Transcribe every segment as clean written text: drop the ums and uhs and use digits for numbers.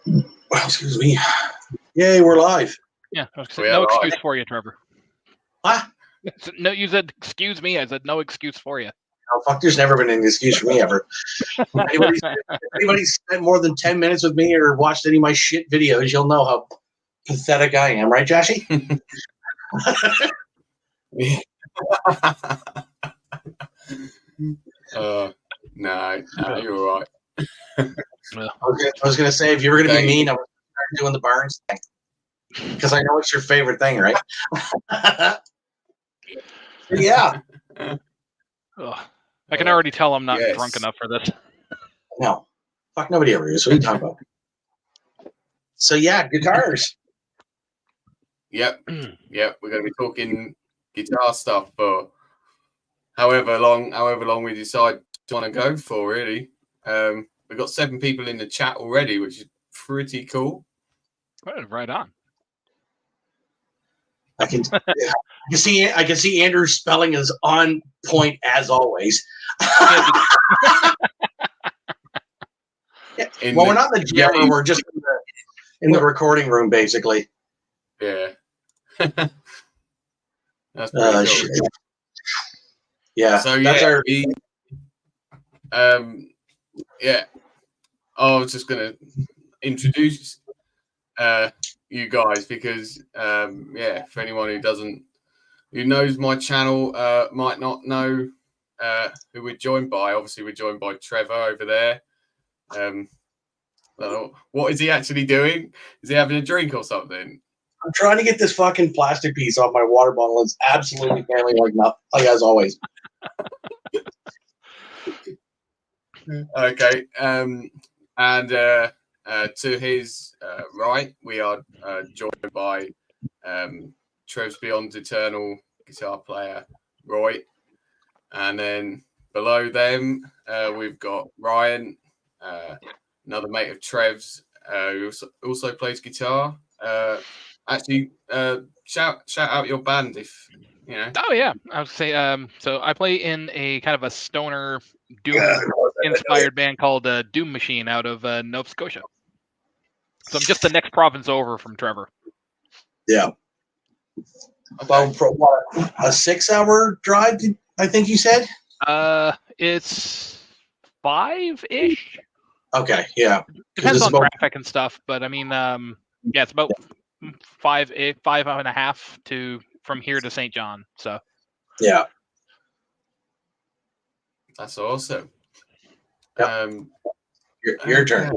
Well, excuse me. Yay, we're live. Yeah, no excuse for you, Trevor. What? No, you said excuse me. I said no excuse for you. Oh, fuck, there's never been an excuse for me ever. Anybody spent more than 10 minutes with me or watched any of my shit videos, you'll know how pathetic I am, right, Joshy? No, you're all right. I was going to say, if you were going to be mean, I would start doing the Barnes thing. Because I know it's your favorite thing, right? Yeah. I can already tell I'm not drunk enough for this. No. Fuck, nobody ever is. What are you talking about? So, yeah, guitars. Yep. We're going to be talking guitar stuff for however long we decide to want to go for, really. We've got 7 people in the chat already, which is pretty cool. Right on. I can see Andrew's spelling is on point as always. Well, we're not in the gym room. We're just in the recording room, basically. Yeah. That's pretty cool. Shit. Yeah. So I was just gonna introduce you guys because for anyone who knows my channel might not know who we're joined by. Obviously, we're joined by Trevor over there. What is he actually doing? Is he having a drink or something? I'm trying to get this fucking plastic piece off my water bottle. It's absolutely failing like as always. Okay. And to his right, we are joined by Trev's Beyond Eternal guitar player, Roy. And then below them, we've got Ryan, another mate of Trev's, who also plays guitar. Actually, shout out your band if you know. Oh yeah, I would say. So I play in a kind of a stoner doom inspired band called Doom Machine out of Nova Scotia. So I'm just the next province over from Trevor. Yeah. About a 6-hour drive, I think you said. It's 5-ish. Okay, yeah. Depends on traffic and stuff, but I mean, it's about 5.5 to from here to St. John. So. Yeah. That's awesome. Yep. Your turn.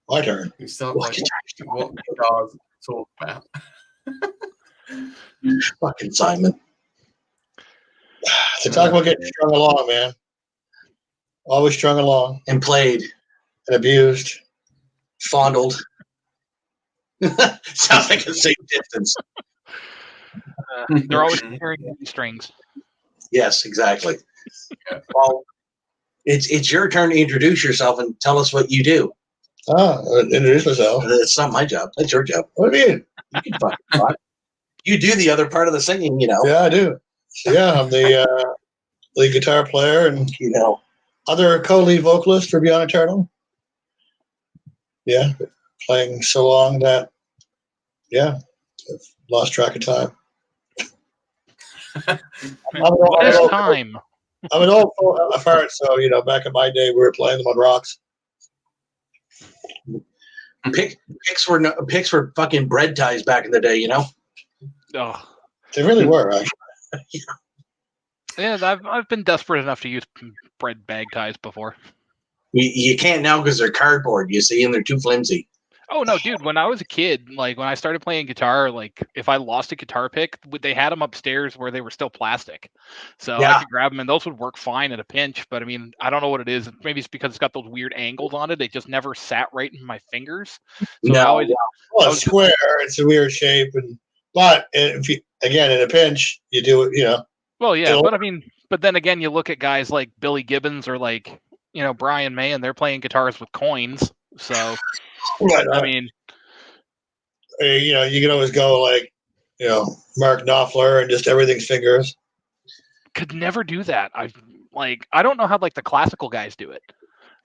My turn. You start what guitars talk about. Fucking Simon. To talk about getting strung along, man. Always strung along. And played. And abused. Fondled. Sounds like the same distance. They're always carrying strings. Yes, exactly. Well, it's your turn to introduce yourself and tell us what you do. Introduce myself. It's not my job. That's your job. What do you mean? You can fucking talk. You do the other part of the singing, you know. Yeah, I do. So, yeah, I'm the lead guitar player and other co-lead vocalist for Beyond Eternal. Yeah, playing so long that I've lost track of time. What is time? I'm an old fart, so back in my day we were playing them on rocks. Picks were fucking bread ties back in the day, you know. Oh, they really were actually. Yeah, I've been desperate enough to use bread bag ties before. You can't now because they're cardboard, you see, and they're too flimsy. Oh no, dude! When I was a kid, like when I started playing guitar, like if I lost a guitar pick, they had them upstairs where they were still plastic, so I could grab them and those would work fine at a pinch. But I mean, I don't know what it is. Maybe it's because it's got those weird angles on it. They just never sat right in my fingers. So it's square. It's a weird shape, but if you, again in a pinch, you do it. Well, yeah, but then again, you look at guys like Billy Gibbons or like Brian May, and they're playing guitars with coins. So. Right. I mean, you can always go like, Mark Knopfler and just everything's fingers. Could never do that. I don't know how like the classical guys do it.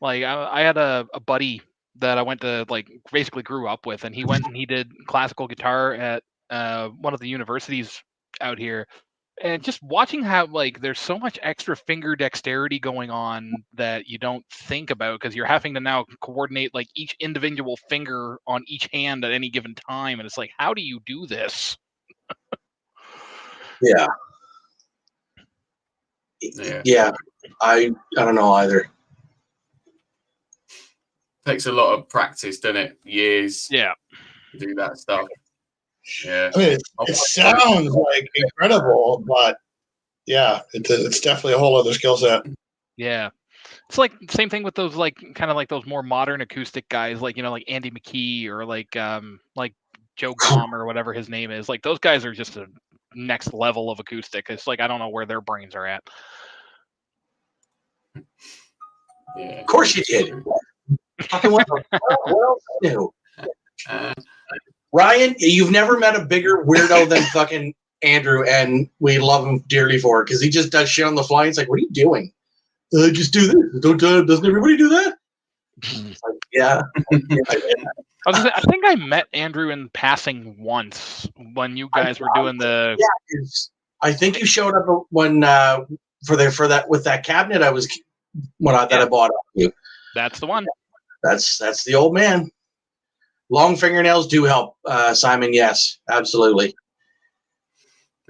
Like I had a buddy that I went to like basically grew up with, and he went and he did classical guitar at one of the universities out here. And just watching how like there's so much extra finger dexterity going on that you don't think about because you're having to now coordinate like each individual finger on each hand at any given time, and it's like, how do you do this? Yeah. Yeah. Yeah. I don't know either. Takes a lot of practice, doesn't it? Years. Yeah. To do that stuff. Yeah. I mean, it sounds like incredible, but yeah, it's definitely a whole other skill set. Yeah. It's like same thing with those like kind of like those more modern acoustic guys, like like Andy McKee or like Joe Gom or whatever his name is. Like those guys are just a next level of acoustic. It's like I don't know where their brains are at. Yeah. Of course you did. Fucking what else do? Ryan, you've never met a bigger weirdo than fucking Andrew, and we love him dearly for it because he just does shit on the fly. It's like, what are you doing? Just do this. Doesn't everybody do that? Like, yeah. I think I met Andrew in passing once when you guys were doing the. Yeah, I think you showed up when for that with that cabinet I bought off you. That's the one. That's the old man. Long fingernails do help, Simon. Yes, absolutely.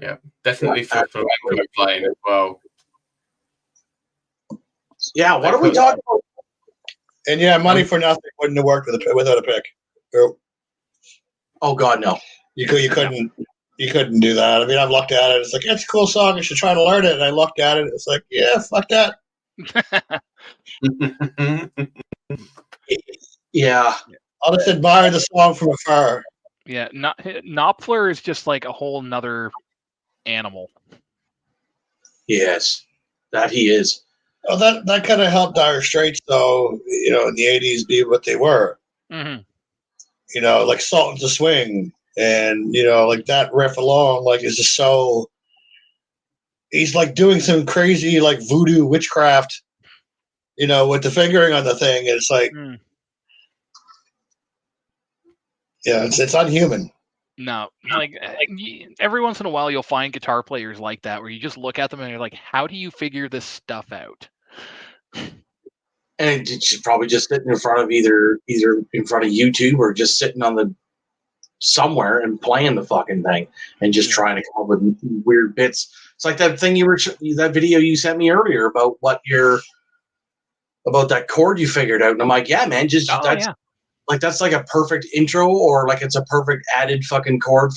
Yeah, definitely for flamenco playing as well. Yeah, what are we talking about? And yeah, money for nothing wouldn't have worked without a pick. Oh God, no. You couldn't do that. I mean, I've looked at it. It's like, it's a cool song. I should try to learn it. And I looked at it. It's like, yeah, fuck that. Yeah. I'll just admire the song from afar. Yeah, Knopfler is just like a whole nother animal. Yes, that he is. Oh, that kind of helped Dire Straits, though, in the 80s be what they were. Mm-hmm. Like Sultans of Swing. And, like that riff alone, like, is just so. He's like doing some crazy, like, voodoo witchcraft, with the fingering on the thing. It's like. Yeah, it's unhuman. No, like every once in a while you'll find guitar players like that where you just look at them and you're like, how do you figure this stuff out? And it's probably just sitting in front of either in front of YouTube or just sitting on the somewhere and playing the fucking thing and just trying to come up with weird bits. It's like that thing that video you sent me earlier about about that chord you figured out, and I'm like, yeah, man, that's like a perfect intro, or like it's a perfect added fucking chord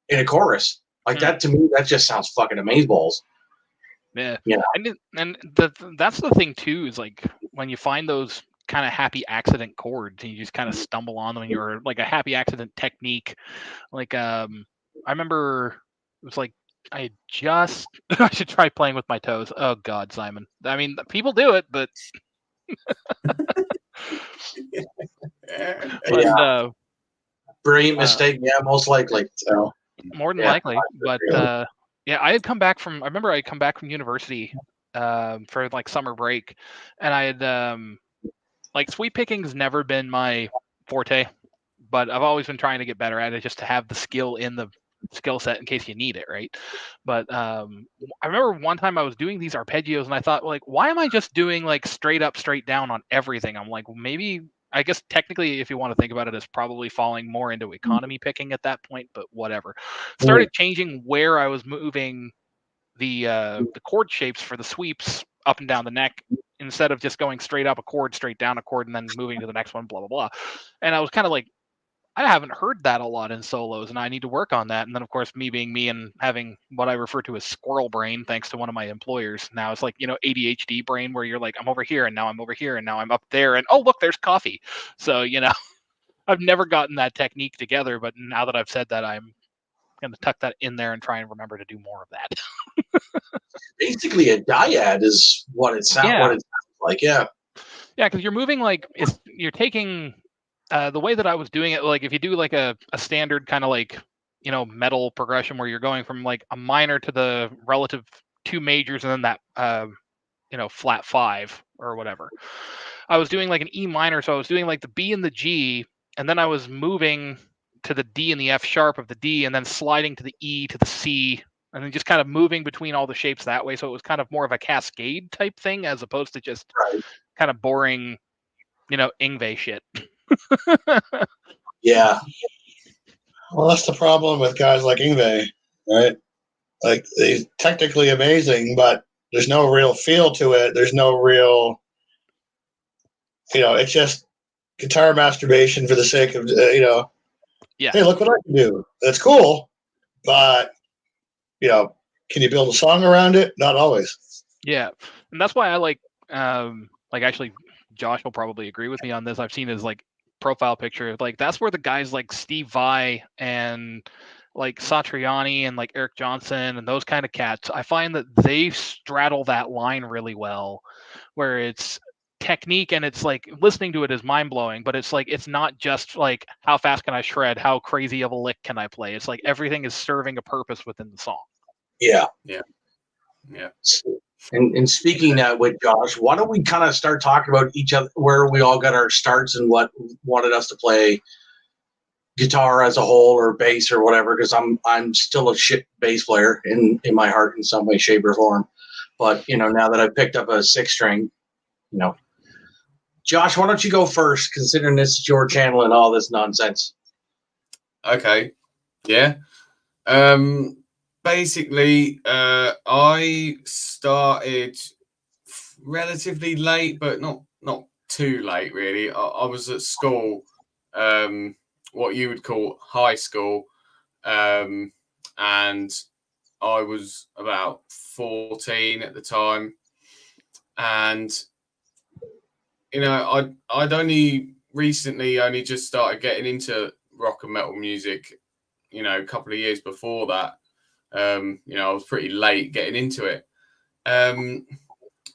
in a chorus. Like that to me, that just sounds fucking amazeballs. Yeah. Yeah. And that's the thing too, is like when you find those kind of happy accident chords and you just kind of stumble on them and you're like a happy accident technique. Like I remember it was like I should try playing with my toes. Oh God, Simon. I mean, people do it, but brilliant mistake. Yeah, most likely. So more than likely. But I had come back from. I remember I had come back from university for like summer break, and I had like sweep picking's never been my forte, but I've always been trying to get better at it just to have the skill in the skill set in case you need it, right? But I remember one time I was doing these arpeggios and I thought, like, why am I just doing like straight up, straight down on everything? I'm like, well, maybe, I guess technically, if you want to think about it, it's probably falling more into economy picking at that point, but whatever. Started changing where I was moving the chord shapes for the sweeps up and down the neck instead of just going straight up a chord, straight down a chord, and then moving to the next one, blah, blah, blah. And I was kind of like, I haven't heard that a lot in solos, and I need to work on that. And then, of course, me being me and having what I refer to as squirrel brain, thanks to one of my employers. Now it's like, ADHD brain, where you're like, I'm over here, and now I'm over here, and now I'm up there, and oh, look, there's coffee. So, I've never gotten that technique together, but now that I've said that, I'm going to tuck that in there and try and remember to do more of that. Basically, a dyad is what it sounds like. Yeah. Yeah, because you're moving like you're taking the way that I was doing it. Like if you do like a standard kind of like metal progression where you're going from like a minor to the relative two majors and then that flat five or whatever. I was doing like an E minor, so I was doing like the B and the G, and then I was moving to the D and the F sharp of the D, and then sliding to the E to the C, and then just kind of moving between all the shapes that way. So it was kind of more of a cascade type thing as opposed to just kind of boring, Ingve shit. Yeah. Well, that's the problem with guys like Ingve, right? Like, he's technically amazing, but there's no real feel to it. There's no real, it's just guitar masturbation for the sake of, Yeah. Hey, look what I can do. That's cool, but, can you build a song around it? Not always. Yeah, and that's why I like actually, Josh will probably agree with me on this. I've seen his like profile picture. Like that's where the guys like Steve Vai and like Satriani and like Eric Johnson and those kind of cats, I find that they straddle that line really well, where it's technique and it's like listening to it is mind blowing, but it's like it's not just like how fast can I shred, how crazy of a lick can I play. It's like everything is serving a purpose within the song. Yeah. Yeah. And speaking that with Josh, why don't we kind of start talking about each other, where we all got our starts and what wanted us to play guitar as a whole or bass or whatever, because I'm still a shit bass player in my heart in some way, shape, or form. But now that I've picked up a 6-string, Josh, why don't you go first, considering this is your channel and all this nonsense? Okay. Yeah. Basically, I started relatively late, but not too late, really. I was at school, what you would call high school, and I was about 14 at the time, and I'd only recently just started getting into rock and metal music, a couple of years before that. I was pretty late getting into it. And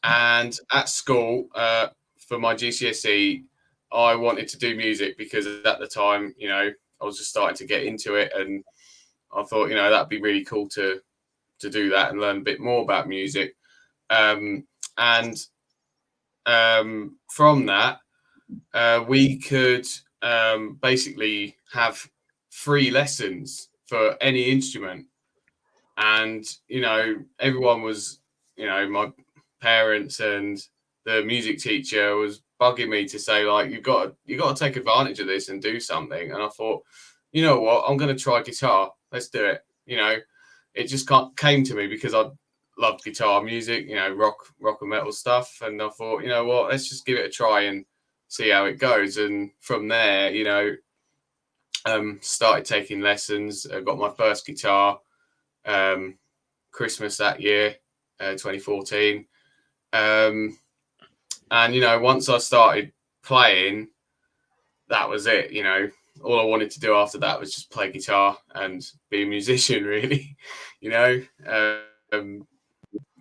at school, for my GCSE, I wanted to do music because at the time, I was just starting to get into it, and I thought, that'd be really cool to do that and learn a bit more about music. And from that, we could basically have free lessons for any instrument. And, everyone was, my parents and the music teacher was bugging me to say, like, you got to take advantage of this and do something. And I thought, you know what, I'm going to try guitar. Let's do it. It just came to me because I loved guitar music, rock and metal stuff. And I thought, you know what, let's just give it a try and see how it goes. And from there, started taking lessons. I got my first guitar Christmas that year, 2014. And once I started playing, that was it. All I wanted to do after that was just play guitar and be a musician, really.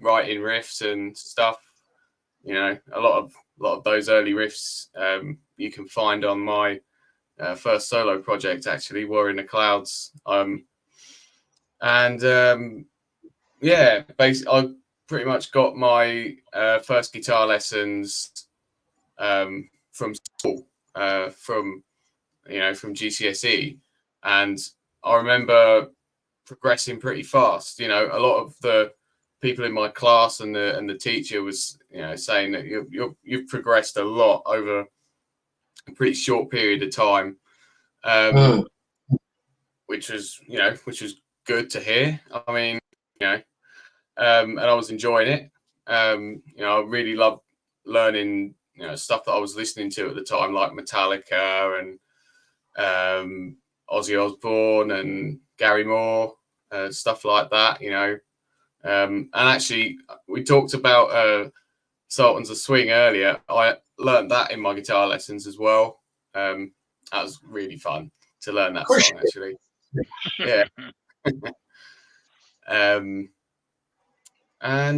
Writing riffs and stuff. A lot of those early riffs you can find on my first solo project. Actually, War in the Clouds. Basically, I pretty much got my first guitar lessons from school, from GCSE, and I remember progressing pretty fast. A lot of the people in my class and the teacher was saying that you've progressed a lot over a pretty short period of time, which was good to hear. I mean, and I was enjoying it. I really loved learning, stuff that I was listening to at the time, like Metallica and Ozzy Osbourne and Gary Moore, stuff like that. And actually, we talked about Sultans of Swing earlier. I learned that in my guitar lessons as well. That was really fun to learn that song, actually. Yeah. And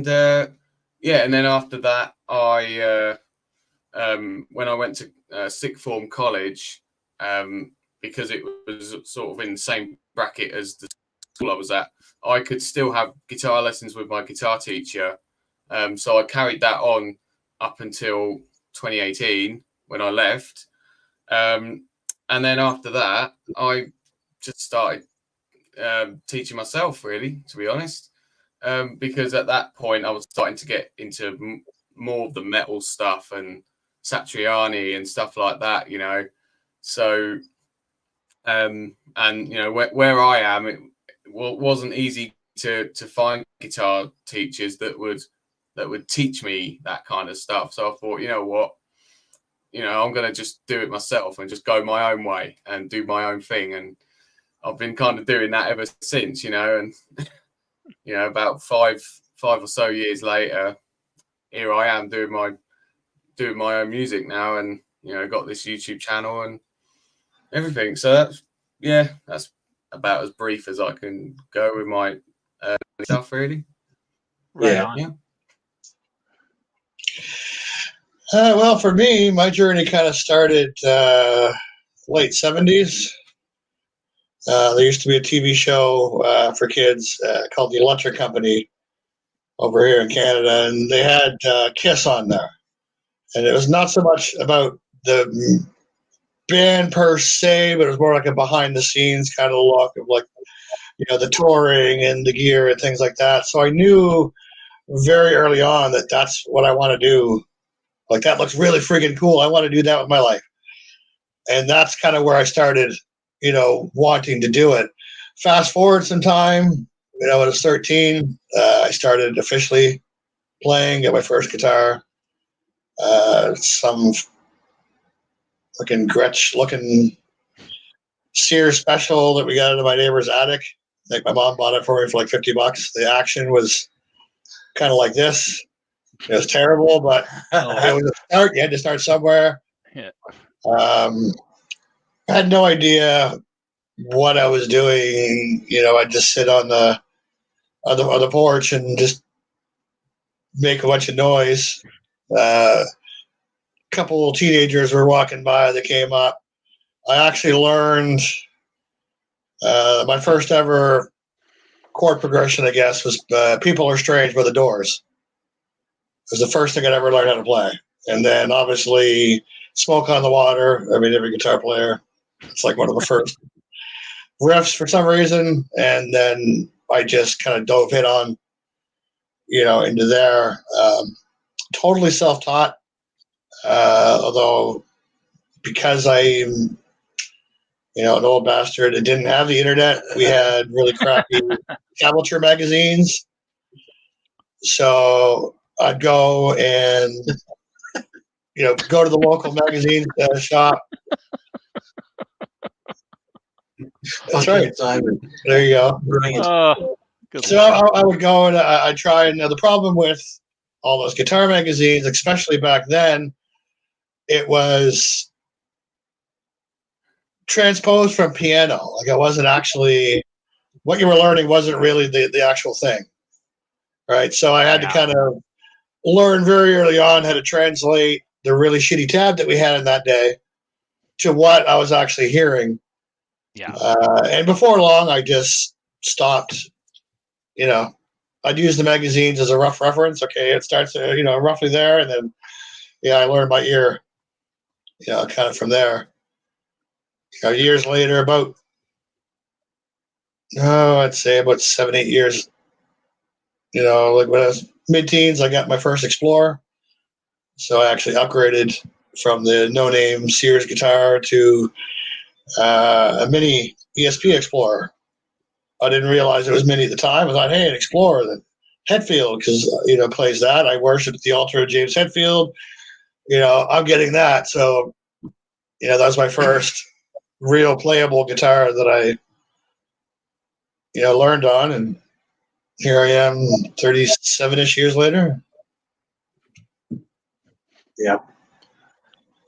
then after that, I when I went to sixth form college, because it was sort of in the same bracket as the school I was at, I could still have guitar lessons with my guitar teacher. So I carried that on up until 2018 when I left. And then after that, I just started teaching myself, really, to be honest. Because at that point, I was starting to get into more of the metal stuff and Satriani and stuff like that, you know. So, and, you know, where I am, it wasn't easy to find guitar teachers that would teach me that kind of stuff. So I thought, you know what, you know, I'm going to just do it myself and just go my own way and do my own thing. And I've been kind of doing that ever since, you know, and, you know, about five or so years later, here I am doing my own music now, and, you know, got this YouTube channel and everything. So that's about as brief as I can go with my stuff, really. Right on. Yeah. Well, for me, my journey kind of started late 70s. There used to be a TV show for kids called The Electric Company over here in Canada, and they had Kiss on there. And it was not so much about the band per se, but it was more like a behind-the-scenes kind of look of, like, you know, the touring and the gear and things like that. So I knew very early on that that's what I want to do. Like, that looks really freaking cool. I want to do that with my life. And that's kind of where I started, you know, wanting to do it. Fast forward some time, you know, when I was 13, I started officially playing, got my first guitar. Some looking Gretsch looking Sears special that we got into my neighbor's attic. I think my mom bought it for me for like $50. The action was kind of like this. It was terrible, but it was a start. You had to start somewhere. Yeah. I had no idea what I was doing. You know, I'd just sit on the porch and just make a bunch of noise. A couple of teenagers were walking by that came up. I actually learned my first ever chord progression, I guess, was People Are Strange by the Doors. It was the first thing I'd ever learned how to play. And then, obviously, Smoke on the Water. I mean, every guitar player, it's like one of the first riffs for some reason. And then I just kind of dove head on, you know, into there. Totally self-taught, although because I'm, you know, an old bastard, it didn't have the internet. We had really crappy tablature magazines. So I'd go and, you know, go to the local magazine shop. That's right, Simon. There you go. So I would go and I'd try. And the problem with all those guitar magazines, especially back then, it was transposed from piano. Like, it wasn't actually what you were learning wasn't really the actual thing, right? So I had to kind of learn very early on how to translate the really shitty tab that we had in that day to what I was actually hearing. Yeah. And before long, I just stopped. You know, I'd use the magazines as a rough reference. Okay, it starts, you know, roughly there, and then, I learned by ear. You know, kind of from there. You know, years later, I'd say about 7-8 years. You know, like when I was mid-teens, I got my first Explorer. So I actually upgraded from the no-name Sears guitar to a mini ESP Explorer. I didn't realize it was mini at the time. I thought, hey, an Explorer, the Hetfield, because, you know, plays that. I worship at the altar of James Hetfield. You know, I'm getting that. So, you know, that was my first real playable guitar that I, you know, learned on. And here I am 37-ish years later. Yeah.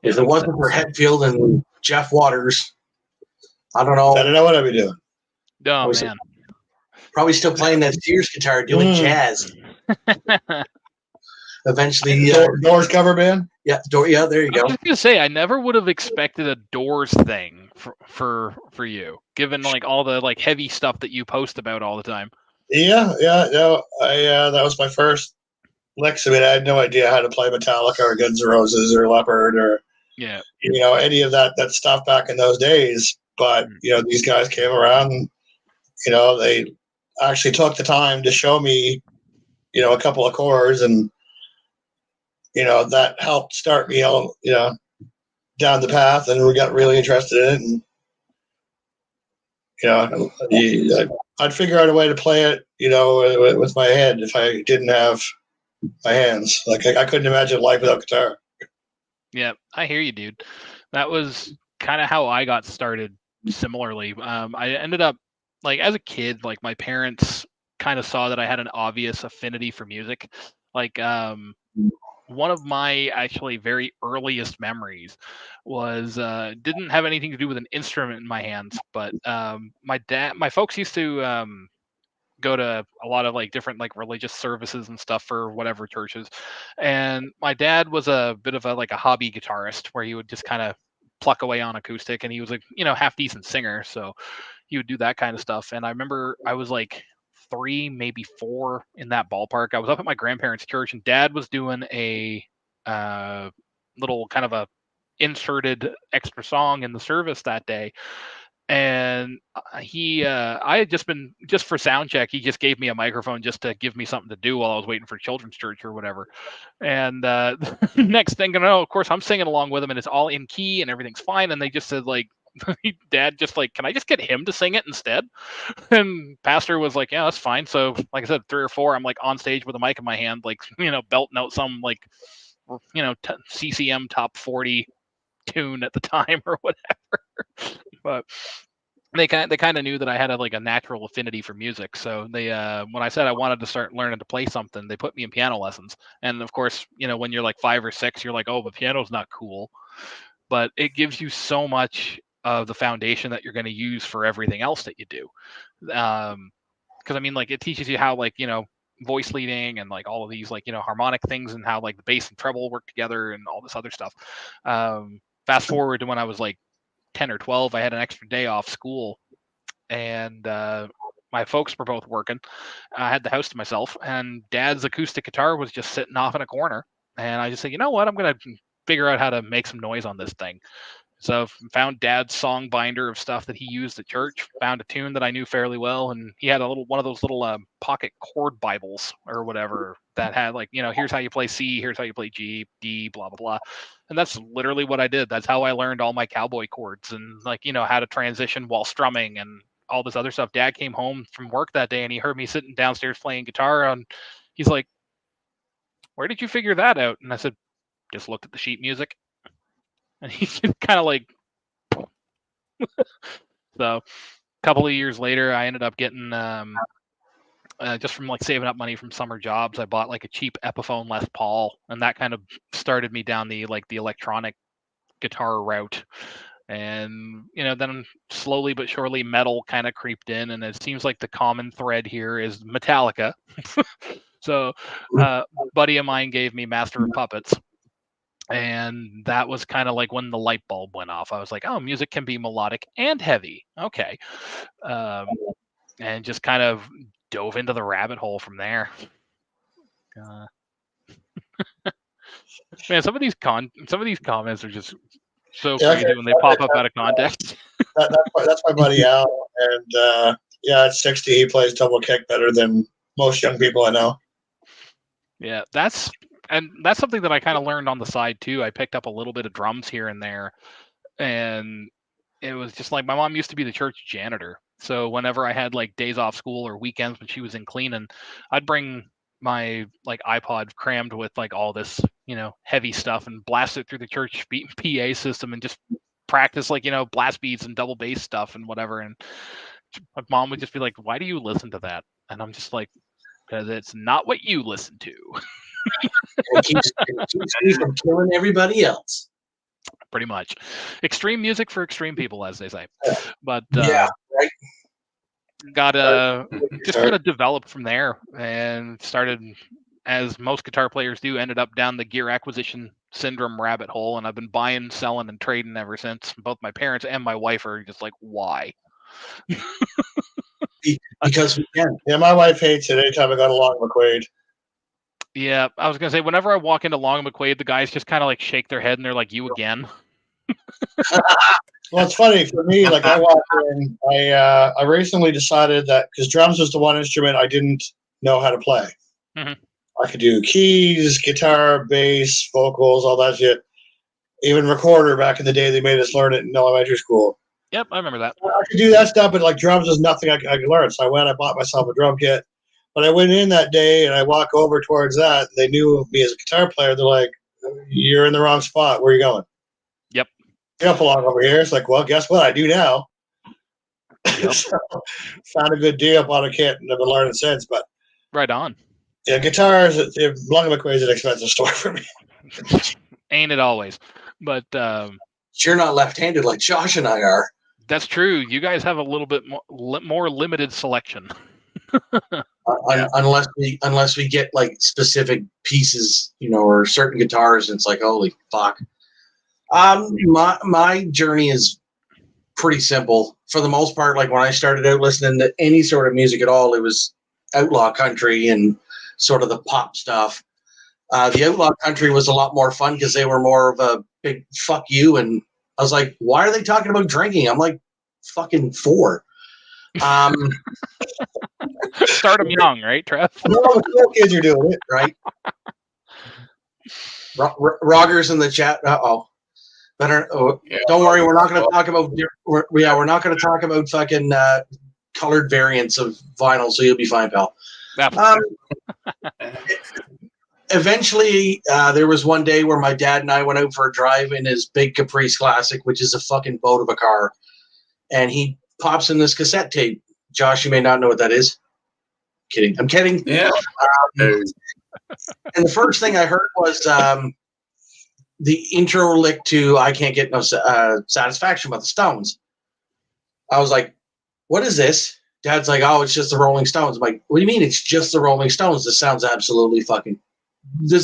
If it wasn't for Hetfield and Jeff Waters, I don't know. I don't know what I'd be doing. Oh, man. Probably still playing that Sears guitar, doing jazz. Eventually, Doors cover band. Yeah, yeah. There you go. I was gonna say I never would have expected a Doors thing for you, given like all the like heavy stuff that you post about all the time. Yeah. No, that was my first licks. I mean, I had no idea how to play Metallica or Guns N' Roses or Leopard or any of that stuff back in those days. But these guys came around. And, they actually took the time to show me, a couple of chords, and that helped start me, down the path, and we got really interested in it. And I'd figure out a way to play it, with my head if I didn't have my hands. Like I couldn't imagine life without guitar. Yeah, I hear you, dude. That was kind of how I got started. Similarly, I ended up as a kid, my parents kind of saw that I had an obvious affinity for music. One of my actually very earliest memories was didn't have anything to do with an instrument in my hands, but my folks used to go to a lot of different religious services and stuff for whatever churches, and my dad was a bit of a hobby guitarist where he would just kind of pluck away on acoustic, and he was half decent singer, so he would do that kind of stuff. And I remember I was 3, maybe 4 in that ballpark. I was up at my grandparents' church, and Dad was doing a little kind of a inserted extra song in the service that day. And I had just for sound check, he just gave me a microphone just to give me something to do while I was waiting for children's church or whatever. And next thing you know, of course, I'm singing along with him, and it's all in key and everything's fine. And they just said Dad just can I just get him to sing it instead? And Pastor was like, yeah, that's fine. So like I said, 3 or 4, I'm on stage with a mic in my hand, belting out some CCM top 40 tune at the time or whatever. But they kind of knew that I had a natural affinity for music. So they when I said I wanted to start learning to play something, they put me in piano lessons. And of course, when you're 5 or 6, you're oh, but piano's not cool. But it gives you so much of the foundation that you're going to use for everything else that you do. Because it teaches you how voice leading and all of these harmonic things, and how the bass and treble work together and all this other stuff. Fast forward to when I was 10 or 12, I had an extra day off school, and my folks were both working. I had the house to myself, and Dad's acoustic guitar was just sitting off in a corner. And I just said, you know what, I'm going to figure out how to make some noise on this thing. So found Dad's song binder of stuff that he used at church, found a tune that I knew fairly well, and he had one of those little pocket chord Bibles or whatever that had here's how you play C, here's how you play G, D, blah, blah, blah. And that's literally what I did. That's how I learned all my cowboy chords and how to transition while strumming and all this other stuff. Dad came home from work that day, and he heard me sitting downstairs playing guitar, and he's like, where did you figure that out? And I said, just looked at the sheet music. And he's kind of so a couple of years later, I ended up getting just from saving up money from summer jobs, I bought a cheap Epiphone Les Paul, and that kind of started me down the the electronic guitar route. And then slowly but surely metal kind of creeped in, and it seems like the common thread here is Metallica. So a buddy of mine gave me Master of Puppets. And that was kind of when the light bulb went off. I was like, oh, music can be melodic and heavy. Okay. And just kind of dove into the rabbit hole from there. Man, some of these comments are just so crazy when they pop up out of context. That's my buddy Al. And at 60, he plays double kick better than most young people I know. Yeah, that's something that I kind of learned on the side too. I picked up a little bit of drums here and there, and it was just my mom used to be the church janitor. So whenever I had days off school or weekends when she was in cleaning, I'd bring my iPod crammed with all this heavy stuff and blast it through the church PA system and just practice blast beats and double bass stuff and whatever. And my mom would just be like, "Why do you listen to that?" And I'm just like, "Because it's not what you listen to." It keeps me from killing everybody else. Pretty much. Extreme music for extreme people, as they say. But yeah, right. Got just kind of developed from there and started, as most guitar players do, ended up down the gear acquisition syndrome rabbit hole, and I've been buying, selling, and trading ever since. Both my parents and my wife are just like, why? Because we can. Yeah, my wife hates it anytime I got a long McQuaid. Yeah, I was gonna say whenever I walk into Long and McQuaid, the guys just kind of like shake their head and they're like, "You again?" Well, it's funny for me. Like I walked in, I recently decided that because drums was the one instrument I didn't know how to play. Mhm. I could do keys, guitar, bass, vocals, all that shit. Even recorder back in the day, they made us learn it in elementary school. Yep, I remember that. I could do that stuff, but like drums is nothing I could learn. So I bought myself a drum kit. But I went in that day and I walk over towards that. And they knew me as a guitar player. They're like, "You're in the wrong spot. Where are you going?" Yep. You don't belong over here. It's like, well, guess what? I do now. Yep. So, found a good deal, bought a kit, and I've been learning since. But Right on. yeah, guitars, Long and McQuaid is an expensive store for me. Ain't it always? But You're not left-handed like Josh and I are. that's true. You guys have a little bit more limited selection. Unless we get like specific pieces, or certain guitars, and it's like, holy fuck. My journey is pretty simple for the most part. Like when I started out listening to any sort of music at all, it was outlaw country and sort of the pop stuff. The outlaw country was a lot more fun because they were more of a big fuck you, and I was like, why are they talking about drinking? I'm like fucking 4. Start them young, right, Trev? No, the cool kids are doing it. Right? Roggers in the chat. Better. Don't worry, we're not going to talk about. We're not going to talk about fucking colored variants of vinyl, so you'll be fine, pal. Eventually, there was one day where my dad and I went out for a drive in his big Caprice Classic, which is a fucking boat of a car, and he pops in this cassette tape. Josh, you may not know what that is. Kidding. I'm kidding. Yeah. And the first thing I heard was the intro lick to "I Can't Get No Satisfaction" by the Stones. I was like, what is this? Dad's like, oh, it's just the Rolling Stones. I'm like, what do you mean it's just the Rolling Stones? This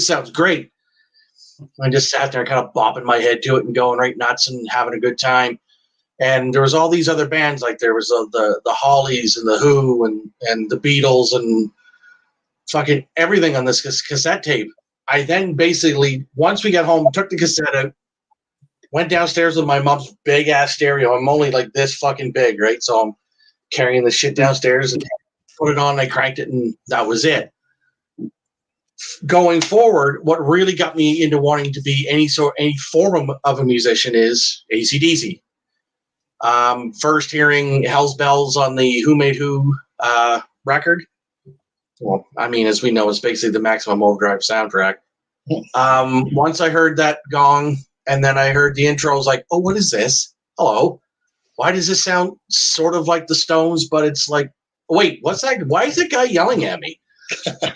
sounds great. I just sat there kind of bopping my head to it and going right nuts and having a good time. And there was all these other bands, like there was the Hollies and the Who and the Beatles and fucking everything on this cassette tape. I then basically, once we got home, took the cassette out, went downstairs with my mom's big ass stereo. I'm only like this fucking big, right? So I'm carrying the shit downstairs and put it on. And I cranked it, and that was it. Going forward, what really got me into wanting to be any form of a musician is AC/DC. First hearing Hell's Bells on the Who Made Who record. Well, I mean, as we know, it's basically the Maximum Overdrive soundtrack. Once I heard that gong, and then I heard the intro, I was like, oh, what is this? Hello. Why does this sound sort of like the Stones, but it's like, wait, what's that? Why is that guy yelling at me?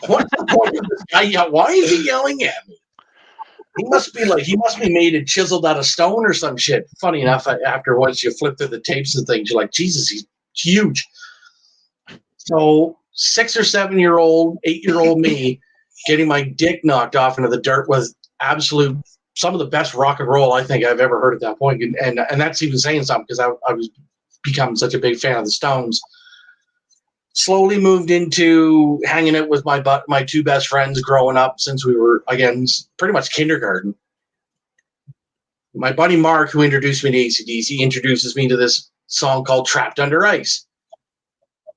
What's the point of this guy? Why is he yelling at me? He must be made and chiseled out of stone or some shit. Funny enough, after once you flip through the tapes and things, you're like, Jesus, he's huge. So 6 or 7 year old, 8-year-old me getting my dick knocked off into the dirt was some of the best rock and roll I think I've ever heard at that point. And that's even saying something because I was becoming such a big fan of the Stones. Slowly moved into hanging out with my 2 best friends growing up since we were, again, pretty much kindergarten. My buddy Mark, who introduced me to AC/DC, introduces me to this song called Trapped Under Ice.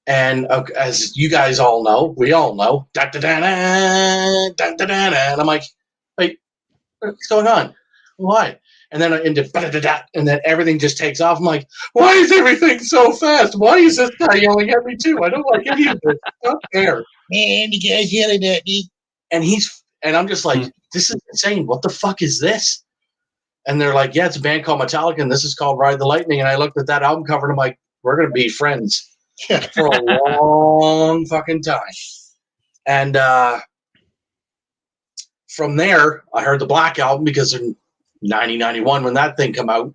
And as you guys all know, we all know, da-da-da-da, da-da-da-da, and I'm like, wait, what's going on? Why? And then I into da-da-da-da, and then everything just takes off. I'm like, why is everything so fast? Why is this guy yelling at me too? I don't like any of this. I don't care. Man, the guy's yelling at me. And I'm just like, this is insane. What the fuck is this? And they're like, yeah, it's a band called Metallica, and this is called Ride the Lightning. And I looked at that album cover, and I'm like, we're going to be friends for a long fucking time. And from there, I heard the Black Album because in 1991, when that thing came out,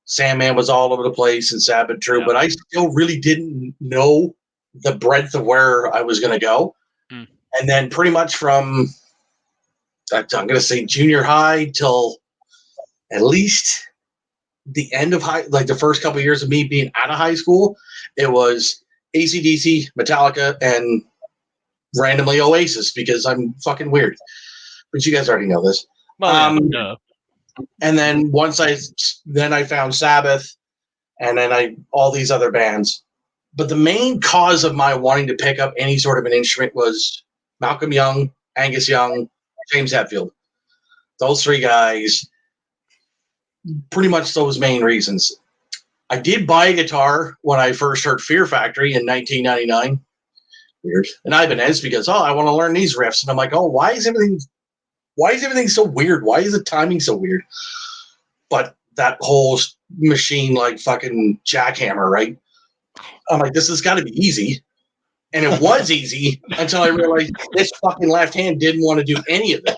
Sandman was all over the place and Sabbath True, but I still really didn't know the breadth of where I was going to go. And then pretty much from, I'm going to say junior high till at least the end of high, like the first couple of years of me being out of high school, it was AC/DC, Metallica, and randomly Oasis because I'm fucking weird. But you guys already know this. Well, yeah. And then I found Sabbath, and then all these other bands. But the main cause of my wanting to pick up any sort of an instrument was Malcolm Young, Angus Young, James Hetfield. Those three guys, pretty much those main reasons. I did buy a guitar when I first heard Fear Factory in 1999. Weird. And Ibanez because, I want to learn these riffs. And I'm like, why is everything so weird? Why is the timing so weird? But that whole machine, like fucking jackhammer, right? I'm like, this has got to be easy. And it was easy until I realized this fucking left hand didn't want to do any of it.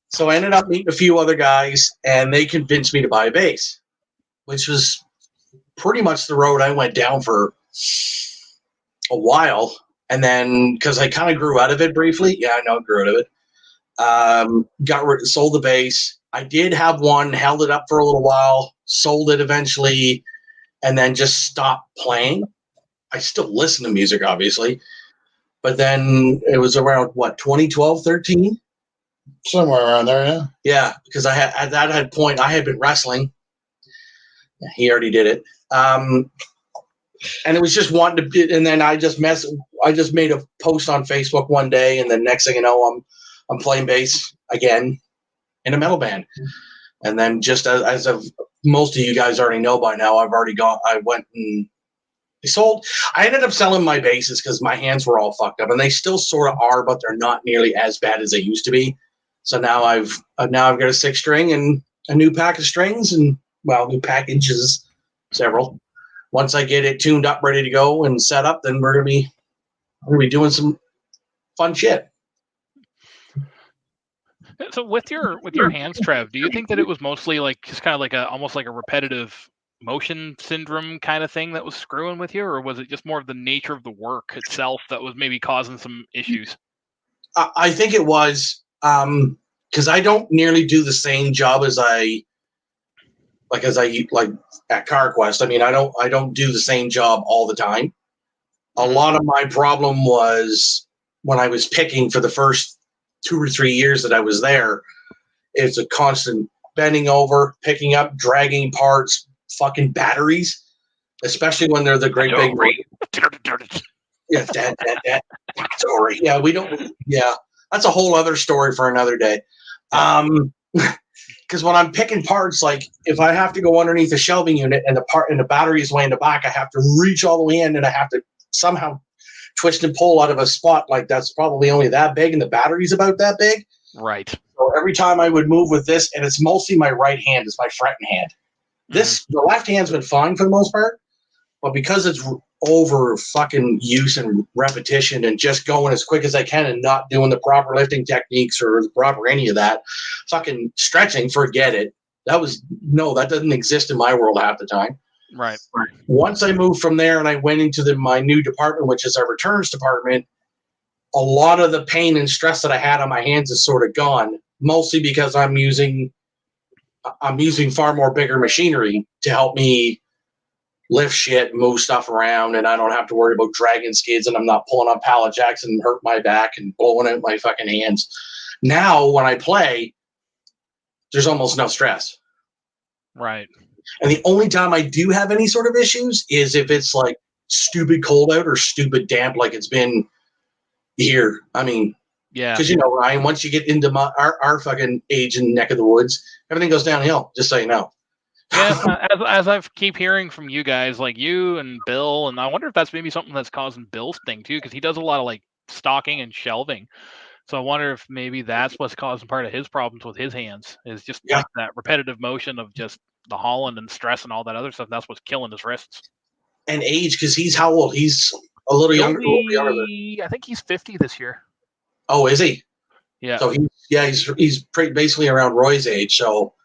So I ended up meeting a few other guys, and they convinced me to buy a bass, which was pretty much the road I went down for a while. And then, because I kind of grew out of it briefly. Yeah, I know I grew out of it. Sold the bass. I did have one, held it up for a little while, sold it eventually, and then just stopped playing. I still listen to music, obviously. But then it was around, 2012, 13? Somewhere around there, yeah. Yeah, because at that point, I had been wrestling. He already did it. And it was just wanting to be, and then I just made a post on Facebook one day, and the next thing you know, I'm playing bass again in a metal band. And then just as of most of you guys already know by now, I went and I ended up selling my basses because my hands were all fucked up, and they still sort of are, but they're not nearly as bad as they used to be. So now I've got a 6-string and a new pack of strings and new packages, several. Once I get it tuned up, ready to go and set up, then we're gonna be doing some fun shit. So with your hands, Trev, do you think that it was mostly like just kind of like almost like a repetitive motion syndrome kind of thing that was screwing with you, or was it just more of the nature of the work itself that was maybe causing some issues? I think it was because I don't nearly do the same job as I like at CarQuest. I mean, I don't do the same job all the time. A lot of my problem was when I was picking for the first 2 or 3 years that I was there. It's a constant bending over, picking up, dragging parts, fucking batteries, especially when they're the great big. Yeah, that. Sorry. Yeah, we don't. Yeah, that's a whole other story for another day. Because when I'm picking parts, like if I have to go underneath a shelving unit and the battery is way in the back, I have to reach all the way in and I have to somehow twist and pull out of a spot like that's probably only that big and the battery's about that big. Right. So every time I would move with this, and it's mostly my right hand, it's my fretting hand. The left hand's been fine for the most part, but because it's over fucking use and repetition and just going as quick as I can and not doing the proper lifting techniques or the proper any of that, fucking stretching, forget it. That doesn't exist in my world half the time. Right. Once I moved from there and I went into my new department, which is our returns department, a lot of the pain and stress that I had on my hands is sort of gone, mostly because I'm using far more bigger machinery to help me lift shit, move stuff around, and I don't have to worry about dragging skids, and I'm not pulling on pallet jacks and hurt my back and blowing out my fucking hands. Now, when I play, there's almost no stress. Right. And the only time I do have any sort of issues is if it's like stupid cold out or stupid damp like it's been here. I mean, yeah, because Ryan, once you get into our fucking age and neck of the woods, everything goes downhill, just so you know. Yeah, as I keep hearing from you guys, like you and Bill, and I wonder if that's maybe something that's causing Bill's thing too, because he does a lot of like stocking and shelving. So I wonder if maybe that's what's causing part of his problems with his hands is just like that repetitive motion of just the hauling and stress and all that other stuff. That's what's killing his wrists. And age, because he's how old? He's a little younger. I think he's 50 this year. Oh, is he? Yeah. So he's basically around Roy's age. So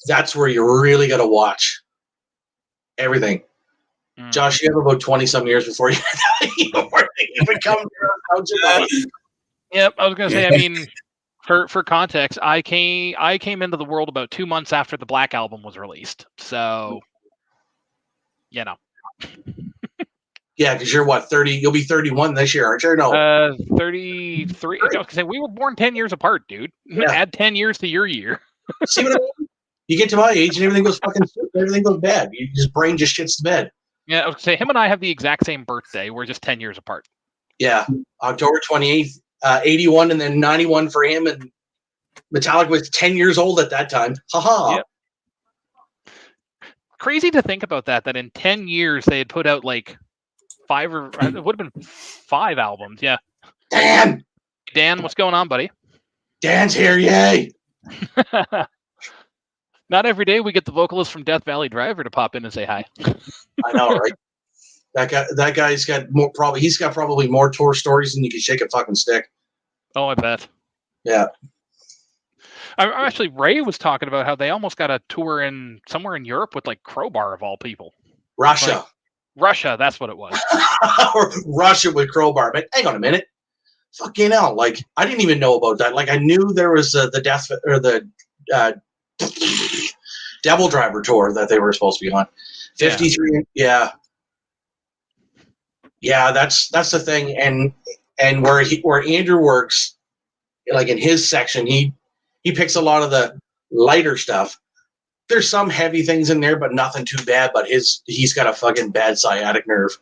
that's where you really got to watch everything. Josh, you have about 20-some years before you become. Yep, I was gonna say. I mean, for context, I came into the world about 2 months after the Black Album was released. So, Yeah, because you're what, 30? You'll be 31 this year, aren't you? No. 33. I was saying we were born 10 years apart, dude. Yeah. Add 10 years to your year. See what I mean? You get to my age and everything goes fucking stupid. Everything goes bad. His brain just shits the bed. Yeah, I was say him and I have the exact same birthday. We're just 10 years apart. Yeah, October 28th, 81, and then 91 for him. And Metallica was 10 years old at that time. Haha. Yep. Crazy to think about that in 10 years they had put out like 5 or it would have been 5 albums. Yeah. Dan, what's going on, buddy? Dan's here, yay! Not every day we get the vocalist from Death Valley Driver to pop in and say hi. I know, right? That guy's got more. He's got probably more tour stories than you can shake a fucking stick. Oh, I bet. Yeah. Actually, Ray was talking about how they almost got a tour in somewhere in Europe with like Crowbar of all people. Russia. Like, Russia, that's what it was. Russia with Crowbar. But hang on a minute. Fucking hell. Like, I didn't even know about that. Like, I knew there was the Death or the Devil Driver tour that they were supposed to be on. 53. Yeah. Yeah, that's the thing. And where Andrew works, like in his section, he picks a lot of the lighter stuff. There's some heavy things in there, but nothing too bad. But he's got a fucking bad sciatic nerve.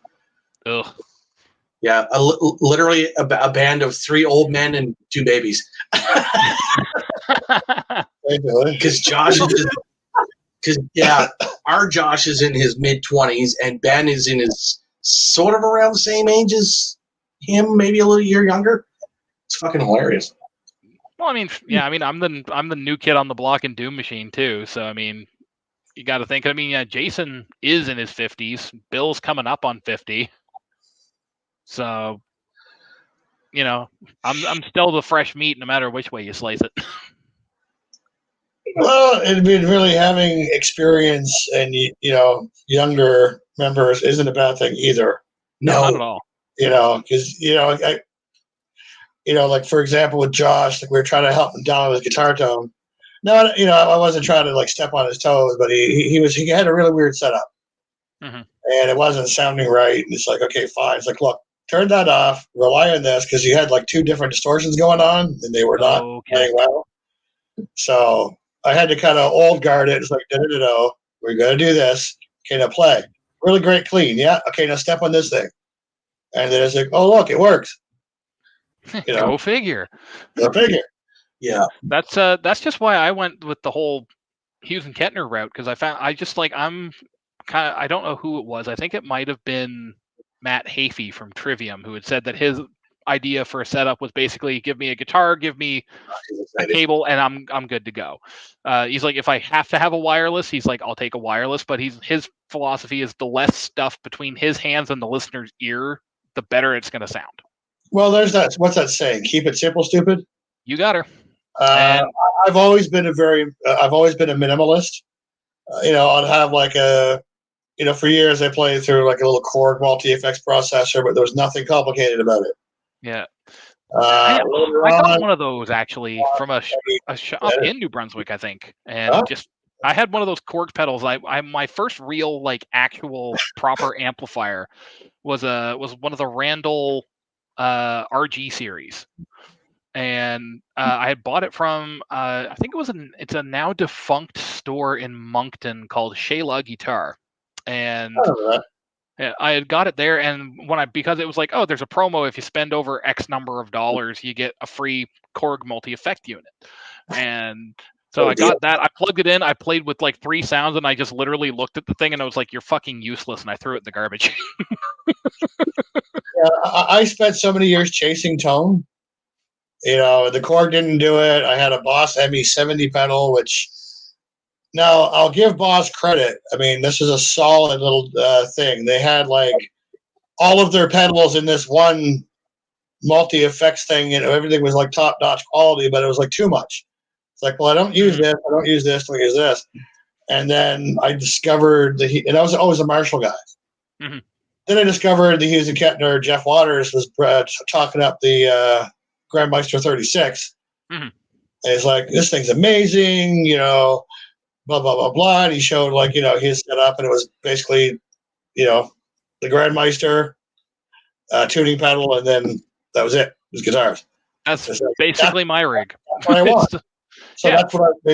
Ugh. Yeah, literally a band of 3 old men and 2 babies. Because Josh is, our Josh is in his mid-20s, and Ben is in his sort of around the same age as him, maybe a little year younger. It's fucking hilarious. Well, I mean, yeah, I mean, I'm the new kid on the block in Doom Machine too. So I mean, you got to think. I mean, yeah, Jason is in his 50s. Bill's coming up on 50. So, you know, I'm still the fresh meat, no matter which way you slice it. Well, it'd be really having experience and younger members isn't a bad thing either. No, not at all. Because like for example with Josh, like we were trying to help him down with his guitar tone. No, I wasn't trying to like step on his toes, but he had a really weird setup, and it wasn't sounding right. And it's like, okay, fine. It's like, look, turn that off. Rely on this because you had like 2 different distortions going on, and they were not playing well. So I had to kind of old guard it. It's like, no, we're gonna do this. Okay, now play. Really great, clean. Yeah. Okay, now step on this thing. And then it's like, oh look, it works. Go figure. Go figure. Yeah. That's just why I went with the whole Hughes and Kettner route, because I don't know who it was. I think it might have been Matt Hafey from Trivium who had said that his idea for a setup was basically give me a guitar, give me a cable, and I'm good to go. He's like, if I have to have a wireless, he's like, I'll take a wireless. But his philosophy is the less stuff between his hands and the listener's ear, the better it's going to sound. Well, there's that. What's that saying? Keep it simple, stupid. You got her. I've always been a minimalist. I'd have like for years I played through like a little Korg multi-effects processor, but there was nothing complicated about it. Yeah. I got one of those actually from a shop in New Brunswick, I think, and I had one of those Korg pedals. My first real like actual proper amplifier was one of the Randall RG series, and I had bought it from I think it's a now defunct store in Moncton called Shayla Guitar, and I had got it there, and because it was like, oh, there's a promo if you spend over X number of dollars, you get a free Korg multi-effect unit, and so I got that. I plugged it in. I played with like 3 sounds, and I just literally looked at the thing, and I was like, "You're fucking useless," and I threw it in the garbage. I spent so many years chasing tone. The Korg didn't do it. I had a Boss ME70 pedal, which now I'll give Boss credit. I mean, this is a solid little thing. They had like all of their pedals in this one multi-effects thing, and everything was like top-notch quality, but it was like too much. It's like, well, I don't use this, I don't use this, I don't use this. And then I discovered and I was always a Marshall guy. Mm-hmm. Then I discovered the Hughes and Kettner. Jeff Waters was talking up the Grandmeister 36. Mm-hmm. And he's like, this thing's amazing, blah, blah, blah, blah. And he showed like, his setup, and it was basically, the Grandmeister tuning pedal, and then that was it. It was guitars. That's basically my rig. That's what I want. So Yeah.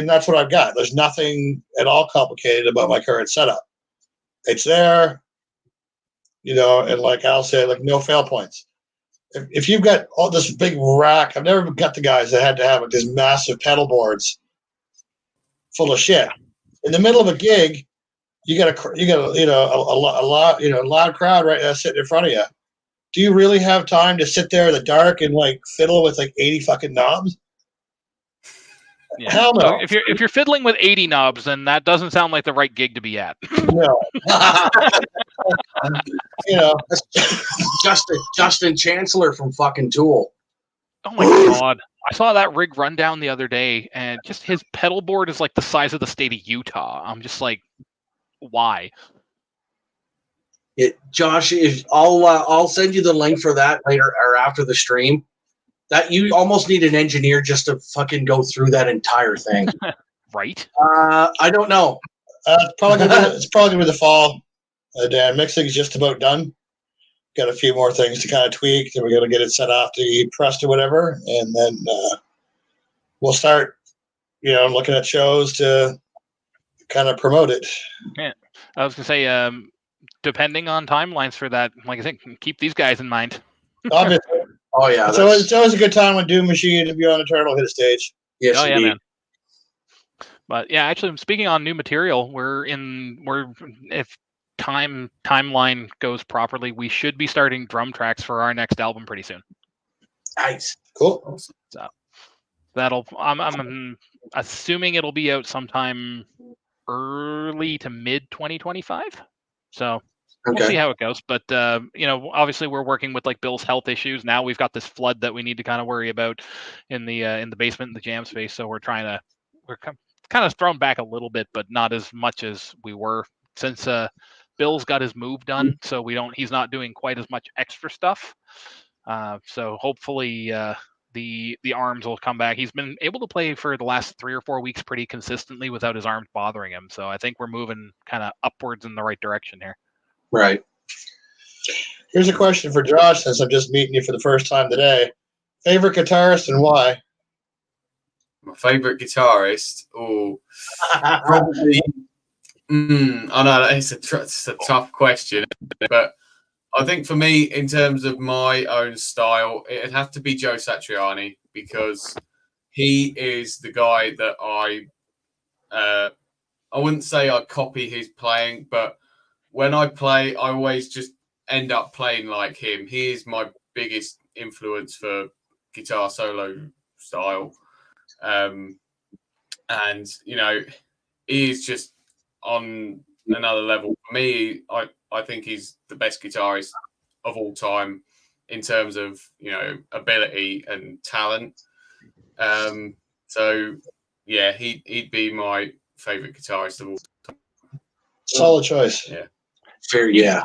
that's what I've got. There's nothing at all complicated about my current setup. It's there, and like Al said, like no fail points. If you've got all this big rack, I've never got the guys that had to have like these massive pedal boards full of shit. In the middle of a gig, you got a loud crowd right now sitting in front of you. Do you really have time to sit there in the dark and like fiddle with like 80 fucking knobs? Yeah. Hell no. So if you're fiddling with 80 knobs, then that doesn't sound like the right gig to be at. No. Justin Chancellor from fucking Tool. Oh my God. I saw that rig rundown the other day, and just his pedal board is like the size of the state of Utah. I'm just like, why? Josh, if I'll send you the link for that later or after the stream. That you almost need an engineer just to fucking go through that entire thing. Right? I don't know. It's probably gonna be the fall. Dan, mixing is just about done. Got a few more things to kind of tweak, then we got to get it set off to be pressed or whatever, and then we'll start, looking at shows to kind of promote it. Yeah, I was gonna say, depending on timelines for that, like I think, keep these guys in mind. Obviously. Oh yeah, it's always a good time when Doom Machine and Beyond Eternal hit a stage. Yes, oh yeah, indeed. man. But yeah, actually, speaking on new material, if timeline goes properly, we should be starting drum tracks for our next album pretty soon. Nice, cool. So I'm assuming it'll be out sometime early to mid 2025. So we'll see how it goes. But obviously we're working with like Bill's health issues. Now we've got this flood that we need to kind of worry about in the basement in the jam space. So we're kind of thrown back a little bit, but not as much as we were since Bill's got his move done. So he's not doing quite as much extra stuff. So hopefully the arms will come back. He's been able to play for the last 3 or 4 weeks pretty consistently without his arms bothering him. So I think we're moving kind of upwards in the right direction here. Right. Here's a question for Josh, since I'm just meeting you for the first time today. Favorite guitarist and why? My favorite guitarist? Probably. I know it's a tough question, but I think for me, in terms of my own style, it'd have to be Joe Satriani, because he is the guy that I wouldn't say I copy his playing, but when I play, I always just end up playing like him. He is my biggest influence for guitar solo style. And, he is just on another level. For me, I think he's the best guitarist of all time in terms of, ability and talent. So, yeah, he'd be my favorite guitarist of all time. Solid choice. Yeah. Fair, yeah.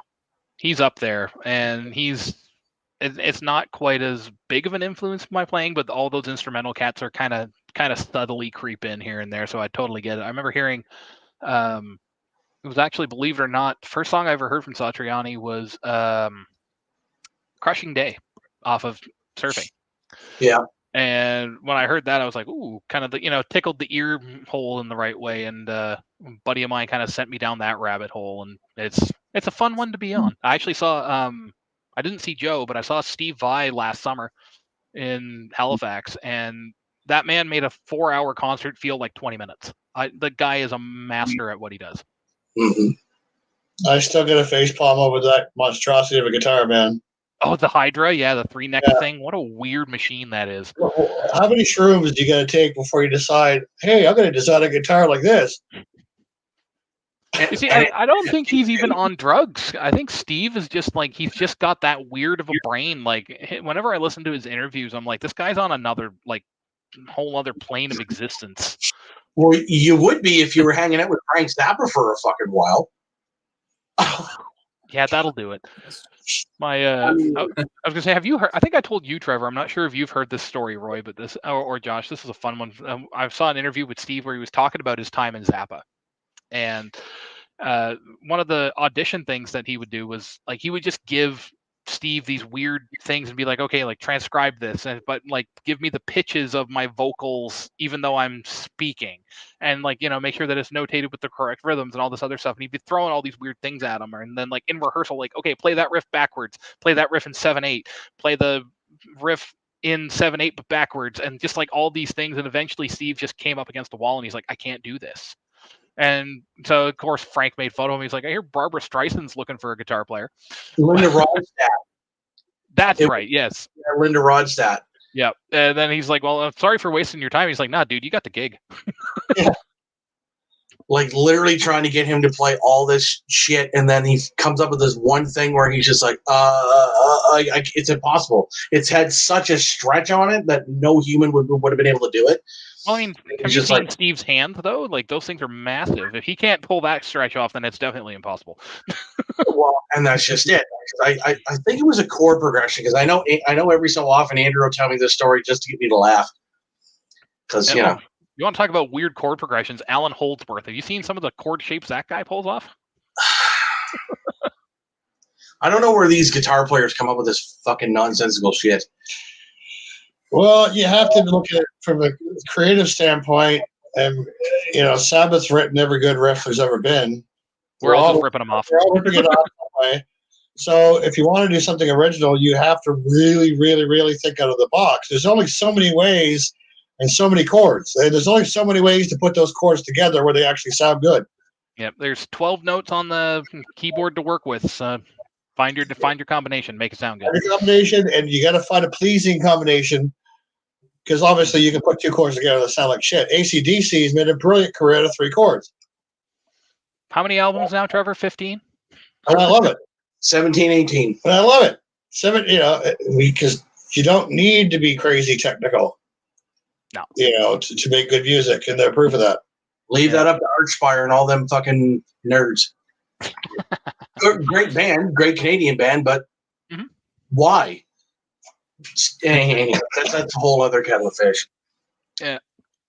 He's up there, and it's not quite as big of an influence in my playing, but all those instrumental cats are kind of subtly creep in here and there. So I totally get it. I remember hearing, it was actually, believe it or not, the first song I ever heard from Satriani was Crushing Day off of Surfing. Yeah. And when I heard that, I was like, ooh, kind of tickled the ear hole in the right way. And a buddy of mine kind of sent me down that rabbit hole, and it's a fun one to be on. I actually saw, I didn't see Joe, but I saw Steve Vai last summer in Halifax, and that man made a 4-hour concert feel like 20 minutes. The guy is a master at what he does. Mm-hmm. I still get a facepalm over that monstrosity of a guitar, man. Oh, the Hydra, yeah, the 3-neck thing. What a weird machine that is. How many shrooms do you got to take before you decide, hey, I'm going to design a guitar like this? You see, I don't think he's even on drugs. I think Steve is just like, he's just got that weird of a brain. Like, whenever I listen to his interviews, I'm like, this guy's on another, like, whole other plane of existence. Well, you would be if you were hanging out with Frank Zappa for a fucking while. Yeah, that'll do it. I was gonna say, have you heard? I think I told you, Trevor. I'm not sure if you've heard this story, Roy, but this or Josh. This is a fun one. I saw an interview with Steve where he was talking about his time in Zappa, and one of the audition things that he would do was like he would just give Steve these weird things and be like, okay, like transcribe this, but like give me the pitches of my vocals even though I'm speaking, and like, you know, make sure that it's notated with the correct rhythms and all this other stuff. And he'd be throwing all these weird things at him, and then like in rehearsal, like, okay, play that riff backwards, play that riff in 7/8, play the riff in 7/8 but backwards, and just like all these things. And eventually Steve just came up against the wall and he's like, I can't do this. And so, of course, Frank made fun of him. He's like, I hear Barbara Streisand's looking for a guitar player. Linda Ronstadt. That's right. Yes. Yeah, Linda Ronstadt. Yeah. And then he's like, well, I'm sorry for wasting your time. He's like, nah, dude, you got the gig. Yeah. Like literally trying to get him to play all this shit. And then he comes up with this one thing where he's just like, it's impossible. It's had such a stretch on it that no human would have been able to do it. Well, I mean, have you seen Steve's hand, though? Like, those things are massive. If he can't pull that stretch off, then it's definitely impossible. Well, and that's just it. I think it was a chord progression, because I know every so often Andrew will tell me this story just to get me to laugh. Because, you know. You want to talk about weird chord progressions? Alan Holdsworth. Have you seen some of the chord shapes that guy pulls off? I don't know where these guitar players come up with this fucking nonsensical shit. Well, you have to look at it from a creative standpoint, and you know, Sabbath's written every good riff there's ever been. We're all just ripping them off. We're all ripping it off that way. So, if you want to do something original, you have to really, really, really think out of the box. There's only so many ways and so many chords, and there's only so many ways to put those chords together where they actually sound good. Yep, there's 12 notes on the keyboard to work with. Find your combination, make it sound good. Find a combination, and you got to find a pleasing combination, because obviously you can put two chords together that sound like shit. AC/DC's made a brilliant career out of 3 chords. How many albums now, Trevor? 15? And I love it. 17, 18. And I love it. 7, you know, because you don't need to be crazy technical. No. You know, to make good music, and they're proof of that. Leave that up to Archspire and all them fucking nerds. Great band, great Canadian band, but why? Anyway, that's a whole other kettle of fish. Yeah.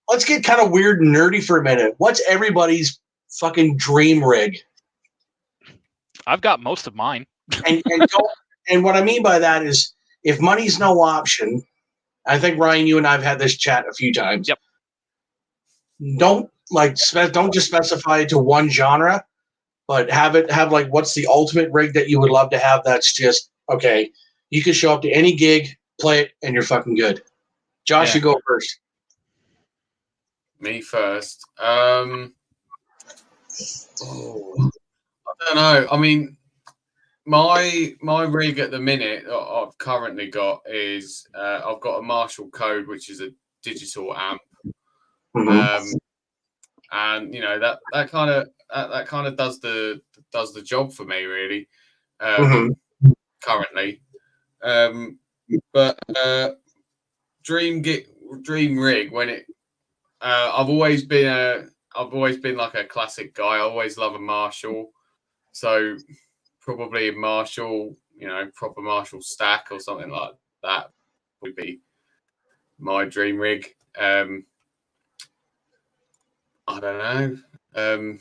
Let's get kind of weird and nerdy for a minute. What's everybody's fucking dream rig? I've got most of mine. And what I mean by that is, if money's no option, I think, Ryan, you and I have had this chat a few times. Yep. Don't just specify it to one genre, but have like, what's the ultimate rig that you would love to have? That's just okay. You can show up to any gig, play it, and you're fucking good. Josh, you go first. Me first. I don't know. I mean, my rig at the minute that I've currently got is I've got a Marshall Code, which is a digital amp, and you know that kind of does the job for me, really. Currently, but dream rig, when it I've always been like a classic guy. I always love a Marshall, so probably a Marshall, you know, proper Marshall stack or something like that would be my dream rig. I don't know.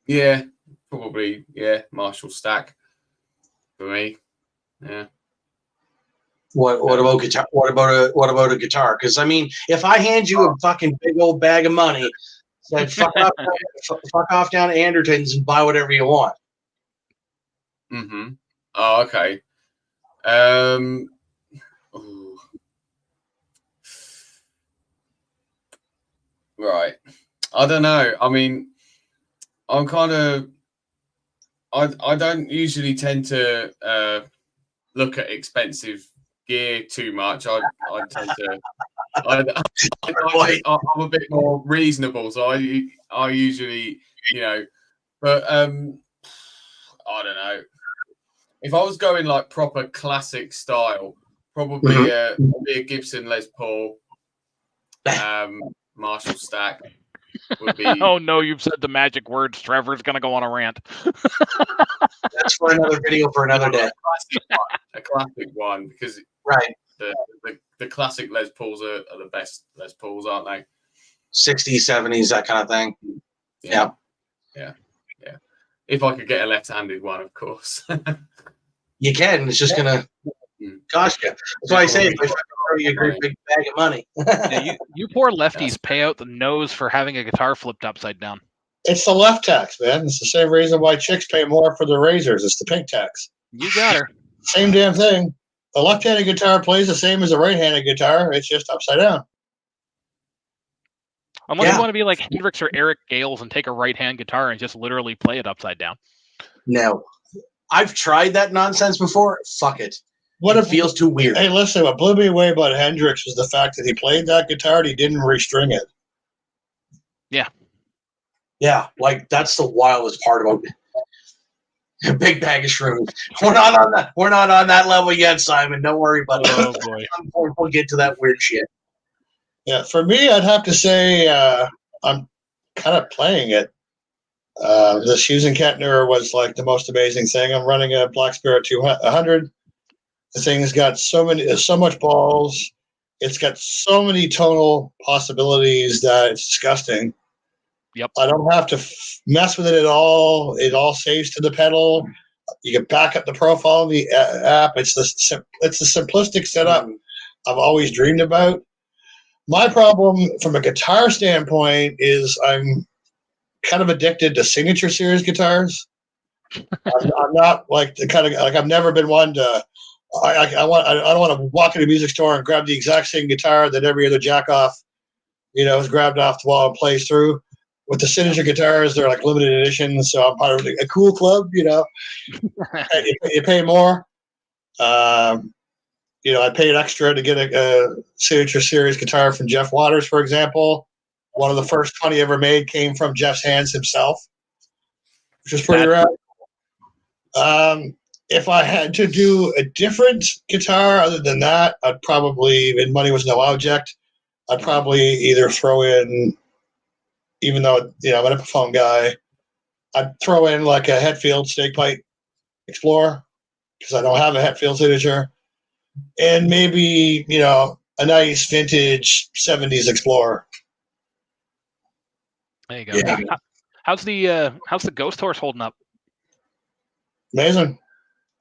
Yeah, probably, Marshall stack for me. Yeah. What about guitar? What about a guitar? Because I mean, if I hand you a fucking big old bag of money, said fuck off down to Anderton's and buy whatever you want. Oh, okay. Right. I don't know. I mean, I'm kind of. I don't usually tend to look at expensive gear too much. I tend to. I'm a bit more reasonable, so I usually, you know, but I don't know. If I was going like proper classic style, probably a Gibson Les Paul, Marshall stack would be. Oh no, you've said the magic words. Trevor's gonna go on a rant. That's for another video for another day. A classic one, because the classic Les Pauls are the best Les Pauls, aren't they? 60s, 70s, that kind of thing. Yeah. If I could get a left-handed one, of course. You can. It's just gonna cost you. That's why I say if I throw you a great big bag of money. Yeah, you poor lefties pay out the nose for having a guitar flipped upside down. It's the left tax, man. It's the same reason why chicks pay more for the razors. It's the pink tax. You got her. Same damn thing. A left-handed guitar plays the same as a right-handed guitar. It's just upside down. Unless you want to be like Hendrix or Eric Gales and take a right-hand guitar and just literally play it upside down. No. I've tried that nonsense before. Fuck it. It feels too weird. Hey, listen, what blew me away about Hendrix was the fact that he played that guitar and he didn't restring it. Yeah. Yeah, like that's the wildest part about it. A big bag of shrooms. We're not on that level yet, Simon. Don't worry about it. Oh boy. We'll get to that weird shit. Yeah, for me, I'd have to say I'm kind of playing it. The Hughes and Kettner was like the most amazing thing. I'm running a Black Spirit 200. The thing's got so much balls. It's got so many tonal possibilities that it's disgusting. Yep. I don't have to mess with it at all. It all saves to the pedal. You can back up the profile of the app. It's the simplistic setup I've always dreamed about. My problem from a guitar standpoint is I'm kind of addicted to signature series guitars. I'm not like the kind of like I've never been one to. I don't want to walk into a music store and grab the exact same guitar that every other jack off, is grabbed off the wall and plays through. With the signature guitars, they're like limited edition, so I'm part of a cool club. You pay more. I paid extra to get a signature series guitar from Jeff Waters, for example. One of the first 20 ever made came from Jeff's hands himself, which is pretty rare. If I had to do a different guitar other than that, I'd probably, and money was no object, I'd probably either throw in, even though I'm an Epiphone guy, I'd throw in like a Hetfield Snakepipe Explorer because I don't have a Hetfield signature, and maybe a nice vintage 70s Explorer. There you go. Yeah. How's the Ghost Horse holding up? Amazing.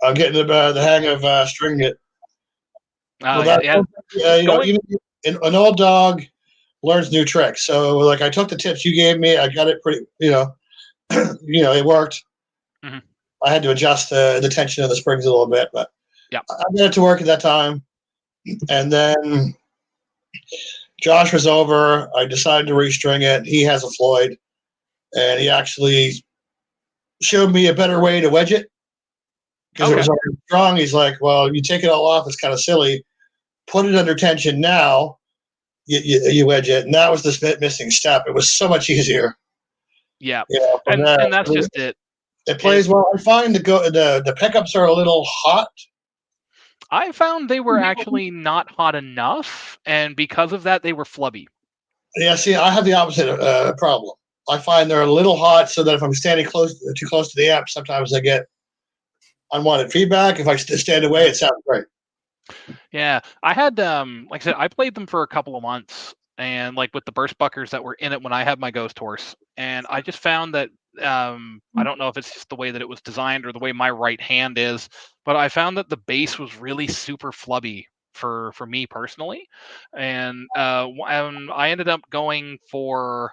I'm getting the hang of stringing it. An old dog learns new tricks. So, like, I took the tips you gave me. I got it pretty. It worked. Mm-hmm. I had to adjust the tension of the springs a little bit, but I got it to work at that time. And then Josh was over. I decided to restring it. He has a Floyd, and he actually showed me a better way to wedge it. Because it was already strong. He's like, well, you take it all off. It's kind of silly. Put it under tension now. You wedge it. And that was the missing step. It was so much easier. Yeah. And that's just it. It plays well. I find the pickups are a little hot. I found they were actually not hot enough. And because of that, they were flubby. Yeah, see, I have the opposite problem. I find they're a little hot so that if I'm standing too close to the amp, sometimes I get unwanted feedback. If I stand away, it sounds great. Yeah, I had like I said, I played them for a couple of months, and like with the burst buckers that were in it when I had my Ghost Horse, and I just found that I don't know if it's just the way that it was designed or the way my right hand is, but I found that the bass was really super flubby for me personally, and I ended up going for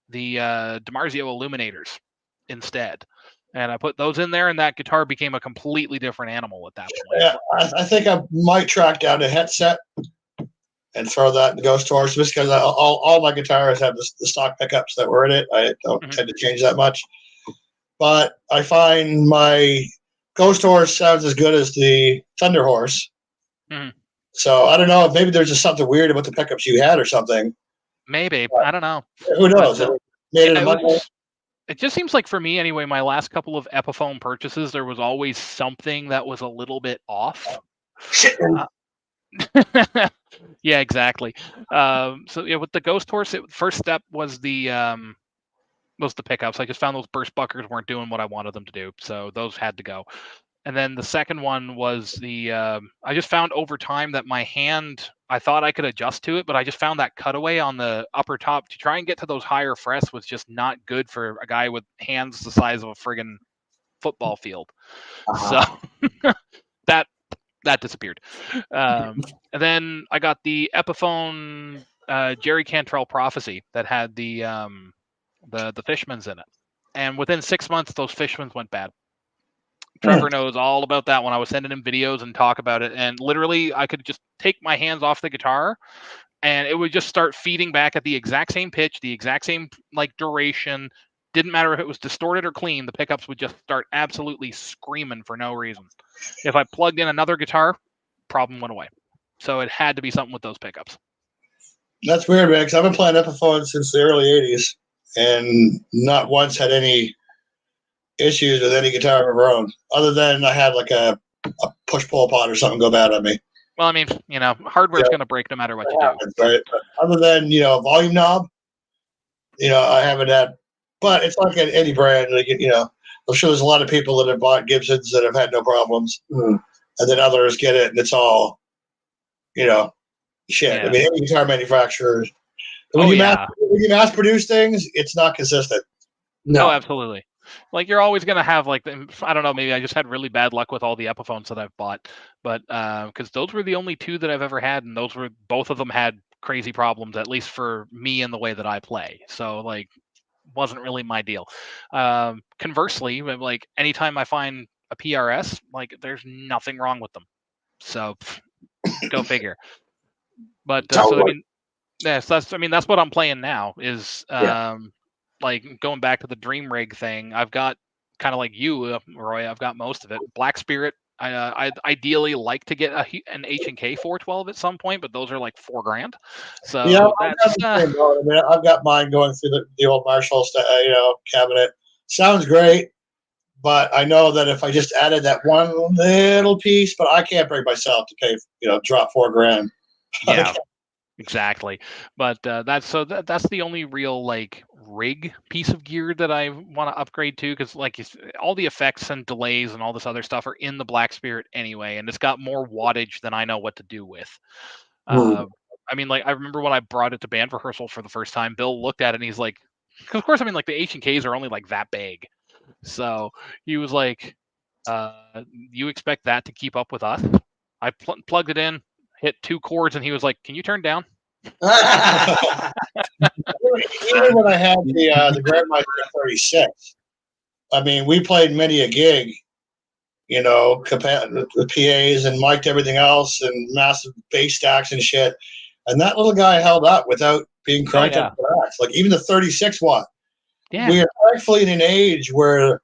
the DiMarzio Illuminators instead. And I put those in there, and that guitar became a completely different animal at that point. Yeah, I think I might track down a headset and throw that in the Ghost Horse, just because all my guitars have the stock pickups that were in it. I don't tend to change that much. But I find my Ghost Horse sounds as good as the Thunder Horse. Mm-hmm. So I don't know if maybe there's just something weird about the pickups you had or something. Maybe. I don't know. Who knows? It just seems like for me anyway, my last couple of Epiphone purchases, there was always something that was a little bit off. Yeah, exactly. So yeah, with the Ghost Horse, first step was the pickups. I just found those burst buckers weren't doing what I wanted them to do, so those had to go. And then the second one was the I just found over time that my hand, I thought I could adjust to it, but I just found that cutaway on the upper top to try and get to those higher frets was just not good for a guy with hands the size of a friggin' football field. So that disappeared. And then I got the Epiphone Jerry Cantrell Prophecy that had the Fishmans in it, and within 6 months those Fishmans went bad. Trevor knows all about that when I was sending him videos and talk about it, and literally I could just take my hands off the guitar and it would just start feeding back at the exact same pitch, the exact same like duration. Didn't matter if it was distorted or clean, the pickups would just start absolutely screaming for no reason. If I plugged in another guitar, problem went away. So it had to be something with those pickups. That's weird, man, because I've been playing Epiphone since the early 80s and not once had any issues with any guitar I've ever owned, other than I had like a push-pull pod or something go bad on me. Well, I mean, hardware's going to break no matter what you do. Right? But other than, volume knob, I haven't had, but it's like any brand, like, I'm sure there's a lot of people that have bought Gibsons that have had no problems, and then others get it and it's all, shit. Yeah. I mean, any guitar manufacturer, when you mass produce things, it's not consistent. No, absolutely. Like you're always gonna have like I don't know, maybe I just had really bad luck with all the Epiphones that I've bought, but because those were the only two that I've ever had, and both of them had crazy problems, at least for me and the way that I play. So like, wasn't really my deal. Conversely, like anytime I find a PRS, like there's nothing wrong with them. So go figure. But so I mean, that's what I'm playing now is like going back to the Dream Rig thing. I've got kind of like you, Roy. I've got most of it. Black Spirit. I'd ideally like to get an H&K 412 at some point, but those are like $4,000. So yeah, that's I've got mine going through the old Marshall cabinet. Sounds great, but I know that if I just added that one little piece, but I can't bring myself to pay, drop $4,000. Yeah. Exactly, but that's the only real like rig piece of gear that I want to upgrade to, because like all the effects and delays and all this other stuff are in the Black Spirit anyway, and it's got more wattage than I know what to do with. I mean, like I remember when I brought it to band rehearsal for the first time, Bill looked at it and he's like, because of course, I mean, like the H&Ks are only like that big, so he was like, "You expect that to keep up with us?" I plugged it in, hit 2 chords, and he was like, "Can you turn down?" Even when I had the Grandmaster 36, I mean, we played many a gig, with PAs and mic'd everything else and massive bass stacks and shit. And that little guy held up without being cranked up to the max. Like even the 36 watt. Yeah. We are thankfully in an age where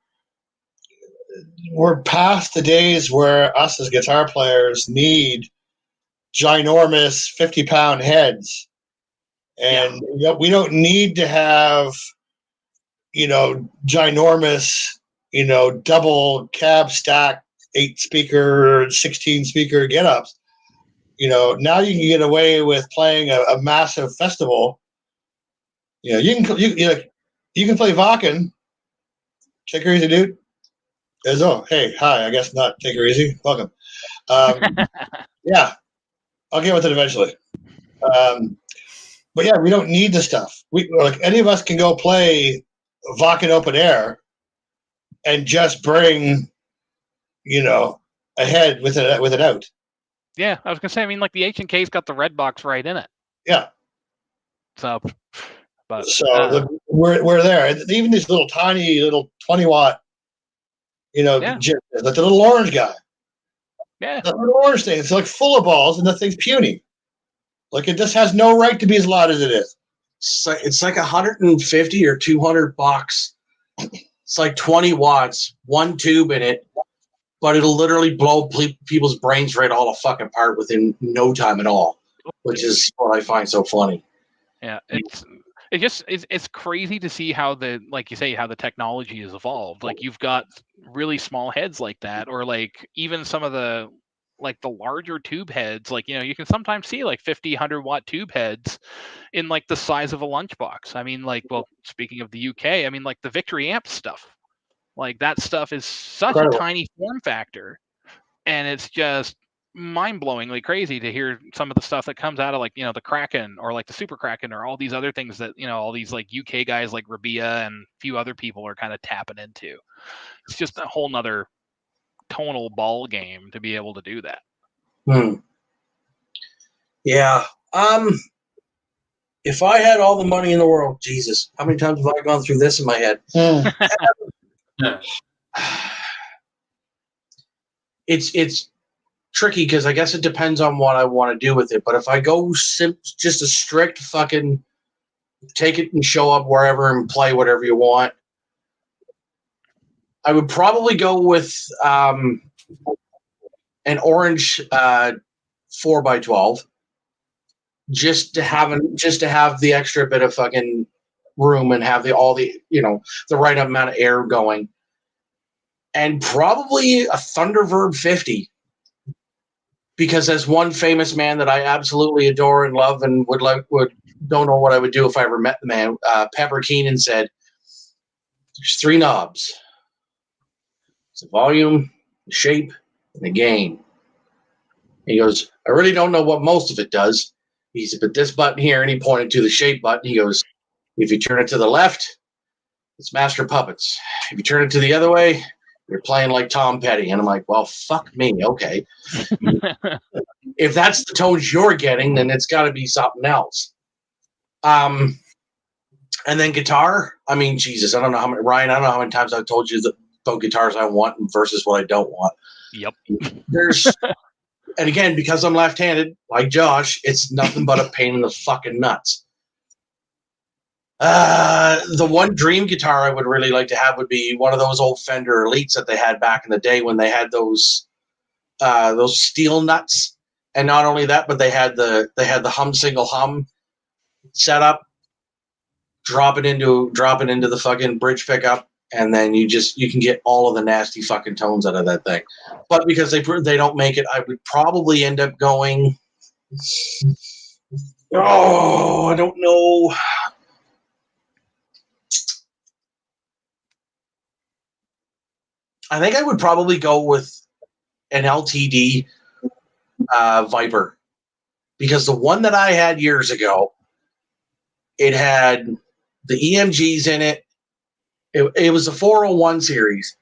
we're past the days where us as guitar players need ginormous 50-pound heads, and we don't need to have ginormous double cab stack 8-speaker 16-speaker get-ups. Now you can get away with playing a massive festival. You can play Vakken. Take her easy, dude. Hey, hi. I guess not. Take her easy. Welcome. Yeah, I'll get with it eventually. But yeah, we don't need the stuff. Any of us can go play Vakken open air and just bring, a head with it out. Yeah, I was gonna say. I mean, like the H&K's got the red box right in it. Yeah. So, but we're there. Even these little tiny 20-watt, like the little orange guy. Yeah. The little orange thing. It's like full of balls, and the thing's puny. Like it just has no right to be as loud as it is. It's like 150 or $200. It's like 20 watts, one tube in it, but it'll literally blow people's brains right all the fucking apart within no time at all, which is what I find so funny. Yeah, it's crazy to see how like you say, how the technology has evolved. Like you've got really small heads like that, or like even some of the like the larger tube heads, like you can sometimes see like 50-100 watt tube heads in like the size of a lunchbox. I mean, like, well, speaking of the UK, I mean, like the Victory amp stuff, like that stuff is such a tiny form factor, and it's just mind-blowingly crazy to hear some of the stuff that comes out of like the Kraken or like the Super Kraken or all these other things that all these like UK guys like Rabia and a few other people are kind of tapping into. It's just a whole nother tonal ball game to be able to do that. Yeah. If I had all the money in the world, Jesus, how many times have I gone through this in my head? It's tricky because I guess it depends on what I want to do with it. But if I go just a strict fucking take it and show up wherever and play whatever you want, I would probably go with an orange 4x12. Just to have the extra bit of fucking room and have the right amount of air going, and probably a Thunderbird 50, because as one famous man that I absolutely adore and love and don't know what I would do if I ever met the man, Pepper Keenan, said, "There's 3 knobs: it's the volume, the shape, and the gain." He goes, "I really don't know what most of it does." He said, "But this button here," and he pointed to the shape button. He goes, "If you turn it to the left, it's Master Puppets. If you turn it to the other way, you're playing like Tom Petty." And I'm like, well, fuck me. Okay. If that's the tones you're getting, then it's got to be something else. And then guitar. I mean, Jesus, Ryan, I don't know how many times I've told you about guitars I want versus what I don't want. Yep. And again, because I'm left-handed, like Josh, it's nothing but a pain in the fucking nuts. The one dream guitar I would really like to have would be one of those old Fender Elites that they had back in the day when they had those steel nuts. And not only that, but they had the single hum setup. Drop it into the fucking bridge pickup, and then you can get all of the nasty fucking tones out of that thing. But because they don't make it, I would probably end up going. Oh, I don't know. I think I would probably go with an LTD Viper, because the one that I had years ago, it had the EMGs in it. It was a 401 series,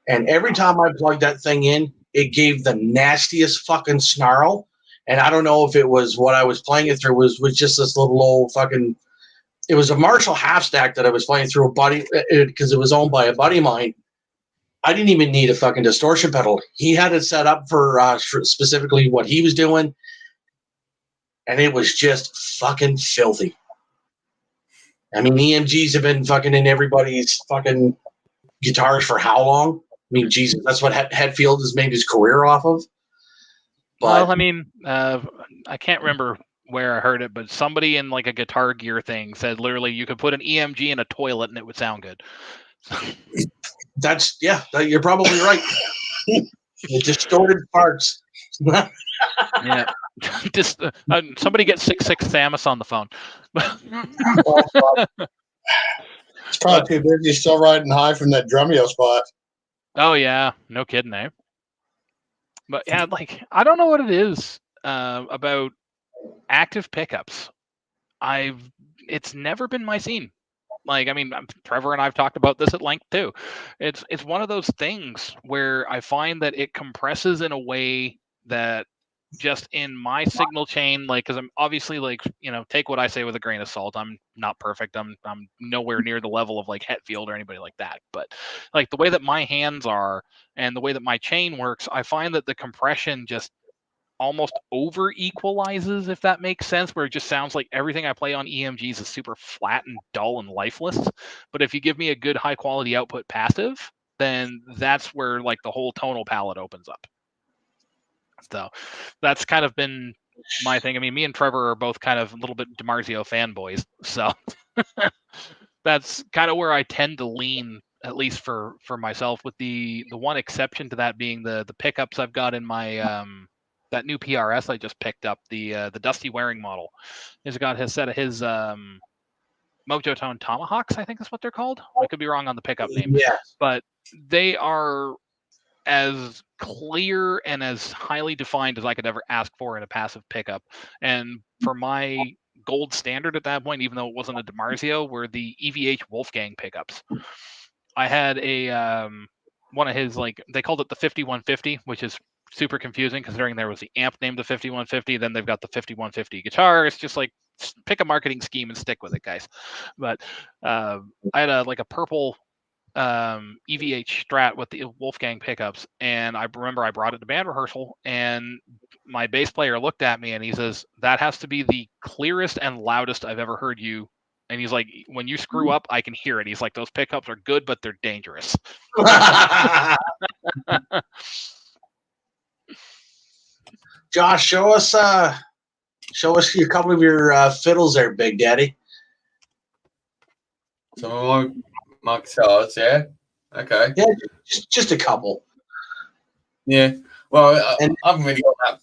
and every time I plugged that thing in, it gave the nastiest fucking snarl. And I don't know if it was what I was playing it through was just this little old fucking. It was a Marshall half stack that I was playing through a buddy, because it was owned by a buddy of mine. I didn't even need a fucking distortion pedal. He had it set up for specifically what he was doing, and it was just fucking filthy. I mean, EMGs have been fucking in everybody's fucking guitars for how long? I mean, Jesus, that's what Hetfield has made his career off of. But, well, I mean, I can't remember where I heard it, but somebody in like a Guitar Gear thing said literally you could put an EMG in a toilet and it would sound good. You're probably right. It distorted parts. Yeah. Just somebody get 66 Samus on the phone. It's probably too busy still riding high from that Drumeo spot. Oh yeah, no kidding, eh? But yeah, like I don't know what it is about active pickups. It's never been my scene. Like, I mean, Trevor and I've talked about this at length too. It's one of those things where I find that it compresses in a way that just in my signal chain, like, because I'm obviously like, take what I say with a grain of salt. I'm not perfect. I'm nowhere near the level of like Hetfield or anybody like that. But like the way that my hands are and the way that my chain works, I find that the compression just almost over equalizes, if that makes sense, where it just sounds like everything I play on EMGs is super flat and dull and lifeless. But if you give me a good high quality output passive, then that's where like the whole tonal palette opens up. So that's kind of been my thing. I mean, me and Trevor are both kind of a little bit DiMarzio fanboys, so that's kind of where I tend to lean, at least for myself, with the one exception to that being the pickups I've got in my that new PRS I just picked up, the Dusty Waring model. He's got his set of his Mojo Tone Tomahawks, I think is what they're called. I could be wrong on the pickup name. Yeah. But they are as clear and as highly defined as I could ever ask for in a passive pickup. And for my gold standard at that point, even though it wasn't a DiMarzio, were the EVH Wolfgang pickups. I had a one of his, like, they called it the 5150, which is super confusing considering there was the amp named the 5150. Then they've got the 5150 guitar. It's just like, pick a marketing scheme and stick with it, guys. But I had a purple EVH Strat with the Wolfgang pickups, and I remember I brought it to band rehearsal, and my bass player looked at me and he says, "That has to be the clearest and loudest I've ever heard you." And he's like, "When you screw up, I can hear it." He's like, "Those pickups are good, but they're dangerous." Josh, show us a couple of your fiddles there, Big Daddy. Some of my guitars, yeah. Okay. Yeah, just a couple. Yeah. Well, I haven't really got that.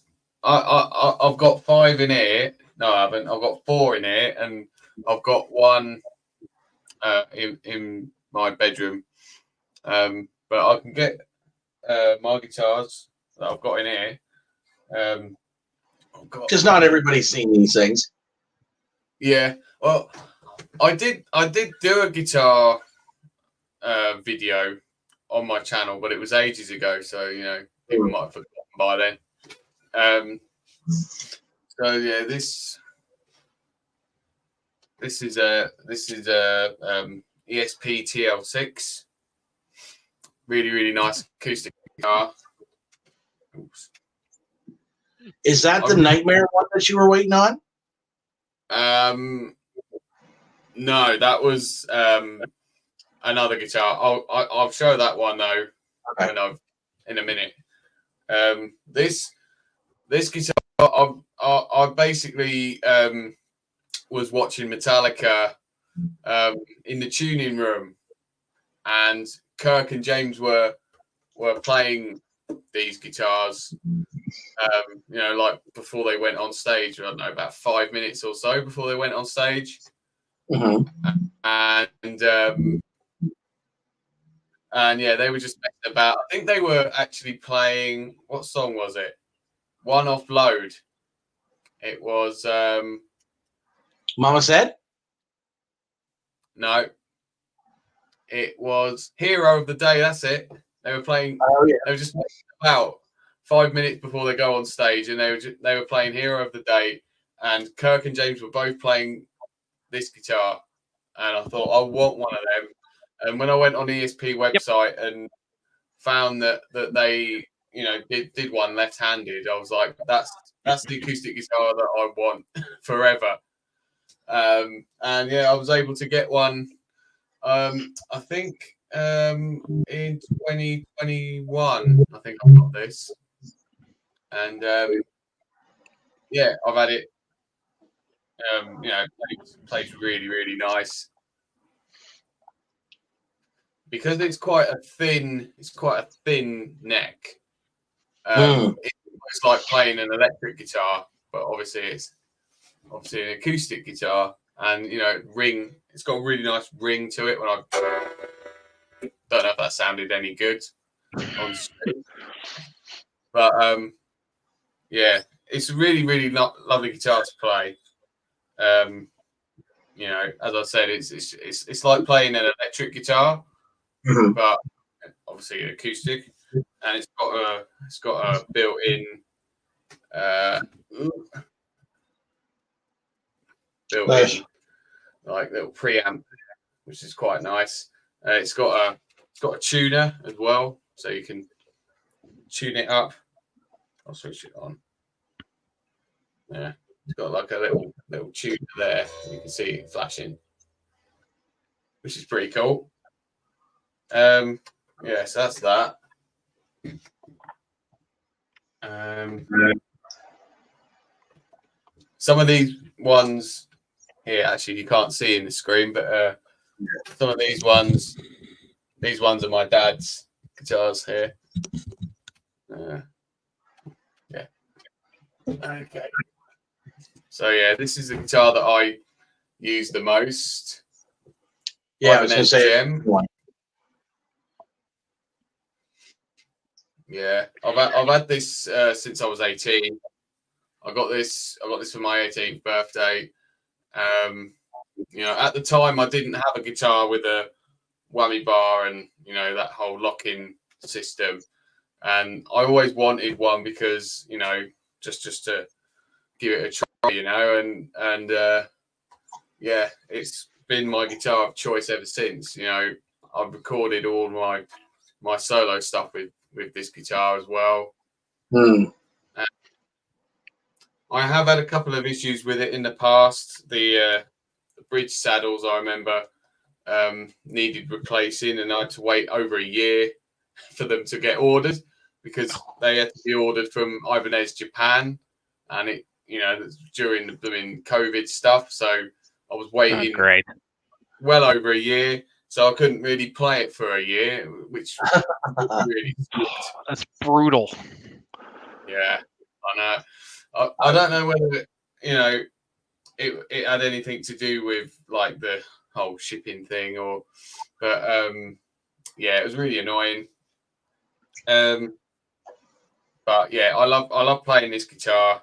I've got 5 in here. No, I haven't. I've got 4 in here, and I've got one in my bedroom. But I can get my guitars that I've got in here. Because not everybody's seen these things. Yeah. Well, I did do a guitar video on my channel, but it was ages ago, so people might have forgotten by then. So yeah, this is a ESP TL6. Really nice acoustic guitar. Oops. Is that the Nightmare one that you were waiting on? No, that was another guitar. I'll show that one though in a minute. This guitar, I basically was watching Metallica in the tuning room, and Kirk and James were playing these guitars. Like before they went on stage. I don't know, about 5 minutes or so before they went on stage. Mm-hmm. And yeah, they were just messing about. I think they were actually playing, what song was it? One Off Load. It was Mama Said? No. It was Hero of the Day, that's it. They were playing They were just messing about 5 minutes before they go on stage, and they were playing Hero of the Day, and Kirk and James were both playing this guitar, and I thought I want one of them. And when I went on the ESP website and found that they did one left-handed, I was like, that's the acoustic guitar that I want forever. And yeah, I was able to get one. I think in 2021, I think I got this. And yeah, I've had it. Plays really nice because it's quite a thin neck. It's like playing an electric guitar, but obviously it's an acoustic guitar, and it's got a really nice ring to it. When I don't know if that sounded any good on screen, but yeah, it's a really lovely guitar to play. As I said, it's like playing an electric guitar, but obviously an acoustic, and it's got a built-in like little preamp, which is quite nice. It's got a tuner as well, so you can tune it up. I'll switch it on. Yeah, it's got like a little tuner there. You can see it flashing, which is pretty cool. Yeah, so that's that. Some of these ones here, actually, you can't see in the screen, but some of these ones are my dad's guitars here. Yeah. Okay. So yeah, this is the guitar that I use the most. Yeah, I was going to say. Yeah, I've had this since I was 18. I got this for my 18th birthday. At the time I didn't have a guitar with a whammy bar and that whole lock-in system, and I always wanted one because just to give it a try, and yeah, it's been my guitar of choice ever since. I've recorded all my solo stuff with this guitar as well. I have had a couple of issues with it in the past. The bridge saddles, I remember, needed replacing, and I had to wait over a year for them to get ordered because they had to be ordered from Ibanez Japan, and it during the COVID stuff, so I was waiting well over a year, so I couldn't really play it for a year, which really sucked. That's brutal. Yeah, I know. I don't know whether it had anything to do with like the whole shipping thing, but yeah, it was really annoying. But yeah, I love playing this guitar.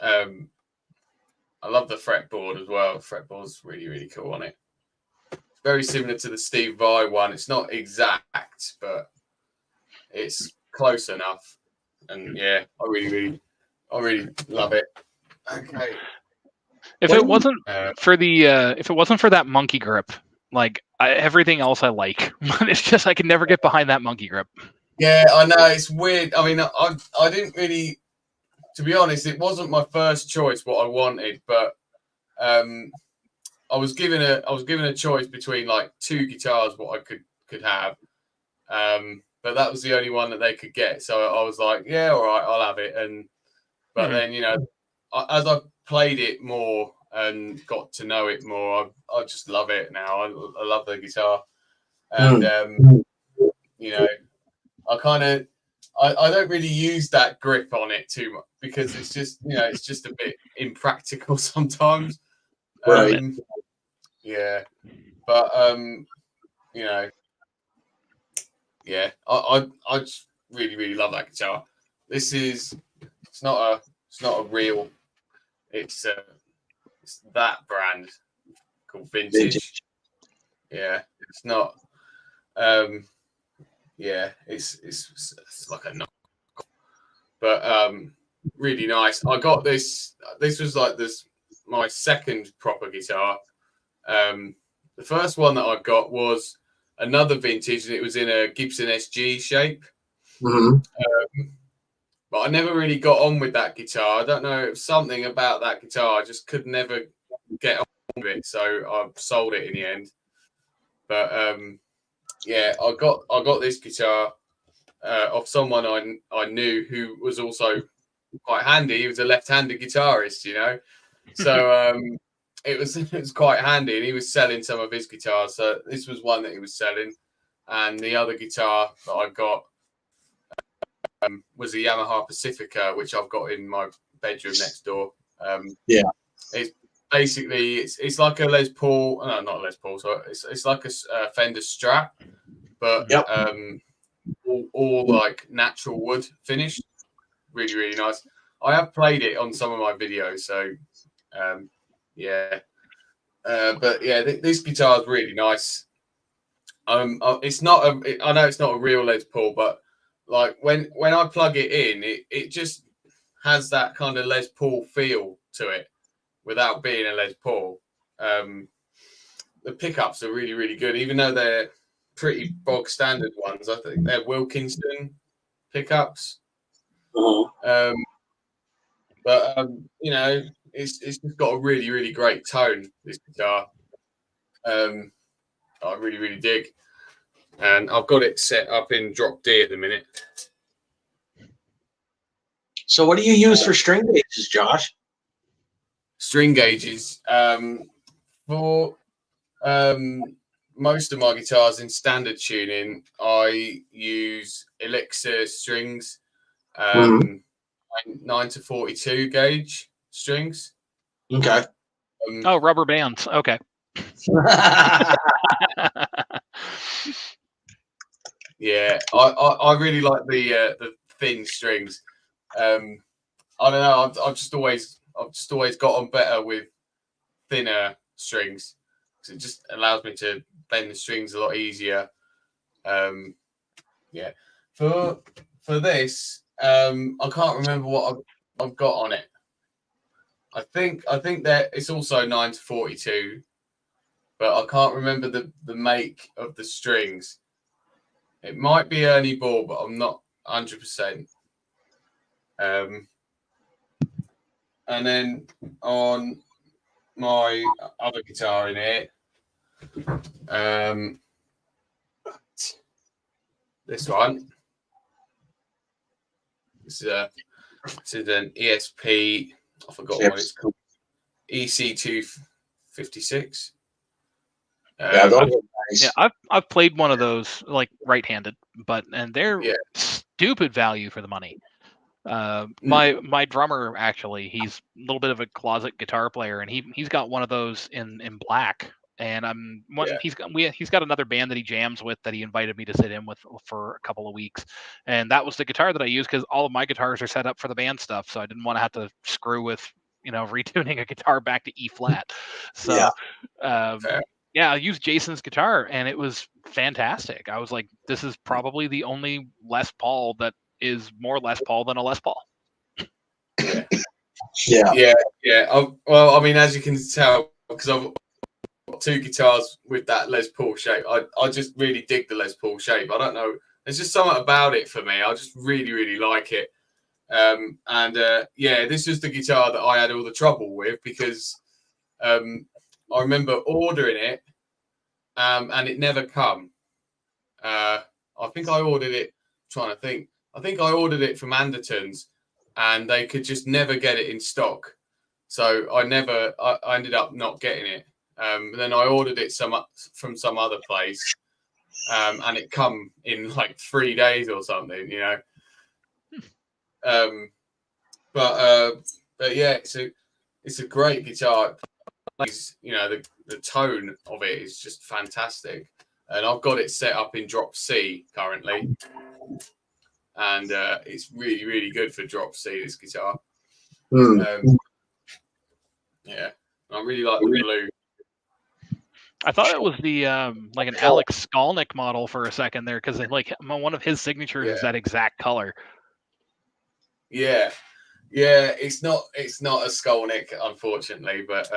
I love the fretboard as well. The fretboard's really, really cool on it. It's very similar to the Steve Vai one. It's not exact, but it's close enough. And yeah, I really love it. Okay. If it wasn't for that monkey grip, like everything else I like, but it's just I can never get behind that monkey grip. Yeah, I know, it's weird. I mean, I didn't really, to be honest, it wasn't my first choice what I wanted, but I was given a choice between like two guitars what I could have, but that was the only one that they could get. So I was like, yeah, all right, I'll have it. But then as I played it more and got to know it more, I just love it now. I love the guitar, and I don't really use that grip on it too much because it's just it's just a bit impractical sometimes. Right. Yeah, but yeah, I just really love that guitar. It's not a real. It's that brand called Vintage. Yeah, it's not. Yeah, it's like a knock, but really nice. I got this. This was like my second proper guitar. The first one that I got was another vintage, and it was in a Gibson SG shape. Mm-hmm. But I never really got on with that guitar. I don't know, it was something about that guitar. I just could never get on with it, so I sold it in the end. But yeah, I got this guitar off someone I knew who was also quite handy. He was a left-handed guitarist, So it was quite handy, and he was selling some of his guitars. So this was one that he was selling, and the other guitar that I got was a Yamaha Pacifica, which I've got in my bedroom next door. Yeah, it's basically it's like a Les Paul, no, not a Les Paul. So it's like a Fender Strat, but all like natural wood finish. Really nice. I have played it on some of my videos, so yeah. But yeah, this guitar is really nice. It's not I know it's not a real Les Paul, but like when I plug it in, it just has that kind of Les Paul feel to it without being a Les Paul. The pickups are really good, even though they're pretty bog standard ones. I think they're Wilkinson pickups. Uh-huh. But it's just got a really great tone, this guitar. I really dig. And I've got it set up in drop D at the minute. So what do you use for string gauges, Josh? String gauges. For most of my guitars in standard tuning, I use Elixir strings, 9 to 42 gauge strings. Okay. Rubber bands. Okay. Yeah, I really like the thin strings. I don't know. I've just always got on better with thinner strings because it just allows me to bend the strings a lot easier. Yeah. For this, I can't remember what I've got on it. I think that it's also 9-42, but I can't remember the make of the strings. It might be Ernie Ball, but I'm not 100%. And then on my other guitar in here, this one. This is an ESP. I forgot what it's called. EC256. Yeah, those are nice. Yeah, I've played one of those like right-handed, and they're stupid value for the money. My drummer actually, he's a little bit of a closet guitar player, and he's got one of those in black. And he's got another band that he jams with that he invited me to sit in with for a couple of weeks, and that was the guitar that I use because all of my guitars are set up for the band stuff, so I didn't want to have to screw with retuning a guitar back to E flat. So I used Jason's guitar, and it was fantastic. I was like, this is probably the only Les Paul that is more Les Paul than a Les Paul. Yeah. Well, I mean, as you can tell, because I've got two guitars with that Les Paul shape, I just really dig the Les Paul shape. I don't know, there's just something about it for me. I just really, really like it. This was the guitar that I had all the trouble with because I remember ordering it and it never come. I think I ordered it. I think I ordered it from Anderton's, and they could just never get it in stock. So I ended up not getting it. Then I ordered it from some other place, and it come in like 3 days or something, But yeah, it's a great guitar. The tone of it is just fantastic, and I've got it set up in drop C currently. And it's really, really good for drop C, this guitar. I really like the blue. I thought it was the like an Alex Skolnick model for a second there because like one of his signatures is that exact color. Yeah, it's not a Skolnick, unfortunately, but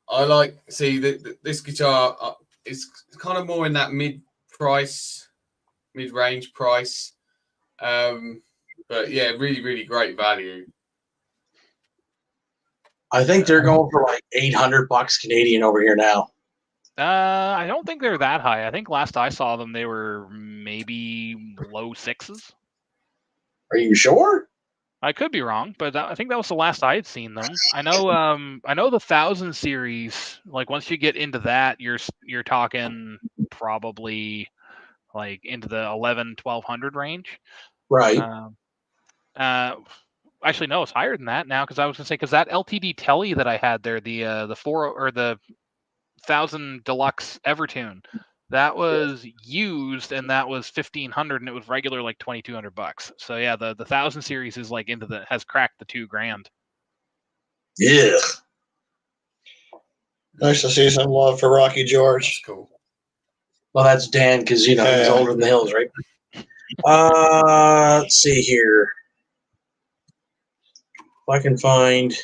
I like this guitar. It's kind of more in that mid-range price, but yeah, really, really great value. I think they're going for like $800 Canadian over here now. I don't think they're that high. I think last I saw them, they were maybe low sixes. Are you sure? I could be wrong, but I think that was the last I had seen them. I know the 1000 series. Like once you get into that, you're talking probably like into the 1200 range. Right. Actually, no, it's higher than that now because I was gonna say because that LTD Telly that I had there, the 1000 Deluxe Evertune, that was used and that was $1,500 and it was regular like $2,200. So yeah, the 1000 series is like has cracked the $2,000. Yeah. Nice to see some love for Rocky George. That's cool. Well, that's Dan because he's older than the hills, right? Let's see here. If I can find.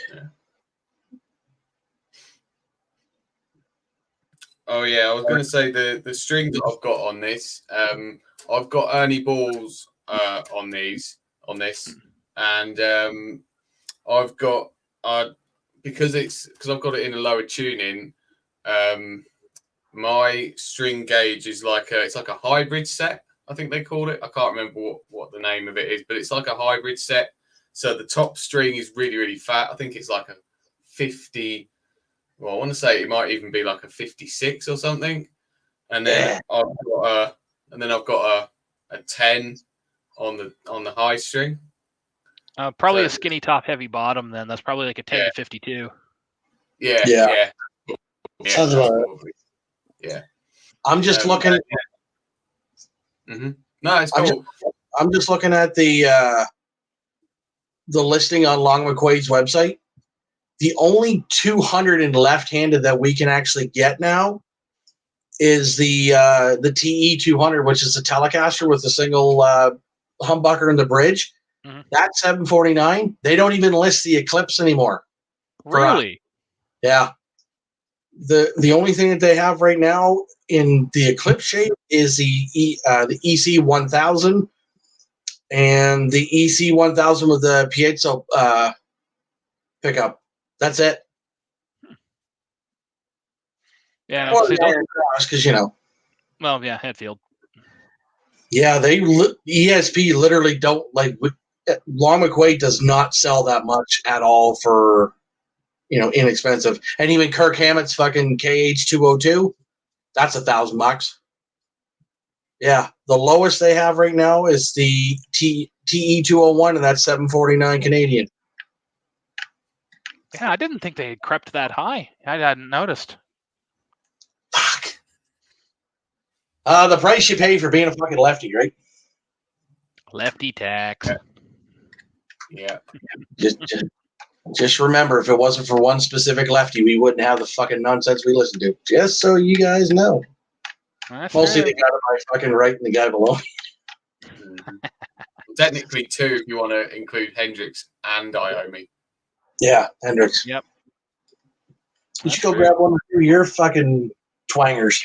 Oh yeah, I was going to say the string that I've got on this. I've got Ernie Balls on this, and I've got because I've got it in a lower tuning. My string gauge is it's like a hybrid set. I think they call it. I can't remember what the name of it is, but it's like a hybrid set. So the top string is really, really fat. I think it's like a 50. Well, I want to say it might even be like a 56 or something. And then I've got a 10 on the high string. Probably a skinny top, heavy bottom. Then that's probably like a 10 to 52. Yeah. Sounds about right. Yeah. I'm just looking. Mm-hmm. No, it's cool. I'm just looking at the listing on Long McQuaid's website. The only 200 in left-handed that we can actually get now is the TE200, which is a Telecaster with a single humbucker in the bridge. Mm-hmm. That's $749. They don't even list the Eclipse anymore. Really? Yeah. The only thing that they have right now in the Eclipse shape is the EC1000 and the EC1000 with the piezo pickup. That's it. Yeah, Or because well, yeah, Hetfield. Yeah, ESP literally don't like. Long McQuaid does not sell that much at all for inexpensive. And even Kirk Hammett's fucking KH202, that's $1,000. Yeah, the lowest they have right now is the TE201, and that's $749 Canadian. Yeah, I didn't think they had crept that high. I hadn't noticed. Fuck. The price you pay for being a fucking lefty, right? Lefty tax. Yeah. Just remember, if it wasn't for one specific lefty, we wouldn't have the fucking nonsense we listen to. Just so you guys know. That's Mostly true. the guy to my fucking right and the guy below. Technically, two if you want to include Hendrix and Iommi. Yeah, Hendrix. Yep. You should go grab one of your fucking twangers.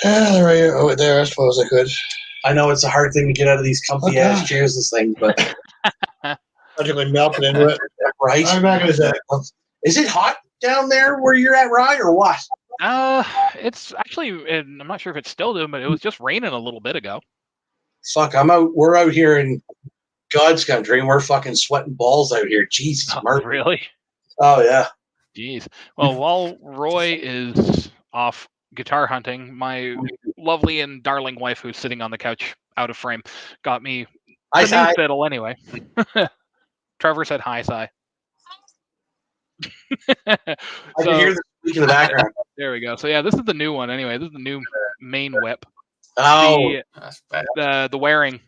They're right over there. I suppose I could. I know it's a hard thing to get out of these comfy ass chairs, this thing, but practically melted into it. Right? I'm back in a sec. Is it hot down there where you're at, Rye, or what? It's actually, I'm not sure if it's still doing, but it was just raining a little bit ago. Fuck, we're out here in God's country, and we're fucking sweating balls out here. Jesus, really? Oh, yeah. Jeez. Well, while Roy is off guitar hunting, my lovely and darling wife, who's sitting on the couch out of frame, got me the new fiddle anyway. Trevor said hi, Cy. I can hear the squeak in the background. There we go. So yeah, this is the new one anyway. This is the new main whip. Oh, that's bad. The wearing.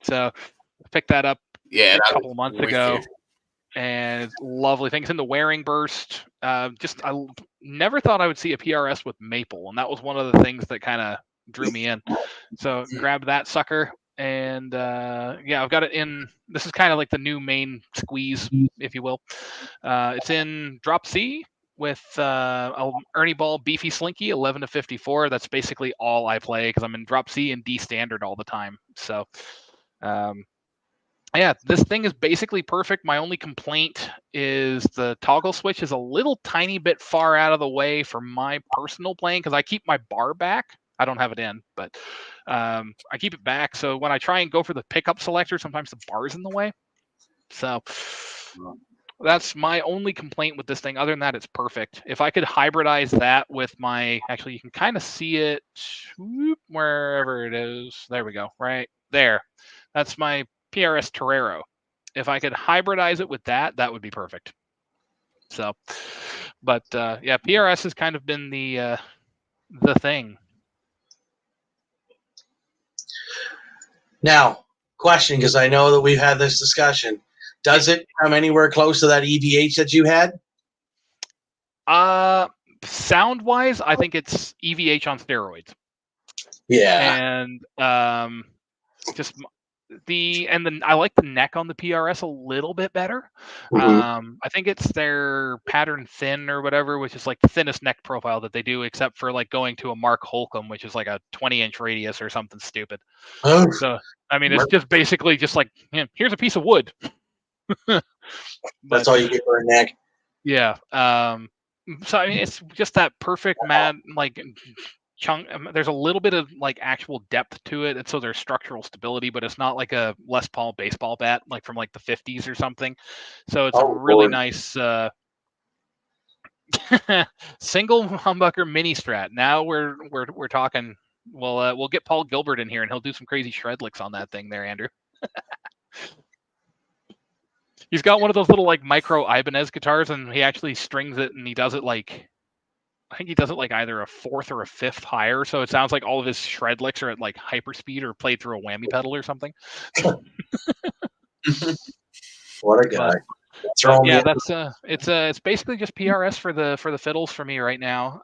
So I picked that up a couple of months ago. And it's lovely things in the wearing burst. I never thought I would see a PRS with maple, and that was one of the things that kind of drew me in. So grabbed that sucker, and I've got it in. This is kind of like the new main squeeze, if you will. It's in drop C with Ernie Ball Beefy Slinky 11 to 54. That's basically all I play because I'm in drop C and D standard all the time. So. Yeah, this thing is basically perfect. My only complaint is the toggle switch is a little tiny bit far out of the way for my personal playing because I keep my bar back. I don't have it in, but I keep it back. So when I try and go for the pickup selector, sometimes the bar's in the way. So that's my only complaint with this thing. Other than that, it's perfect. If I could hybridize that with actually, you can kind of see it wherever it is. There we go. Right there. That's my PRS Torero. If I could hybridize it with that would be perfect. So, but PRS has kind of been the thing. Now, question, because I know that we've had this discussion. Does it come anywhere close to that EVH that you had? Sound wise, I think it's EVH on steroids. Yeah. And just I like the neck on the PRS a little bit better. Mm-hmm. I think it's their pattern thin or whatever, which is like the thinnest neck profile that they do, except for like going to a Mark Holcomb, which is like a 20-inch radius or something stupid. Oh. So I mean, it's just basically just like, here's a piece of wood. That's all you get for a neck. Yeah. So I mean, it's just that perfect like chunk. There's a little bit of like actual depth to it, and so there's structural stability, but it's not like a Les Paul baseball bat like from like the 50s or something. So it's a really nice single humbucker mini Strat. Now we're talking. We'll get Paul Gilbert in here, and he'll do some crazy shred licks on that thing there, Andrew. He's got one of those little like micro Ibanez guitars, and he actually strings it, and he does it like. I think he does it like either a fourth or a fifth higher, so it sounds like all of his shred licks are at like hyper speed or played through a whammy pedal or something. What a guy! Yeah, it's basically just PRS for the fiddles for me right now.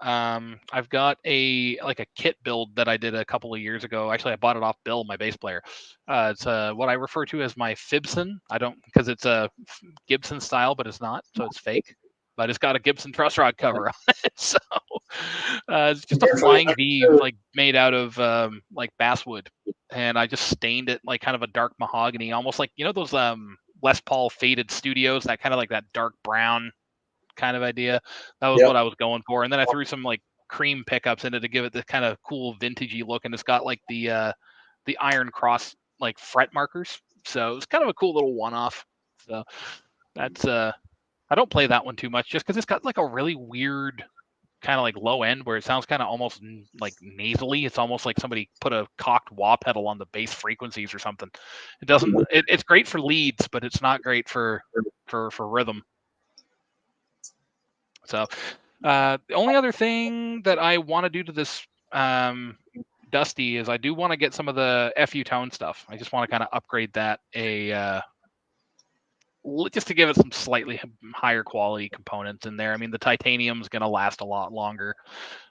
I've got a kit build that I did a couple of years ago. Actually, I bought it off Bill, my bass player. It's what I refer to as my Fibson. Because it's a Gibson style, but it's not, so it's fake. But it's got a Gibson truss rod cover on it. So it's just a flying V made out of basswood, and I just stained it like kind of a dark mahogany, almost like those Les Paul faded studios, that kind of like that dark brown kind of idea. That was what I was going for, and then I threw some like cream pickups in it to give it this kind of cool vintagey look, and it's got like the iron cross like fret markers, so it's kind of a cool little one-off. So that's I don't play that one too much just because it's got like a really weird kind of like low end where it sounds kind of almost like nasally. It's almost like somebody put a cocked wah pedal on the bass frequencies or something. It doesn't. It's great for leads, but it's not great for rhythm. So the only other thing that I want to do to this Dusty is I do want to get some of the FU tone stuff. I just want to kind of upgrade that just to give it some slightly higher quality components in there. I mean, the titanium's going to last a lot longer.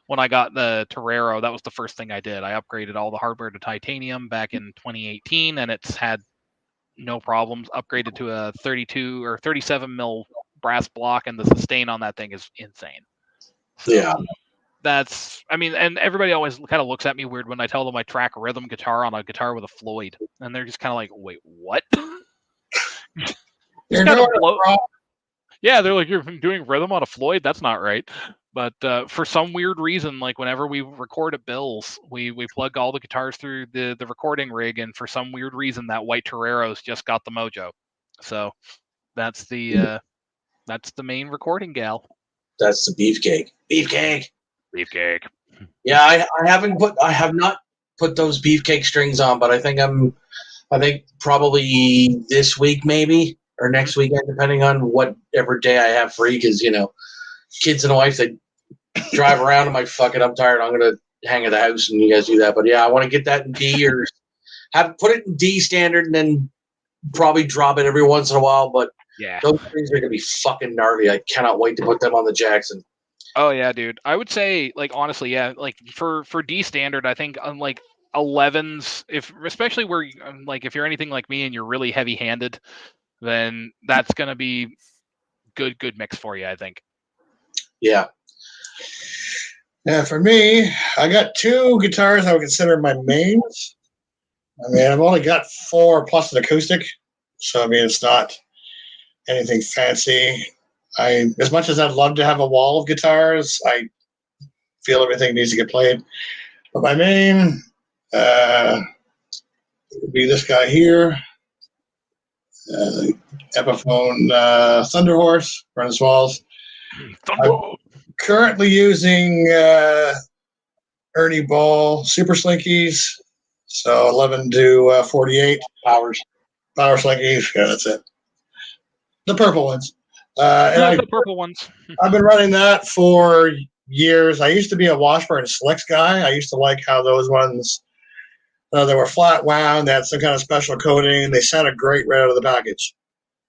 When I got the Torero, that was the first thing I did. I upgraded all the hardware to titanium back in 2018, and it's had no problems. Upgraded to a 32 or 37 mil brass block, and the sustain on that thing is insane. So and everybody always kind of looks at me weird when I tell them I track rhythm guitar on a guitar with a Floyd, and they're just kind of like, wait, what? Yeah, they're like, you're doing rhythm on a Floyd? That's not right. But for some weird reason, like whenever we record at Bill's, we plug all the guitars through the recording rig, and for some weird reason, that white Torero's just got the mojo. So that's the main recording gal. That's the beefcake. Beefcake. Yeah, I have not put those beefcake strings on, but I think probably this week maybe or next weekend, depending on whatever day I have free, because kids and a wife, they drive around. I'm like, fuck it, I'm tired. I'm gonna hang at the house, and you guys do that. But yeah, I want to get that in D or put it in D standard, and then probably drop it every once in a while. But yeah, those things are gonna be fucking gnarly. I cannot wait to put them on the Jackson. Oh yeah, dude. I would say, like, honestly, yeah, like for D standard, I think unlike 11s, especially where like if you're anything like me and you're really heavy-handed, then that's gonna be good mix for you, I think. Yeah. Yeah, for me, I got two guitars I would consider my mains. I mean, I've only got 4 plus an acoustic, so I mean it's not anything fancy. As much as I'd love to have a wall of guitars, I feel everything needs to get played. But my main would be this guy here, Epiphone Thunderhorse, Brennan Walls. I'm currently using Ernie Ball Super Slinkies, so 11 to 48 power Slinkies. Yeah, that's it. The purple ones. The purple ones. I've been running that for years. I used to be a Washburn Slicks guy. I used to like how those ones, they were flat wound, they had some kind of special coating, they sounded great right out of the package.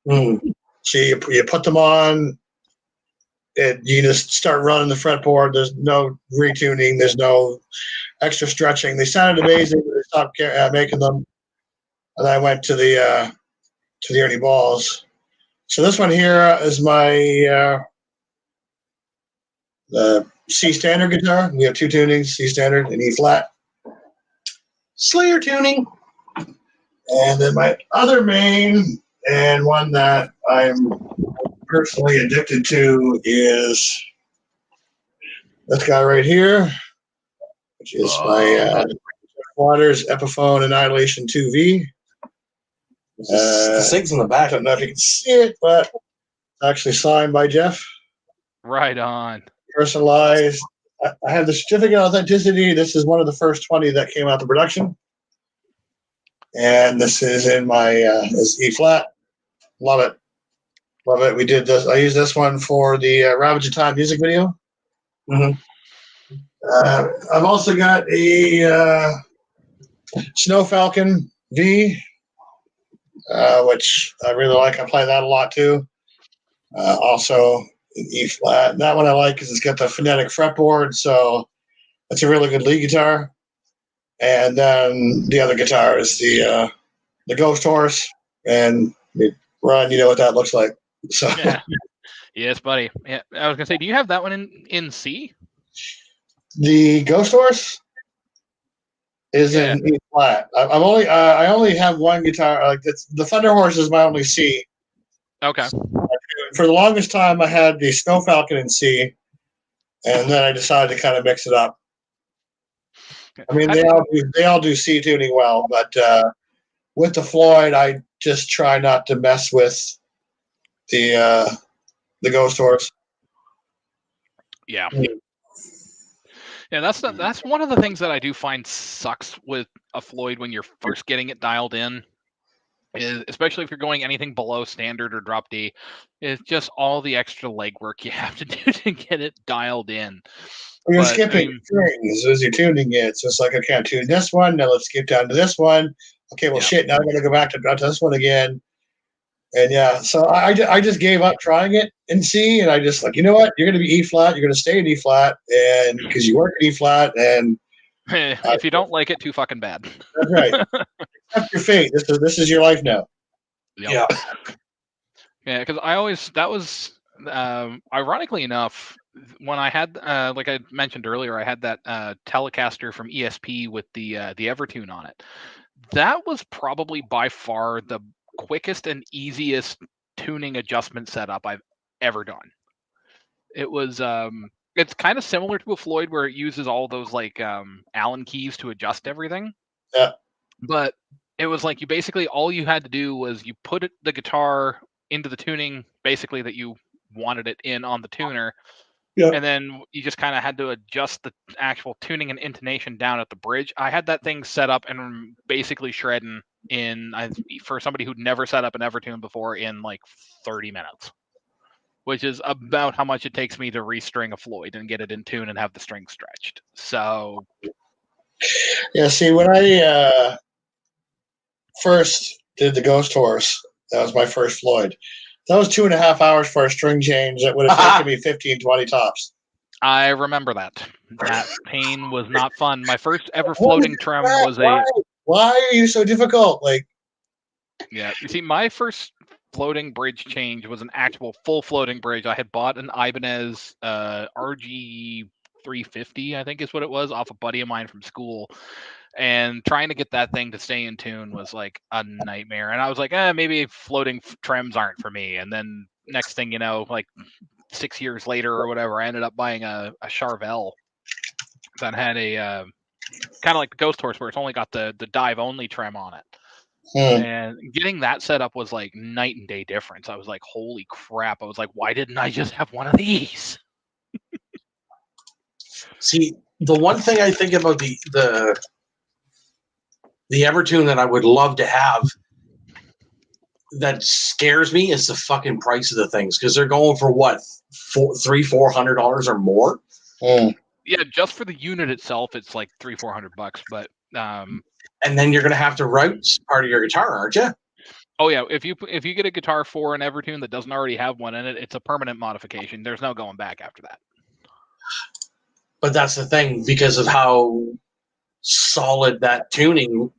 So you put them on, you just start running the fretboard. There's no retuning. There's no extra stretching. They sounded amazing, but they stopped making them. And I went to the Ernie Balls. So this one here is my the C standard guitar. We have 2 tunings, C standard and E flat. Slayer tuning. And then my other main, and one that I'm personally addicted to, is this guy right here, which is my Waters Epiphone Annihilation 2V. The thing's in the back. I don't know if you can see it, but it's actually signed by Jeff. Right on. Personalized. I have the certificate of authenticity. This is one of the first 20 that came out to production. And this is in my is E flat. Love it. Love it. We did this. I used this one for the Ravage of Time music video. I've also got a Snow Falcon V, which I really like. I play that a lot too. Also E flat. That one I like because it's got the phonetic fretboard, so that's a really good lead guitar. And then the other guitar is the Ghost Horse, and Ron, you know what that looks like. So Yeah. Yes, buddy. Yeah, I was gonna say, do you have that one in C? the Ghost Horse is in E flat. I only have one guitar. Like the Thunder Horse is my only C. Okay. For the longest time, I had the Snow Falcon in C, and then I decided to kind of mix it up. I mean, they all do C tuning well, but with the Floyd, I just try not to mess with the Ghost Horse. Yeah. Yeah, that's one of the things that I do find sucks with a Floyd when you're first getting it dialed in, is especially if you're going anything below standard or drop D, is just all the extra legwork you have to do to get it dialed in. You're skipping strings as you're tuning it. It's just like, I can't tune this one. Now let's skip down to this one. Okay, well, shit. Now I'm going to go back to this one again. And yeah, so I just gave up trying it in C, and I just like, you know what? You're going to be E flat. You're going to stay in E flat, and because you work at E flat, and if you don't like it, too fucking bad. That's right. Accept your fate. This is your life now. Yep. Yeah, because that was ironically enough, when I had like I mentioned earlier, I had that Telecaster from ESP with the Evertune on it. That was probably by far the quickest and easiest tuning adjustment setup I've ever done. It was it's kind of similar to a Floyd where it uses all those like Allen keys to adjust everything. Yeah. But it was like all you had to do was you put the guitar into the tuning basically that you wanted it in on the tuner. Yeah. And then you just kind of had to adjust the actual tuning and intonation down at the bridge. I had that thing set up and basically shredding for somebody who'd never set up an Evertune before in like 30 minutes, which is about how much it takes me to restring a Floyd and get it in tune and have the strings stretched. So, yeah. See, when I first did the Ghost Horse, that was my first Floyd. That was 2.5 hours for a string change. That would have taken me 15, 20 tops. I remember that. That pain was not fun. My first ever floating trem was Why are you so difficult? Like, yeah. You see, my first floating bridge change was an actual full floating bridge. I had bought an Ibanez RG 350, I think is what it was, off a buddy of mine from school. And trying to get that thing to stay in tune was like a nightmare. And I was like, maybe floating trems aren't for me. And then next thing you know, like 6 years later or whatever, I ended up buying a Charvel that had a kind of like the Ghost Horse where it's only got the dive only trem on it. And getting that set up was like night and day difference. I was like, holy crap. I was like, why didn't I just have one of these? See, the one thing I think about the Evertune that I would love to have that scares me is the fucking price of the things, because they're going for what, $300-$400 or more. Yeah, just for the unit itself, it's like $300-$400. But and then you're going to have to route part of your guitar, aren't you? Oh yeah, if you get a guitar for an Evertune that doesn't already have one in it, it's a permanent modification. There's no going back after that. But that's the thing, because of how solid that tuning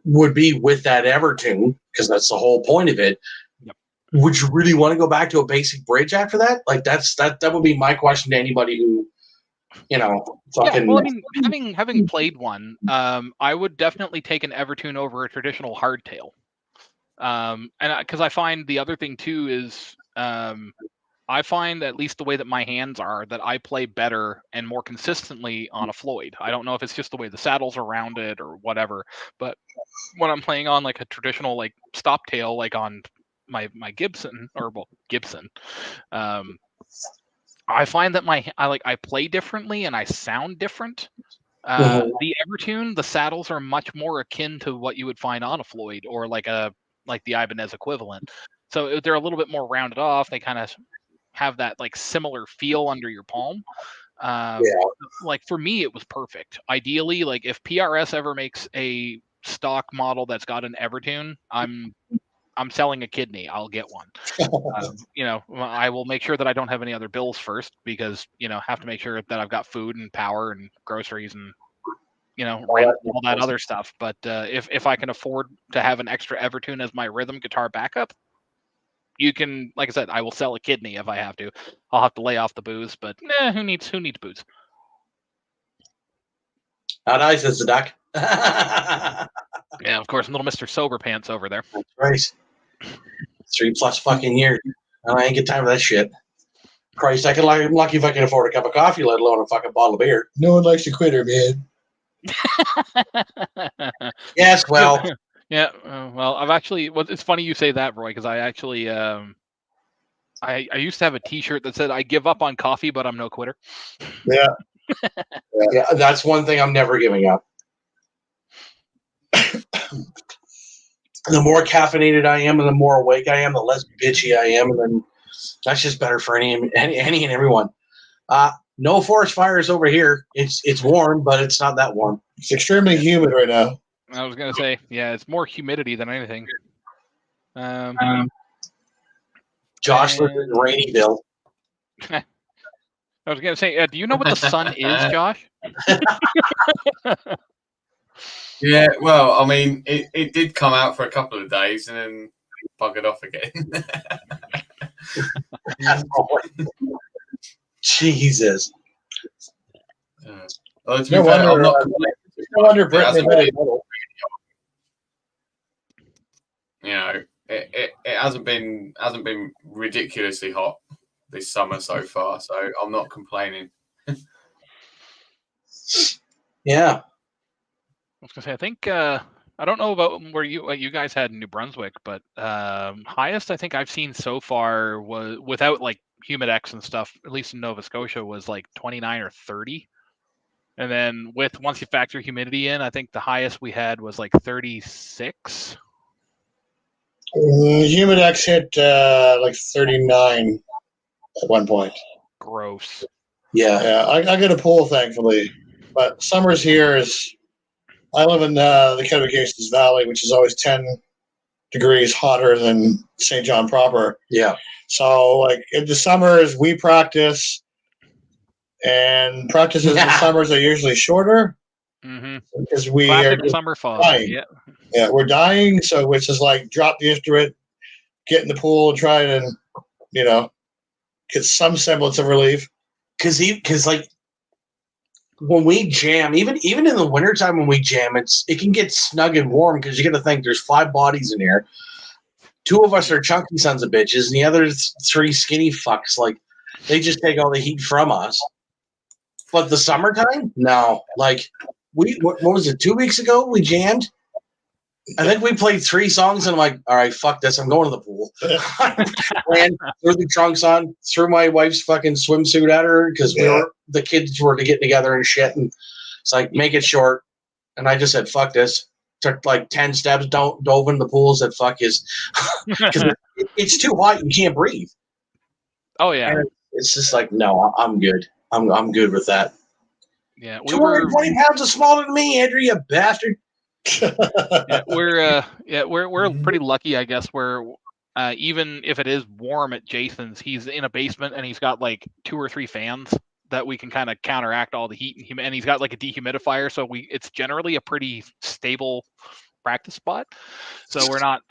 would be with that Evertune, because that's the whole point of it. Yep. Would you really want to go back to a basic bridge after that? Like that would be my question to anybody who, fucking. Yeah, well, I mean, having played one, I would definitely take an Evertune over a traditional hardtail. And because I find the other thing too is, I find, at least the way that my hands are, that I play better and more consistently on a Floyd. I don't know if it's just the way the saddles are rounded or whatever, but when I'm playing on like a traditional like stop tail, like on my Gibson, I find that I play differently and I sound different. The Evertune, the saddles are much more akin to what you would find on a Floyd or like the Ibanez equivalent. So they're a little bit more rounded off. They kind of have that like similar feel under your palm. Like for me, it was perfect. Ideally, like if PRS ever makes a stock model that's got an Evertune, I'm I'm selling a kidney, I'll get one. I will make sure that I don't have any other bills first because have to make sure that I've got food and power and groceries and rent and all that other stuff. But if I can afford to have an extra Evertune as my rhythm guitar backup, you can, like I said, I will sell a kidney if I have to. I'll have to lay off the booze, but who needs booze? How nice is the duck? Yeah, of course, little Mr. Sober Pants over there. That's right. 3+ fucking years. And I ain't get time for that shit. Christ, I'm lucky if I can afford a cup of coffee, let alone a fucking bottle of beer. No one likes a quitter, man. Yes, well. Yeah, well, I've actually. Well, it's funny you say that, Roy, because I actually, I used to have a T-shirt that said, "I give up on coffee, but I'm no quitter." Yeah. Yeah, that's one thing I'm never giving up. The more caffeinated I am, and the more awake I am, the less bitchy I am, and then that's just better for any and everyone. No forest fires over here. It's warm, but it's not that warm. It's extremely humid right now. I was gonna say, yeah, it's more humidity than anything. Josh lives in Rainyville. I was gonna say, do you know what the sun is, Josh? Yeah, well, I mean, it did come out for a couple of days and then buggered off again. Jesus. Well, to be fair, I'm not complaining. No wonder Britain made it. It hasn't been ridiculously hot this summer so far, so I'm not complaining. Yeah. I was gonna say, I think I don't know about what you guys had in New Brunswick, but highest I think I've seen so far was without like Humidex and stuff, at least in Nova Scotia, was like 29 or 30. And then once you factor humidity in, I think the highest we had was like 36. Humidex hit like 39 at one point. Gross. Yeah. I got a pool, thankfully, but summers here is. I live in the Ketchikan Valley, which is always 10 degrees hotter than St. John proper. Yeah. So, like in the summers, we practice, and practices in the summers are usually shorter because we Classic are summer fog. Dying. Yeah, we're dying. So it's just like drop the instrument, get in the pool, and try and get some semblance of relief. Because like when we jam, even in the wintertime when we jam, it can get snug and warm because you got to think there's 5 bodies in here. 2 of us are chunky sons of bitches, and the other 3 skinny fucks. Like they just take all the heat from us. But the summertime, no. Like what was it? 2 weeks ago we jammed. I think we played 3 songs, and I'm like, all right, fuck this. I'm going to the pool. Ran, threw the trunks on, threw my wife's fucking swimsuit at her because the kids were getting together and shit. And it's like, make it short. And I just said, fuck this. Took like 10 steps, dove in the pool, said, fuck this. Because it's too hot. You can't breathe. Oh, yeah. And it's just like, no, I'm good. I'm good with that. Yeah. 220 pounds is smaller than me, Andrew, you bastard. We're pretty lucky, I guess, where even if it is warm at Jason's, he's in a basement and he's got like 2 or 3 fans that we can kind of counteract all the heat, and he's got like a dehumidifier, so it's generally a pretty stable practice spot. So we're not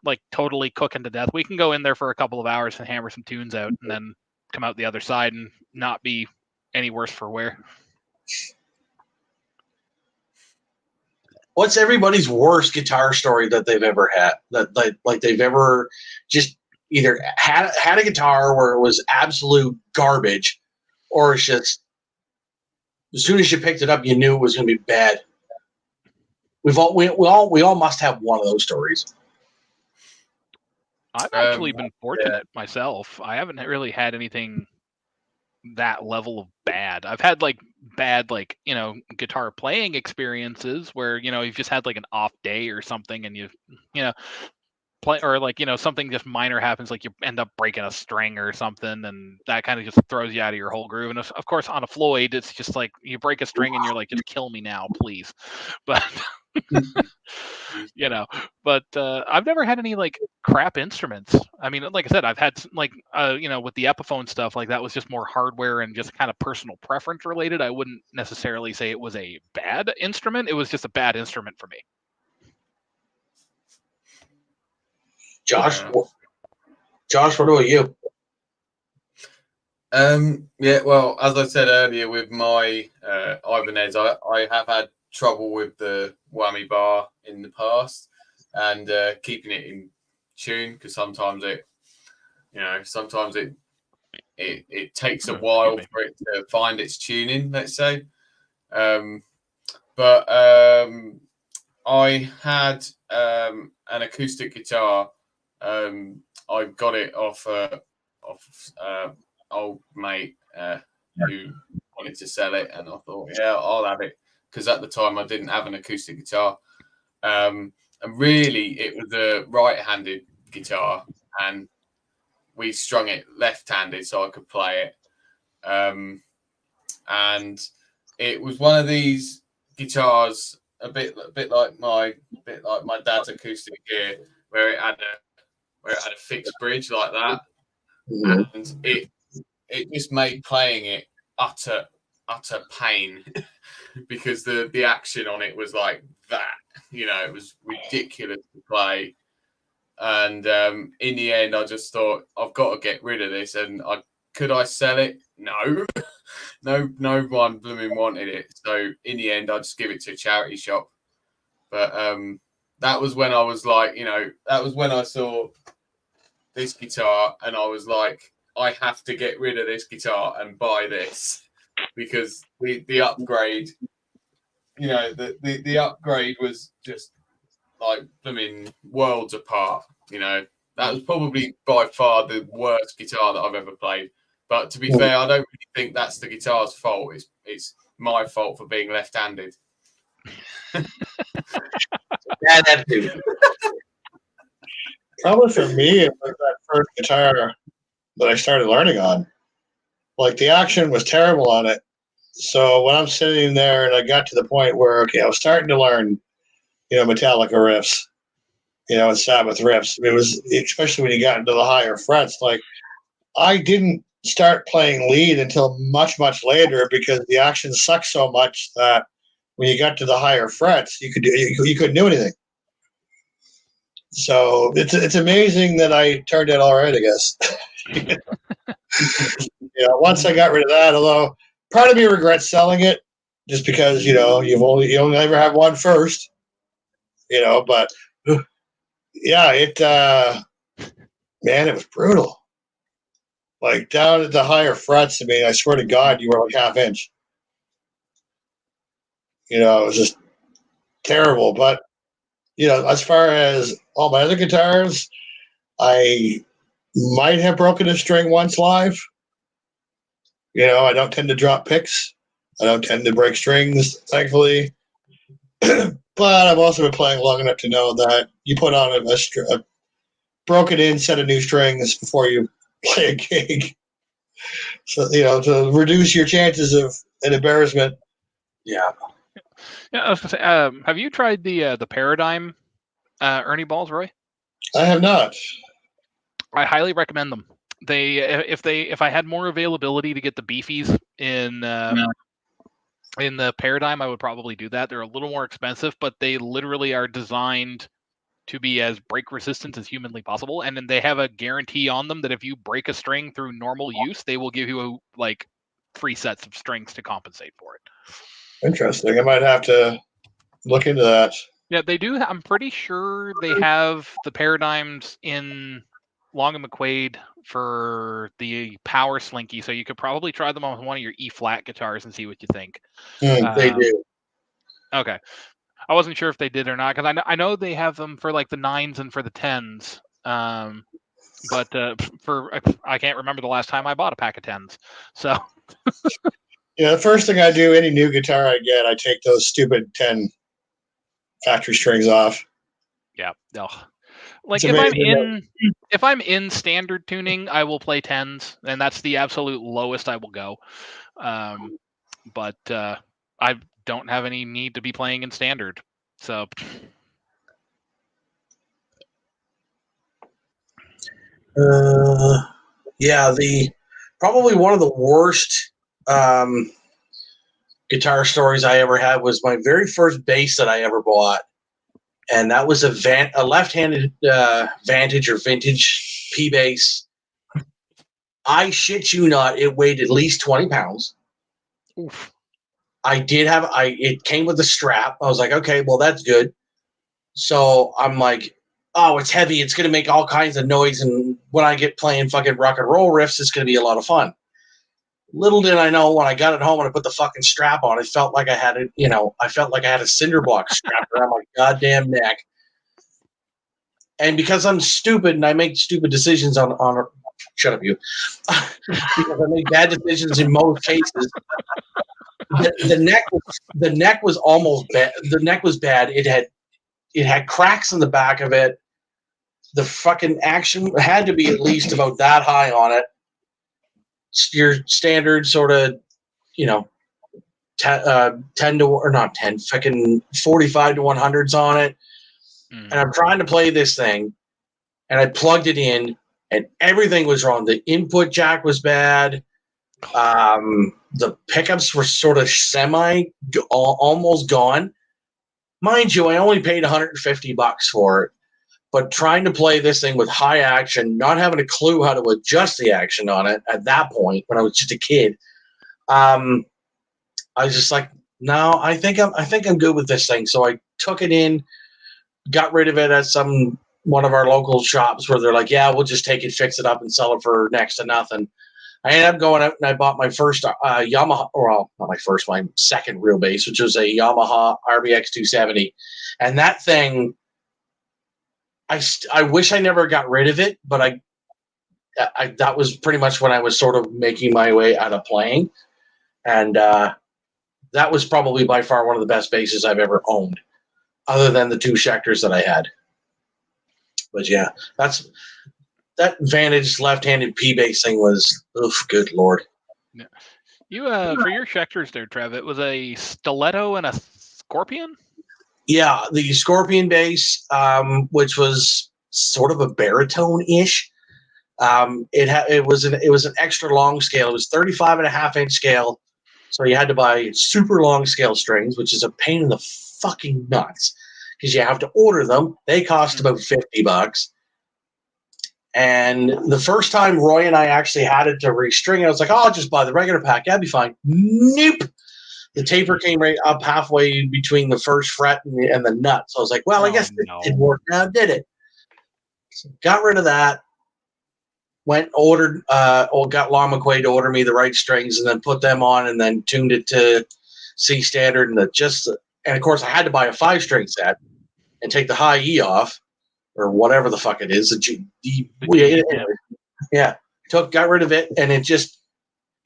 like totally cooking to death. We can go in there for a couple of hours and hammer some tunes out, and then come out the other side and not be any worse for wear. What's everybody's worst guitar story that they've ever had? That like they've ever just either had a guitar where it was absolute garbage, or it's just as soon as you picked it up, you knew it was going to be bad. We all must have one of those stories. I've actually been fortunate myself. I haven't really had anything that level of bad. I've had like bad guitar playing experiences where you've just had like an off day or something, and you play, or like something just minor happens, like you end up breaking a string or something, and that kind of just throws you out of your whole groove. And of course on a Floyd, it's just like you break a string and you're like, just kill me now, please. But You know, but I've never had any like crap instruments. I mean, like I said, I've had like you know, with the Epiphone stuff, like that was just more hardware and just kind of personal preference related. I wouldn't necessarily say it was a bad instrument. It was just a bad instrument for me. Josh, what about you? Yeah, well, as I said earlier, with my Ibanez, I have had trouble with the whammy bar in the past and keeping it in tune, because sometimes it takes a while for it to find its tuning, let's say. But I had an acoustic guitar. I got it off old mate who wanted to sell it, and I thought, yeah, I'll have it, because at the time I didn't have an acoustic guitar, and really it was a right-handed guitar, and we strung it left-handed so I could play it, and it was one of these guitars a bit like my dad's acoustic gear, where it had a fixed bridge like that, and it just made playing it utter pain because the action on it was like that, you know, it was ridiculous to play. And in the end, I just thought, I've got to get rid of this. And could I sell it? No, no one blooming wanted it. So in the end, I just give it to a charity shop. But that was when I was like, you know, that was when I saw this guitar, and I was like, I have to get rid of this guitar and buy this, because the upgrade, you know, the upgrade was just like, I mean, worlds apart. You know, that was probably by far the worst guitar that I've ever played. But to be fair, I don't really think that's the guitar's fault. It's my fault for being left-handed. Yeah, that too. Probably for me, it was that first guitar that I started learning on. Like, the action was terrible on it. So when I'm sitting there and I got to the point where, okay, I was starting to learn, you know, Metallica riffs, you know, and Sabbath riffs. It was, especially when you got into the higher frets, like, I didn't start playing lead until much, much later, because the action sucked so much that when you got to the higher frets, you couldn't do anything. So it's amazing that I turned out all right, I guess. Yeah, once I got rid of that, although part of me regrets selling it, just because, you know, you only ever have one first, you know. But yeah, man, it was brutal. Like, down at the higher frets, I mean, I swear to God, you were like half inch. You know, it was just terrible. But, you know, as far as all my other guitars, I might have broken a string once live. You know, I don't tend to drop picks. I don't tend to break strings, thankfully. But I've also been playing long enough to know that you put on a broken in set of new strings before you play a gig. So, you know, to reduce your chances of an embarrassment. Yeah. Yeah, I was gonna say, have you tried the Paradigm Ernie balls, Roy? I have not. I highly recommend them. If I had more availability to get the beefies in the Paradigm, I would probably do that. They're a little more expensive, but they literally are designed to be as break resistant as humanly possible. And then they have a guarantee on them that if you break a string through normal use, they will give you like 3 sets of strings to compensate for it. Interesting. I might have to look into that. Yeah, they do. I'm pretty sure they have the Paradigms in Long and McQuaid for the Power Slinky, so you could probably try them on one of your E-flat guitars and see what you think. They do. Okay. I wasn't sure if they did or not, because I know they have them for like the 9s and for the 10s. But I can't remember the last time I bought a pack of 10s. So Yeah, the first thing I do, any new guitar I get, I take those stupid 10 factory strings off. Yeah, no. Like if I'm in standard tuning, I will play 10s, and that's the absolute lowest I will go. But I don't have any need to be playing in standard. So. Yeah, probably one of the worst guitar stories I ever had was my very first bass that I ever bought, and that was a left-handed Vantage or vintage P bass. I shit you not, it weighed at least 20 pounds. Oof. It came with a strap. I was like, okay, well, that's good. So I'm like, oh, it's heavy. It's going to make all kinds of noise. And when I get playing fucking rock and roll riffs, it's going to be a lot of fun. Little did I know when I got it home and I put the fucking strap on, it felt like I had it, I felt like I had a cinder block strapped around my goddamn neck. And because I'm stupid and I make stupid decisions on shut up, you. Because I make bad decisions in most cases. The neck was almost bad. The neck was bad. It had cracks in the back of it. The fucking action had to be at least about that high on it. Your standard sort of, 10 to, or not 10, fucking 45 to 100s on it. And I'm trying to play this thing, and I plugged it in, and everything was wrong. The input jack was bad. The pickups were sort of almost gone. Mind you, I only paid $150 for it. But trying to play this thing with high action, not having a clue how to adjust the action on it at that point when I was just a kid, I was just like, no, I think I'm good with this thing. So I took it in, got rid of it at one of our local shops where they're like, yeah, we'll just take it, fix it up, and sell it for next to nothing. I ended up going out and I bought my first Yamaha, well, not my first, my second real bass, which was a Yamaha RBX 270. And that thing, I wish I never got rid of it, but I that was pretty much when I was sort of making my way out of playing. And that was probably by far one of the best basses I've ever owned, other than the two Schecters that I had. But yeah, that Vantage left-handed P bass thing was, good Lord. Yeah. You for your Schecters there, Trev, it was a stiletto and a scorpion? Yeah, the Scorpion bass, which was sort of a baritone-ish. It was an extra long scale. It was 35.5-inch scale, so you had to buy super long scale strings, which is a pain in the fucking nuts because you have to order them. They cost about $50. And the first time Roy and I actually had it to restring it, I was like, "Oh, I'll just buy the regular pack. That'd be fine." Nope. The taper came right up halfway between the first fret and the nut. So I was like, well, I guess it did work now, did it? So got rid of that. Went, got Lon McQuaid to order me the right strings and then put them on and then tuned it to C standard. And of course, I had to buy a 5-string set and take the high E off or whatever the fuck it is. Got rid of it. And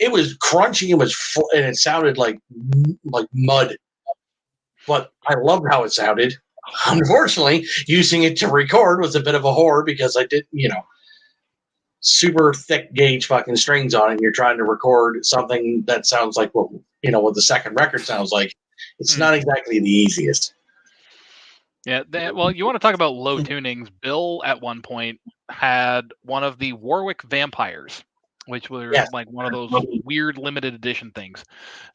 it was crunchy. It was full, and it sounded like mud. But I loved how it sounded. Unfortunately, using it to record was a bit of a horror because I did, super thick gauge fucking strings on it. And you're trying to record something that sounds like what the second record sounds like. It's not exactly the easiest. Yeah, well, you want to talk about low tunings. Bill at one point had one of the Warwick Vampires, which were like one of those weird limited edition things.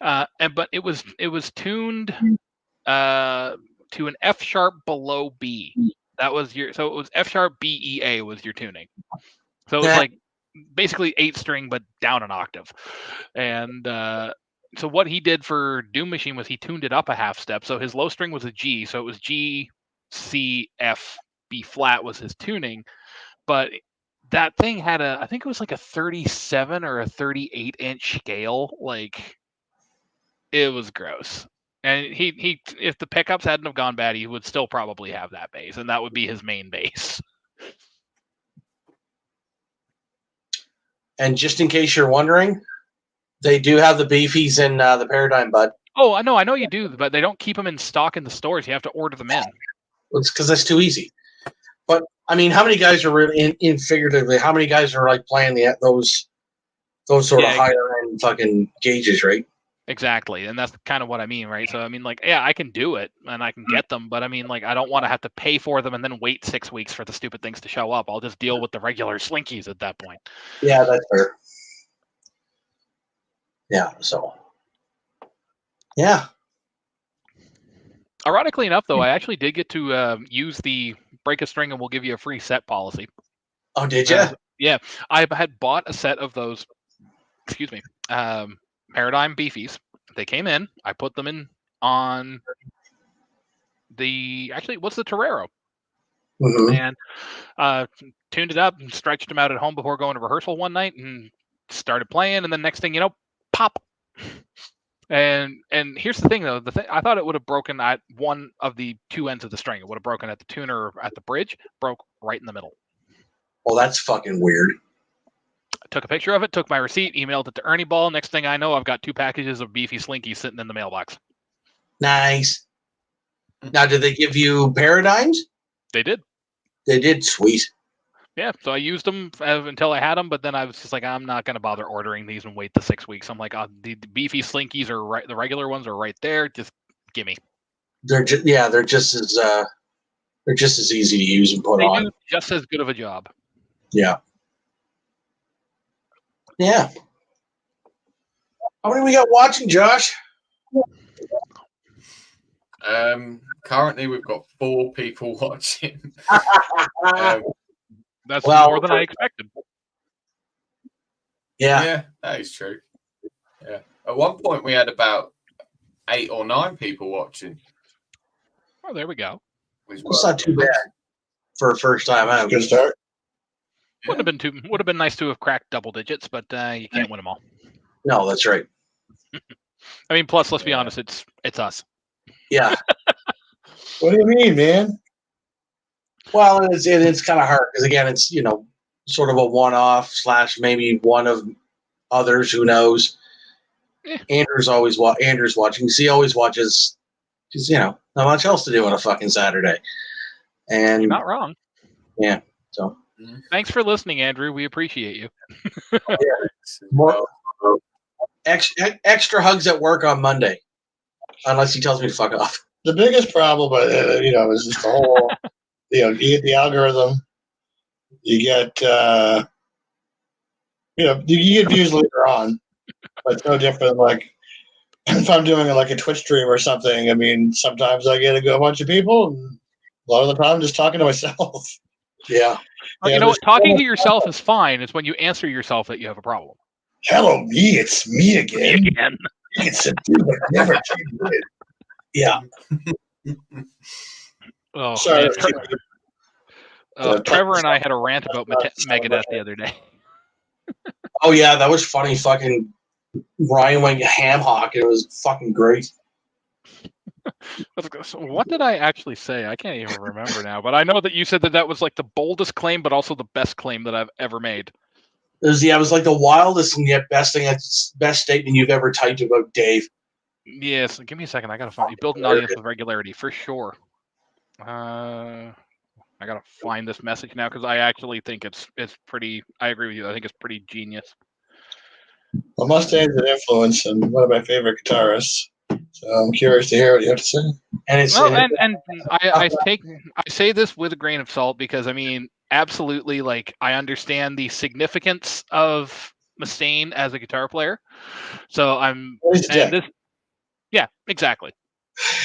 But it was tuned to an F sharp below B. That was so it was F sharp B E A was your tuning. So it was like basically 8-string but down an octave. And so what he did for Doom Machine was he tuned it up a half step. So his low string was a G, so it was G, C, F, B flat was his tuning. But that thing had I think it was like a 37 or a 38-inch scale. Like, it was gross. And he if the pickups hadn't have gone bad, he would still probably have that bass, and that would be his main bass. And just in case you're wondering, they do have the beefies in the Paradigm, bud. Oh, I know you do, but they don't keep them in stock in the stores. You have to order them in. Well, it's because that's too easy. But I mean, how many guys are really in figuratively? How many guys are like playing those sort of higher end fucking gauges, right? Exactly, and that's kind of what I mean, right? So I mean, like, yeah, I can do it and I can get them, but I mean, like, I don't want to have to pay for them and then wait 6 weeks for the stupid things to show up. I'll just deal with the regular slinkies at that point. Yeah, that's fair. Yeah, so yeah. Ironically enough, though, I actually did get to use the break a string and we'll give you a free set policy. Oh, did you? Yeah, I had bought a set of those. Excuse me, Paradigm beefies. They came in. I put them in on the what's the Torero, and tuned it up and stretched them out at home before going to rehearsal one night and started playing. And then next thing you know, pop. And here's the thing though, I thought it would have broken at one of the two ends of the string. It would have broken at the tuner or at the bridge. Broke right in the middle. Well, that's fucking weird. I took a picture of it, took my receipt, emailed it to Ernie Ball. Next thing I know, I've got 2 packages of beefy slinkies sitting in the mailbox. Nice. Now, did they give you paradigms? They did. They did. Sweet. Yeah, so I used them until I had them, but then I was just like, I'm not going to bother ordering these and wait the 6 weeks. I'm like, the beefy slinkies are right. The regular ones are right there. Just gimme. They're just as easy to use and put on. Do just as good of a job. Yeah. Yeah. How many we got watching, Josh? Currently, we've got 4 people watching. That's more than I expected. Yeah, that is true. Yeah. At one point, we had about 8 or 9 people watching. Oh, there we go. It's not too bad for a first time out. Good start. Yeah. Would have been nice to have cracked double digits, but you can't win them all. No, that's right. I mean, plus, let's be honest, it's us. Yeah. What do you mean, man? Well, it's kind of hard because again, it's sort of a one-off / maybe one of others. Who knows? Yeah. Andrew's watching. He always watches because not much else to do on a fucking Saturday. And you're not wrong. Yeah. So thanks for listening, Andrew. We appreciate you. More extra hugs at work on Monday, unless he tells me to fuck off. The biggest problem, is just the whole, you get the algorithm, you get, you get views later on, but it's no different. Like if I'm doing like a Twitch stream or something, I mean, sometimes I get a bunch of people, and a lot of the time I'm just talking to myself. Yeah. Well, you know what? Talking to yourself is fine. It's when you answer yourself that you have a problem. Hello, me. It's me again. Me again. You can subdue but never change it. Yeah. Oh, sorry. Trevor and I had a rant about Megadeth the other day. Oh yeah, that was funny. Fucking Ryan went ham hock. It was fucking great. What did I actually say? I can't even remember now. But I know that you said that was like the boldest claim, but also the best claim that I've ever made. It was like the wildest and yet best statement you've ever typed about Dave. Yes, give me a second. I gotta find you. Build an audience with regularity for sure. I gotta find this message now because I actually think it's pretty. I agree with you. I think it's pretty genius. Well, Mustang's an influence and one of my favorite guitarists. So I'm curious to hear what you have to say. And I say this with a grain of salt because I mean, absolutely, like I understand the significance of Mustaine as a guitar player. So yeah, exactly.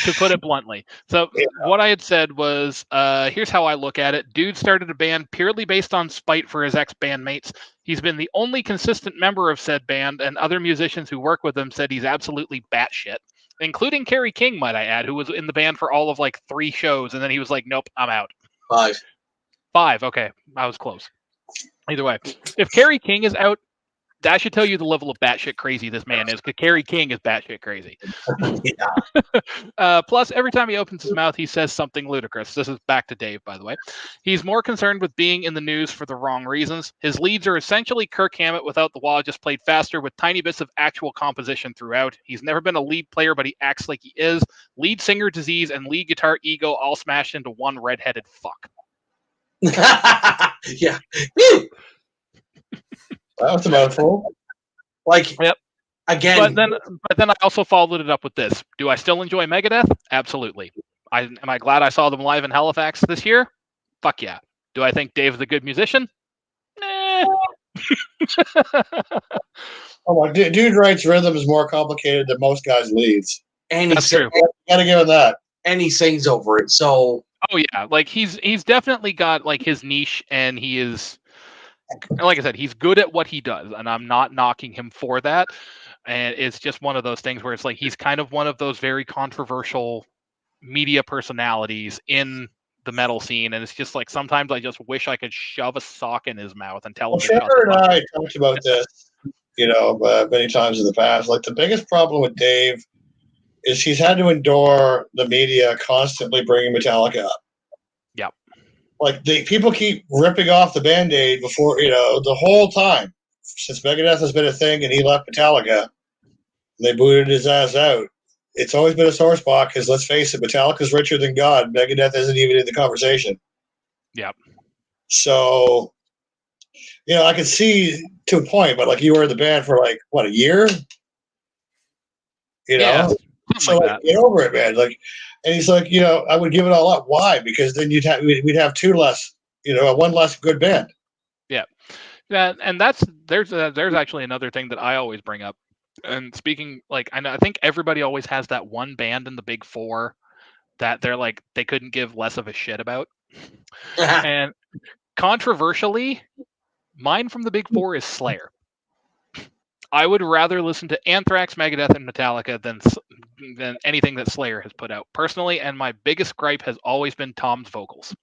To put it bluntly. So what I had said was, here's how I look at it. Dude started a band purely based on spite for his ex-bandmates. He's been the only consistent member of said band, and other musicians who work with him said he's absolutely batshit, including Kerry King, might I add, who was in the band for all of like 3 shows, and then he was like, nope, I'm out. 5, okay. I was close. Either way, if Kerry King is out, that should tell you the level of batshit crazy this man is, because Kerry King is batshit crazy. Plus, every time he opens his mouth, he says something ludicrous. This is back to Dave, by the way. He's more concerned with being in the news for the wrong reasons. His leads are essentially Kirk Hammett without the wah, just played faster with tiny bits of actual composition throughout. He's never been a lead player, but he acts like he is. Lead singer disease and lead guitar ego all smashed into one redheaded fuck. Yeah. That was about full. Like, yep. Again, but then I also followed it up with this. Do I still enjoy Megadeth? Absolutely. Am I glad I saw them live in Halifax this year? Fuck yeah. Do I think Dave's a good musician? Nah. Oh, my dude writes rhythms more complicated than most guys' leads. and That's true. Gotta give him that. And he sings over it. So Oh yeah, like he's definitely got like his niche, and he is, like I said, he's good at what he does, and I'm not knocking him for that. And it's just one of those things where it's like he's kind of one of those very controversial media personalities in the metal scene, and it's just like sometimes I just wish I could shove a sock in his mouth and tell him to shut Trevor the and fuck I up. talked about this, many times in the past. Like the biggest problem with Dave is he's had to endure the media constantly bringing Metallica up. Yep. Like people keep ripping off the Band-Aid before, the whole time since Megadeth has been a thing and he left Metallica, they booted his ass out. It's always been a sore spot because let's face it, Metallica's richer than God. Megadeth isn't even in the conversation. Yep. So, I could see to a point, but like you were in the band for like what, a year? Yeah, so like get over it, man. Like, and he's like, I would give it all up. Why? Because then we'd have two less, one less good band. Yeah, and there's actually another thing that I always bring up. And speaking, like, I think everybody always has that one band in the Big Four that they're like they couldn't give less of a shit about. And controversially, mine from the Big Four is Slayer. I would rather listen to Anthrax, Megadeth, and Metallica than anything that Slayer has put out personally. And my biggest gripe has always been Tom's vocals.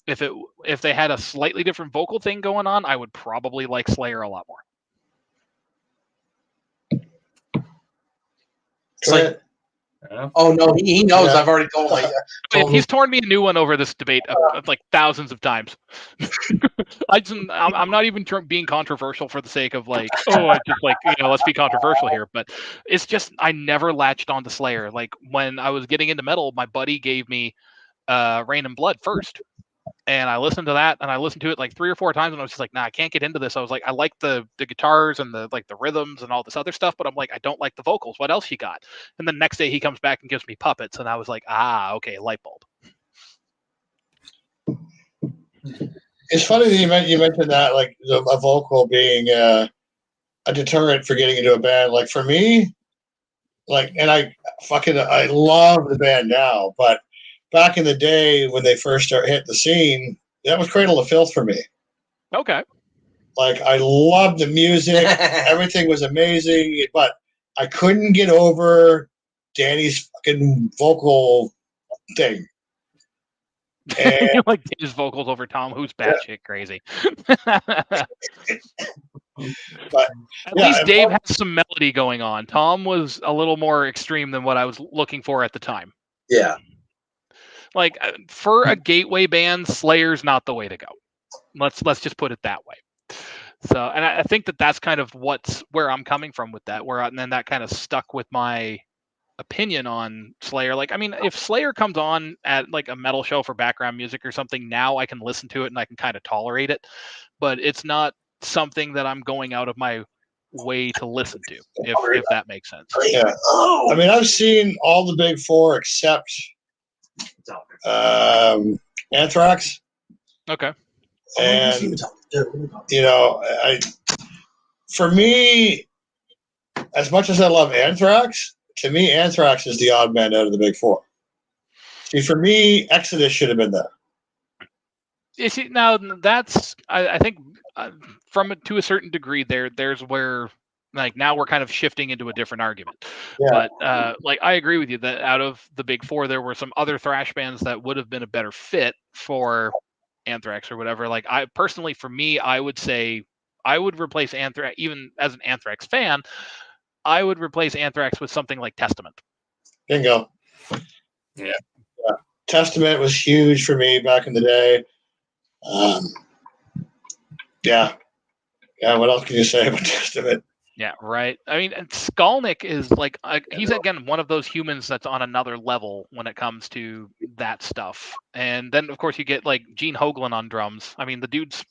If they had a slightly different vocal thing going on, I would probably like Slayer a lot more. It's like, oh no, he knows. Yeah. I've already told him. He's torn me a new one over this debate like thousands of times. I'm not even being controversial for the sake of like, I just like, let's be controversial here. But it's just I never latched on to Slayer. Like when I was getting into metal, my buddy gave me Rain and Blood first. And I listened to that, and I listened to it like 3 or 4 times, and I was just like, nah, I can't get into this. I was like, I like the guitars and the rhythms and all this other stuff, but I'm like, I don't like the vocals. What else you got? And the next day he comes back and gives me Puppets, and I was like, okay, light bulb. It's funny that you mentioned that, like a vocal being a deterrent for getting into a band. Like for me, like, and I love the band now, but back in the day when they first hit the scene, that was Cradle of Filth for me. Okay. Like I loved the music, everything was amazing, but I couldn't get over Danny's fucking vocal thing. And you like his vocals over Tom, who's batshit crazy. But at least Dave had some melody going on. Tom was a little more extreme than what I was looking for at the time. Yeah. Like for a gateway band, Slayer's not the way to go. Let's just put it that way. So, and I think that's kind of where I'm coming from with that. And then that kind of stuck with my opinion on Slayer. Like, I mean, if Slayer comes on at like a metal show for background music or something, now I can listen to it and I can kind of tolerate it. But it's not something that I'm going out of my way to listen to, if that makes sense. Yeah. I mean, I've seen all the Big Four except Anthrax. Okay. And for me, as much as I love Anthrax, to me Anthrax is the odd man out of the Big Four. See, for me, Exodus should have been there. You see, now that's I think to a certain degree there's where like now we're kind of shifting into a different argument. Yeah. But like I agree with you that out of the Big Four, there were some other thrash bands that would have been a better fit for Anthrax or whatever. Like I personally, for me, I would say I would replace Anthrax, even as an Anthrax fan, I would replace Anthrax with something like Testament. Bingo. Yeah. Testament was huge for me back in the day. Yeah. What else can you say about Testament? Yeah, right. I mean, Skolnick is like he's again one of those humans that's on another level when it comes to that stuff. And then of course you get like Gene Hoglan on drums. I mean, the dude's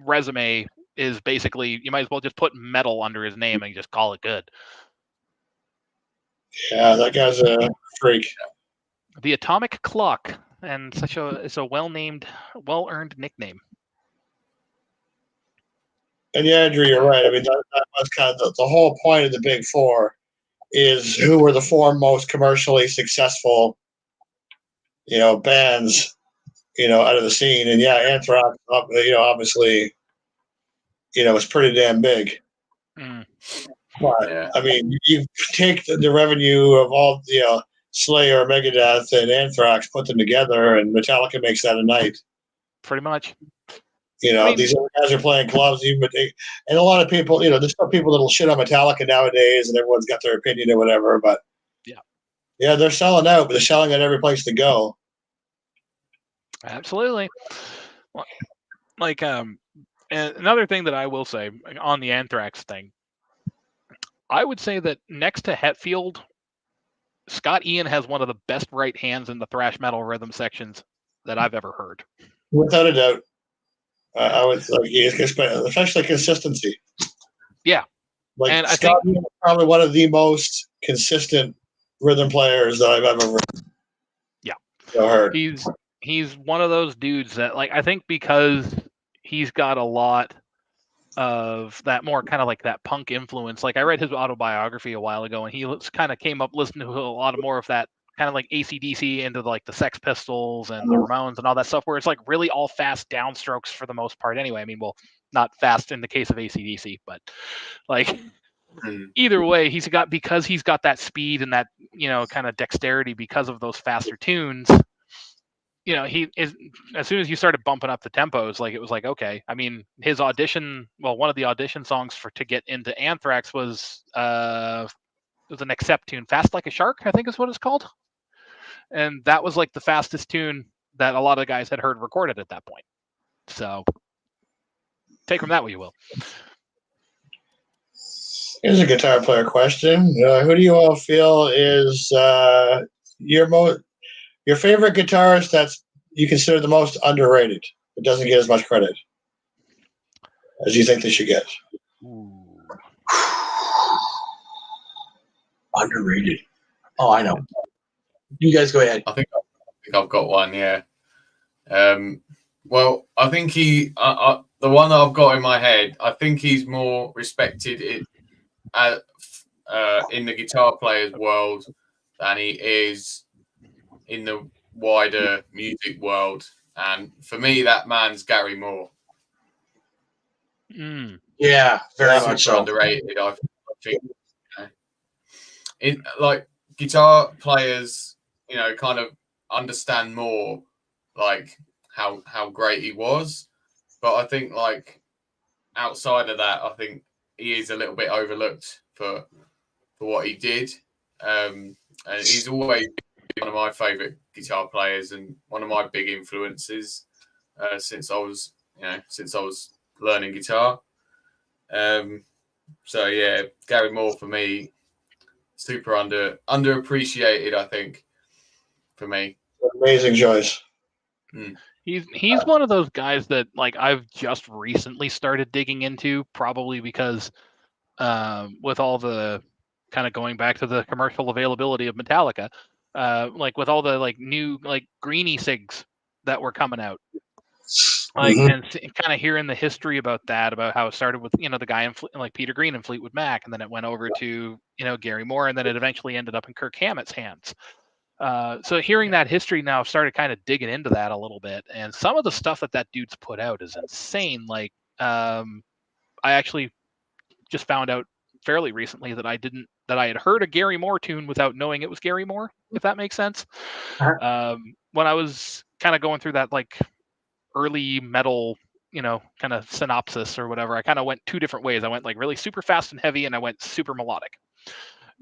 resume is basically, you might as well just put metal under his name and just call it good. Yeah, that guy's a freak. The Atomic Clock, and it's a well-named, well-earned nickname. And yeah, Andrew, you're right. I mean, that was kind of the whole point of the Big Four is who were the four most commercially successful, bands, out of the scene. And yeah, Anthrax, obviously, was pretty damn big. Mm. But I mean, you take the revenue of all, Slayer, Megadeth, and Anthrax, put them together, and Metallica makes that a night. Pretty much. These other guys are playing clubs, and a lot of people, there's some people that'll shit on Metallica nowadays, and everyone's got their opinion or whatever. But yeah, they're selling out, but they're selling at every place to go. Absolutely. And another thing that I will say on the Anthrax thing, I would say that next to Hetfield, Scott Ian has one of the best right hands in the thrash metal rhythm sections that I've ever heard. Without a doubt. I would especially consistency. Yeah. And Scott Ian is probably one of the most consistent rhythm players that I've ever heard. He's one of those dudes that, I think because he's got a lot of that more kind of like that punk influence. I read his autobiography a while ago, and he kind of came up listening to a lot of more of that kind of like AC/DC into the Sex Pistols and the Ramones and all that stuff, where it's really all fast downstrokes for the most part anyway. I mean, well, not fast in the case of AC/DC, but either way, because he's got that speed and that, kind of dexterity because of those faster tunes. He is, as soon as you started bumping up the tempos, it was okay. I mean, his audition, one of the audition songs to get into Anthrax was an Accept tune, Fast Like a Shark, I think is what it's called. And that was the fastest tune that a lot of the guys had heard recorded at that point. So take from that what you will. Here's a guitar player question. Who do you all feel is your favorite guitarist that's you consider the most underrated, but doesn't get as much credit as you think they should get? Ooh. Underrated. Oh, I know. You guys go ahead. I think I've got one. Yeah. Well, I think the one that I've got in my head, I think he's more respected in the guitar players world than he is in the wider music world. And for me, that man's Gary Moore. Yeah, very much so. Underrated, I think. Guitar players, kind of understand more how great he was. But I think outside of that, I think he is a little bit overlooked for what he did. And he's always been one of my favorite guitar players and one of my big influences since I was learning guitar. So yeah, Gary Moore for me, super underappreciated, I think, for me. Amazing choice. He's one of those guys that I've just recently started digging into, probably because with all the kind of going back to the commercial availability of Metallica, with all the new greenie cigs that were coming out. And kind of hearing the history about how it started with the guy in Peter Green and Fleetwood Mac, and then it went over to Gary Moore, and then it eventually ended up in Kirk Hammett's hands. So hearing that history now, I've started kind of digging into that a little bit, and some of the stuff that dude's put out is insane. I actually just found out fairly recently that I had heard a Gary Moore tune without knowing it was Gary Moore, if that makes sense. When I was kind of going through that early metal, kind of synopsis or whatever, I kind of went two different ways. I went really super fast and heavy, and I went super melodic.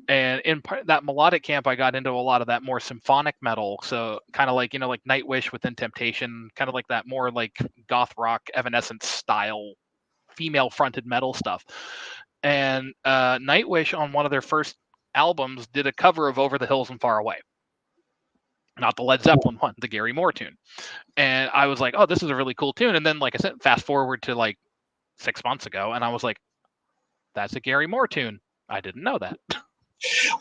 And in that melodic camp, I got into a lot of that more symphonic metal. So kind of like Nightwish Within Temptation, kind of like that more goth rock, Evanescence style, female fronted metal stuff. And Nightwish on one of their first albums did a cover of Over the Hills and Far Away. Not the Led Zeppelin one, the Gary Moore tune. And I was like, oh, this is a really cool tune. And then, like I said, fast forward to 6 months ago, and I was like, "That's a Gary Moore tune." I didn't know that.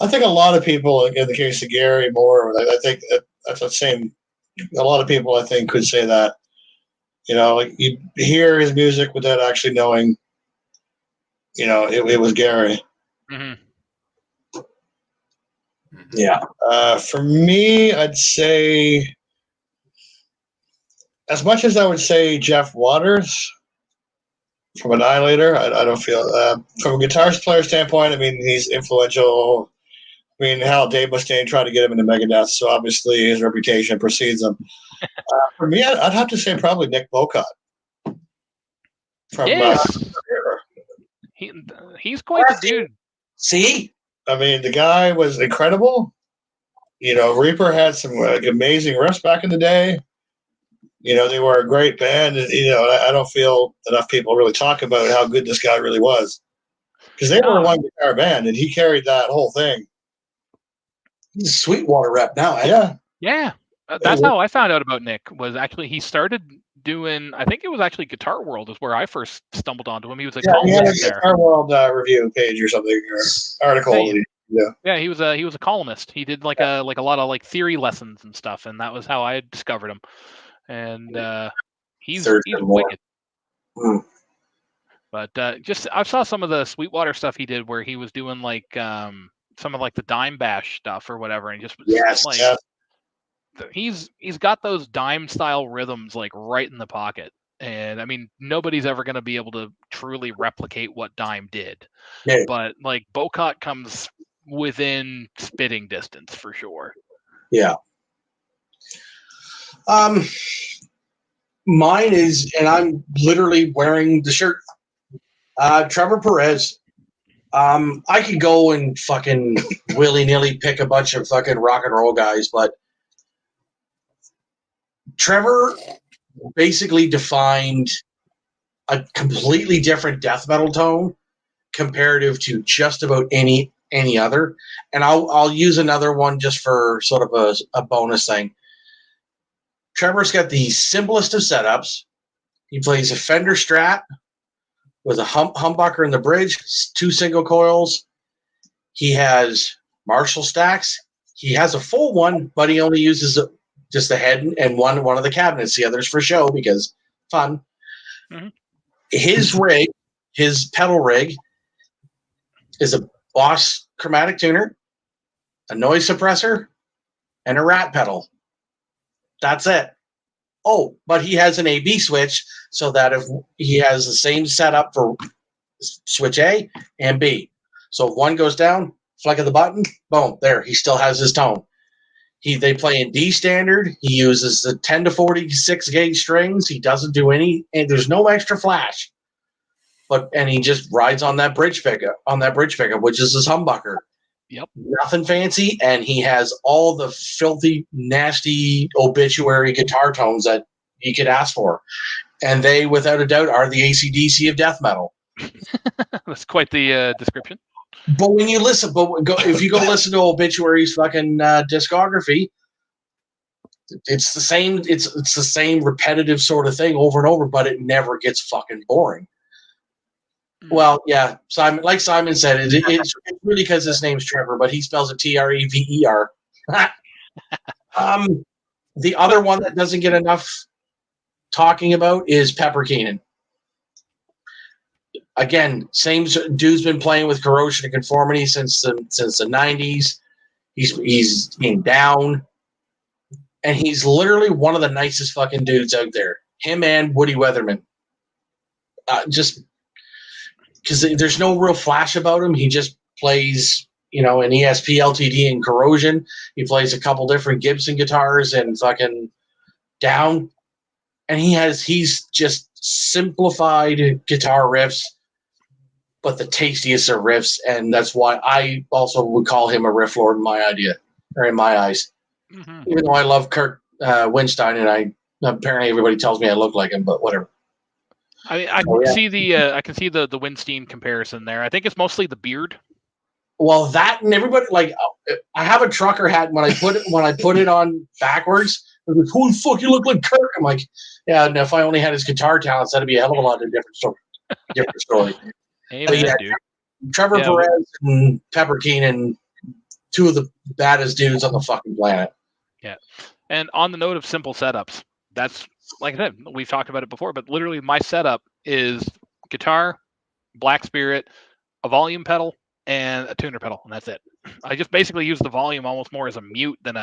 I think a lot of people, in the case of Gary Moore, I think that's the same. A lot of people, I think, could say that. Like you hear his music without actually knowing, it was Gary. Mm-hmm. Yeah. For me, I'd say, as much as I would say Jeff Waters from Annihilator, I don't feel from a guitar player standpoint. I mean, he's influential. I mean, hell, Dave Mustaine tried to get him into Megadeth, so obviously his reputation precedes him. For me, I'd have to say probably Nick Bocott. Yes, he's quite the dude. See, I mean, the guy was incredible. Reaper had some amazing riffs back in the day. They were a great band. And, I don't feel enough people really talk about how good this guy really was. Because they were a one guitar band, and he carried that whole thing. He's a Sweetwater rep now, eh? Yeah. Yeah. That's how I found out about Nick, was actually he started doing, I think it was actually Guitar World is where I first stumbled onto him. He was a columnist there. Guitar World review page or something, or article. Yeah, he was a columnist. He did like a lot of like theory lessons and stuff, and that was how I discovered him. And he's wicked. Mm. But I saw some of the Sweetwater stuff he did where he was doing like some of like the dime bash stuff or whatever, and just he's got those dime style rhythms like right in the pocket. And I mean, nobody's ever going to be able to truly replicate what Dime did. Yeah. But like Bocott comes within spitting distance for sure. Yeah. Mine is, and I'm literally wearing the shirt. Trevor Perez. I could go and fucking willy-nilly pick a bunch of fucking rock and roll guys, but Trevor basically defined a completely different death metal tone comparative to just about any other. And I'll use another one just for sort of a bonus thing. Trevor's got the simplest of setups. He plays a Fender Strat with a humbucker in the bridge, 2 single coils. He has Marshall stacks. He has a full one, but he only uses just the head and one of the cabinets. The other's for show because fun. Mm-hmm. His rig, his pedal rig, is a Boss chromatic tuner, a noise suppressor, and a rat pedal. That's it. Oh, but he has an A/B switch so that if he has the same setup for switch A and B. So if one goes down, flick of the button, boom, there. He still has his tone. They play in D standard. He uses the 10 to 46 gauge strings. He doesn't do any, and there's no extra flash. And he just rides on that bridge pickup, which is his humbucker. Yep. Nothing fancy, and he has all the filthy, nasty obituary guitar tones that you could ask for. And they, without a doubt, are the AC/DC of death metal. That's quite the description. But when you listen, if you go listen to Obituary's fucking discography, it's the same. It's the same repetitive sort of thing over and over, but it never gets fucking boring. Well, yeah, Simon. Like Simon said, it's really because his name's Trevor, but he spells it Trever. The other one that doesn't get enough talking about is Pepper Keenan. Again, same dude's been playing with Corrosion and Conformity since the 90s. He's in Down, and he's literally one of the nicest fucking dudes out there. Him and Woody Weatherman. Just because there's no real flash about him. He just plays, an ESP, LTD, and Corrosion. He plays a couple different Gibson guitars and fucking Down. And he's just simplified guitar riffs, but the tastiest of riffs. And that's why I also would call him a riff lord in my eyes. Mm-hmm. Even though I love Kirk Winstein, and apparently everybody tells me I look like him, but whatever. I can see the Winstein comparison there. I think it's mostly the beard. Well, that and everybody, like, I have a trucker hat. When I put it on backwards, they're like, "Who the fuck you look like Kirk?" I'm like, yeah. And if I only had his guitar talents, that'd be a hell of a lot of different story. different story. Amen, yeah, dude. Trevor Perez and Pepper Keenan, two of the baddest dudes on the fucking planet. Yeah. And on the note of simple setups, that's, like I said, we've talked about it before, but literally my setup is guitar, Black Spirit, a volume pedal, and a tuner pedal, and that's it. I just basically use the volume almost more as a mute than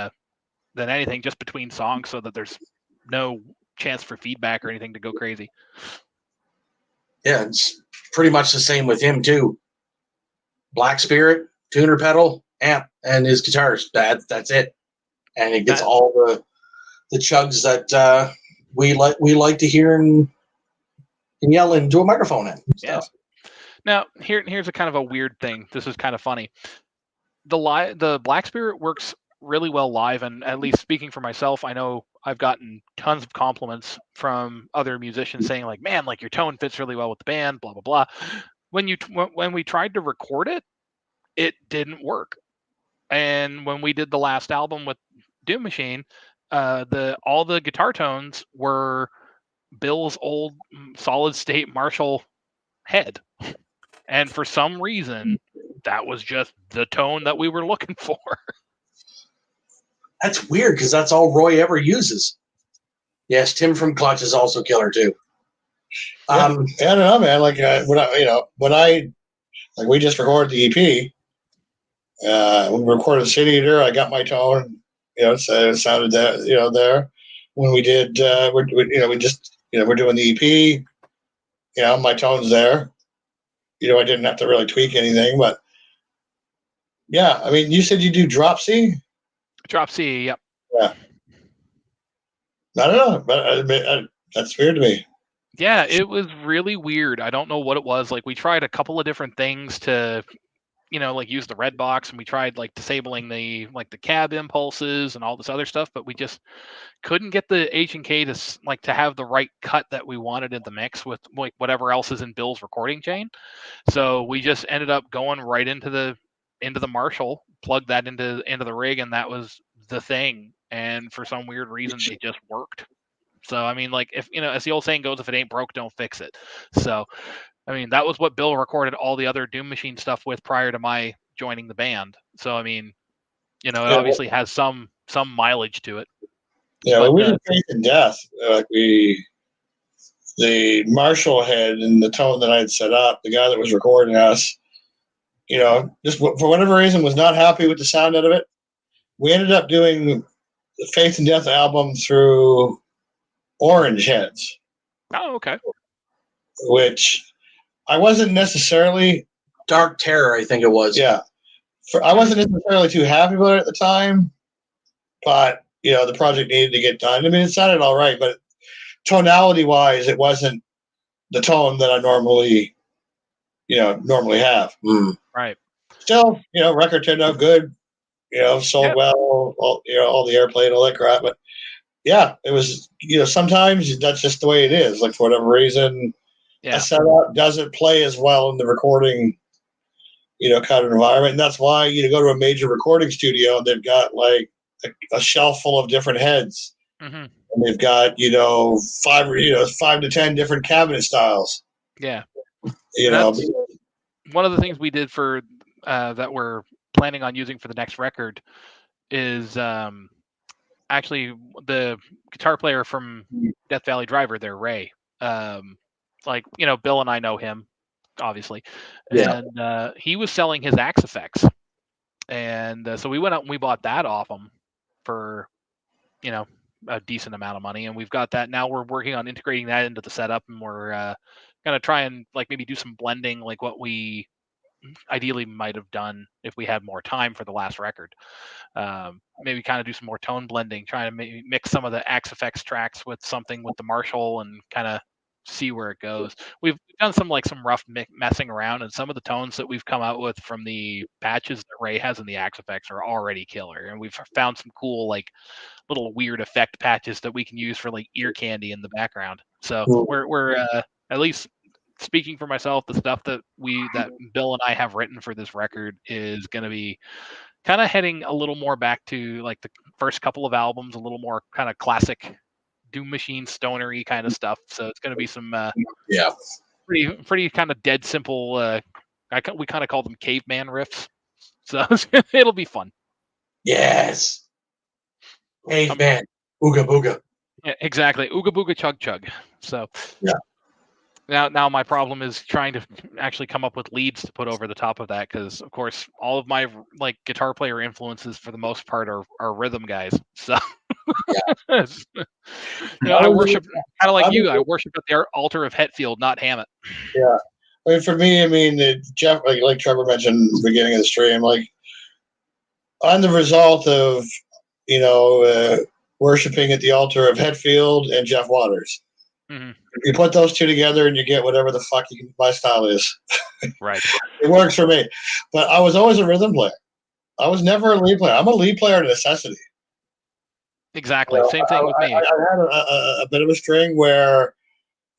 anything, just between songs, so that there's no chance for feedback or anything to go crazy. Yeah, it's pretty much the same with him too. Black Spirit, tuner pedal, amp, and his guitars. That's it. And it gets all the chugs that we like to hear and yell into a microphone in. Yeah. Now here's a kind of a weird thing. This is kind of funny. The Black Spirit works really well live, and at least speaking for myself, I know I've gotten tons of compliments from other musicians saying like, man, like your tone fits really well with the band, blah blah blah. When we tried to record it, it didn't work. And when we did the last album with Doom Machine, all the guitar tones were Bill's old solid state Marshall head, and for some reason that was just the tone that we were looking for. That's weird because that's all Roy ever uses. Yes, Tim from Clutch is also killer too. Yeah, I don't know, man. Like when we just recorded the EP, when we recorded City Eater, I got my tone. So it sounded there. When we did, we're doing the EP. My tone's there. I didn't have to really tweak anything, but yeah, I mean, you said you do drop C. Drop C, yep. Yeah. I don't know, but that's weird to me. Yeah, it was really weird. I don't know what it was. Like, we tried a couple of different things to, like use the red box, and we tried like disabling the cab impulses and all this other stuff, but we just couldn't get the H&K to have the right cut that we wanted in the mix with like whatever else is in Bill's recording chain. So we just ended up going right into the Marshall, plugged that into the rig, and that was the thing. And for some weird reason, it just worked. So I mean, like, if as the old saying goes, if it ain't broke, don't fix it. So I mean, that was what Bill recorded all the other Doom Machine stuff with prior to my joining the band. So I mean, it obviously has some mileage to it. Yeah, when we did Faith and Death, the Marshall head and the tone that I had set up, the guy that was recording us, just for whatever reason was not happy with the sound out of it. We ended up doing the Faith and Death album through Orange heads. Oh, okay. Which I wasn't necessarily... Dark Terror, I think it was. Yeah. I wasn't necessarily too happy about it at the time, but, the project needed to get done. I mean, it sounded all right, but tonality-wise, it wasn't the tone that I normally have. Right. Still, record turned out good, sold well, all the airplay and all that crap, but yeah, it was, sometimes that's just the way it is. Like, for whatever reason, a setup doesn't play as well in the recording, kind of environment. And that's why you go to a major recording studio and they've got like a shelf full of different heads. Mm-hmm. And they've got, 5 to 10 different cabinet styles. Yeah. That's one of the things we did for that we're planning on using for the next record is actually the guitar player from Death Valley Driver there, Ray. Bill and I know him, obviously. Yeah. And he was selling his Axe Effects. And so we went out and we bought that off him for, a decent amount of money. And we've got that. Now we're working on integrating that into the setup, and we're going to try and maybe do some blending, like what we ideally might have done if we had more time for the last record. Maybe kind of do some more tone blending, trying to maybe mix some of the Axe Effects tracks with something with the Marshall and kind of see where it goes. We've done some rough messing around, and some of the tones that we've come out with from the patches that Ray has in the Axe Effects are already killer. And we've found some cool little weird effect patches that we can use for ear candy in the background. So we're at least, speaking for myself, the stuff that Bill and I have written for this record is going to be kind of heading a little more back to the first couple of albums, a little more kind of classic Doom Machine stonery kind of stuff. So it's going to be some pretty kind of dead simple. We kind of call them caveman riffs, so it'll be fun. Yes, caveman, ooga booga. Yeah, exactly, ooga booga chug chug. So yeah. Now my problem is trying to actually come up with leads to put over the top of that, because of course all of my like guitar player influences for the most part are rhythm guys. So yeah. I worship kind of like you. I worship at the altar of Hetfield, not Hammett. Yeah, I mean, for me, Jeff, like Trevor mentioned at the beginning of the stream, like I'm the result of worshiping at the altar of Hetfield and Jeff Waters. Mm-hmm. You put those two together and you get whatever the fuck my style is. Right. It works for me. But I was always a rhythm player. I was never a lead player. I'm a lead player to necessity. Exactly. Same thing with me. I had a bit of a string where,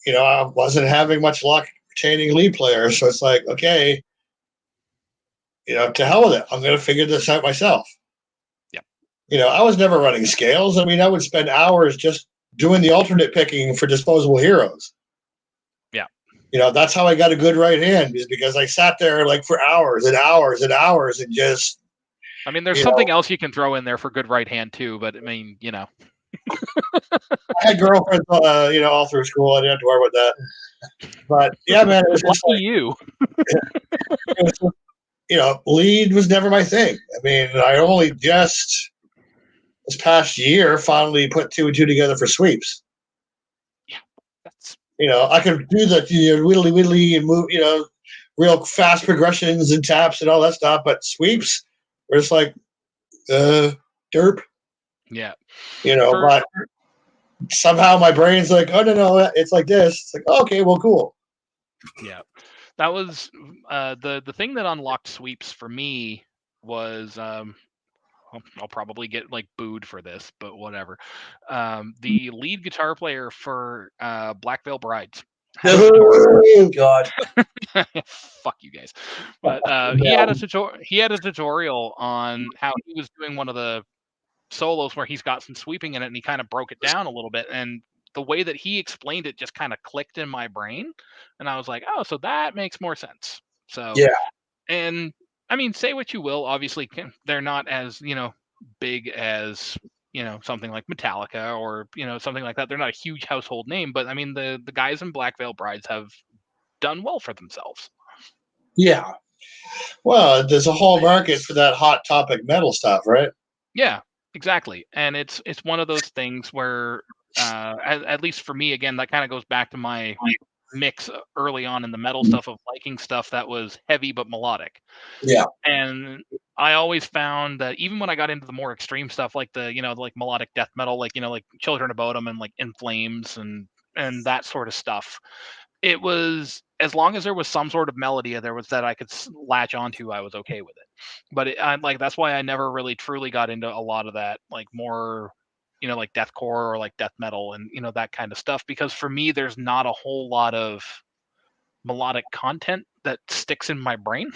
I wasn't having much luck retaining lead players. So it's like, okay, to hell with it. I'm going to figure this out myself. Yeah. I was never running scales. I mean, I would spend hours just doing the alternate picking for Disposable Heroes. Yeah. That's how I got a good right hand, is because I sat there like for hours and hours and hours and just. I mean, there's something else you can throw in there for good right hand too, but I mean, I had girlfriends, all through school. I didn't have to worry about that. But yeah, man, it was just like you. Lead was never my thing. I mean, I only just this past year finally put 2 and 2 together for sweeps. Yeah, that's. I could do the whittly and move, real fast progressions and taps and all that stuff, but sweeps were just like, derp. Yeah. But somehow my brain's like, oh no, it's like this. It's like, oh, okay, well, cool. Yeah, that was the thing that unlocked sweeps for me was I'll probably get like booed for this, but whatever. The lead guitar player for Black Veil Brides. Oh God! Fuck you guys. But he had a tutorial on how he was doing one of the solos where he's got some sweeping in it, and he kind of broke it down a little bit, and the way that he explained it just kind of clicked in my brain, and I was like, oh, so that makes more sense. So yeah. And I mean, say what you will, obviously they're not as big as something like Metallica or something like that. They're not a huge household name, but I mean the guys in Black Veil Brides have done well for themselves. Yeah. Well, there's a whole market for that hot topic metal stuff, right? Yeah, exactly. And it's one of those things where at least for me, again, that kind of goes back to my mix early on in the metal stuff of liking stuff that was heavy but melodic. Yeah. And I always found that even when I got into the more extreme stuff, like the like melodic death metal, like like Children of Bodom and like In Flames and that sort of stuff, it was, as long as there was some sort of melody there was that I could latch onto, I was okay with it. But that's why I never really truly got into a lot of that, like more like deathcore or like death metal and that kind of stuff, because for me there's not a whole lot of melodic content that sticks in my brain.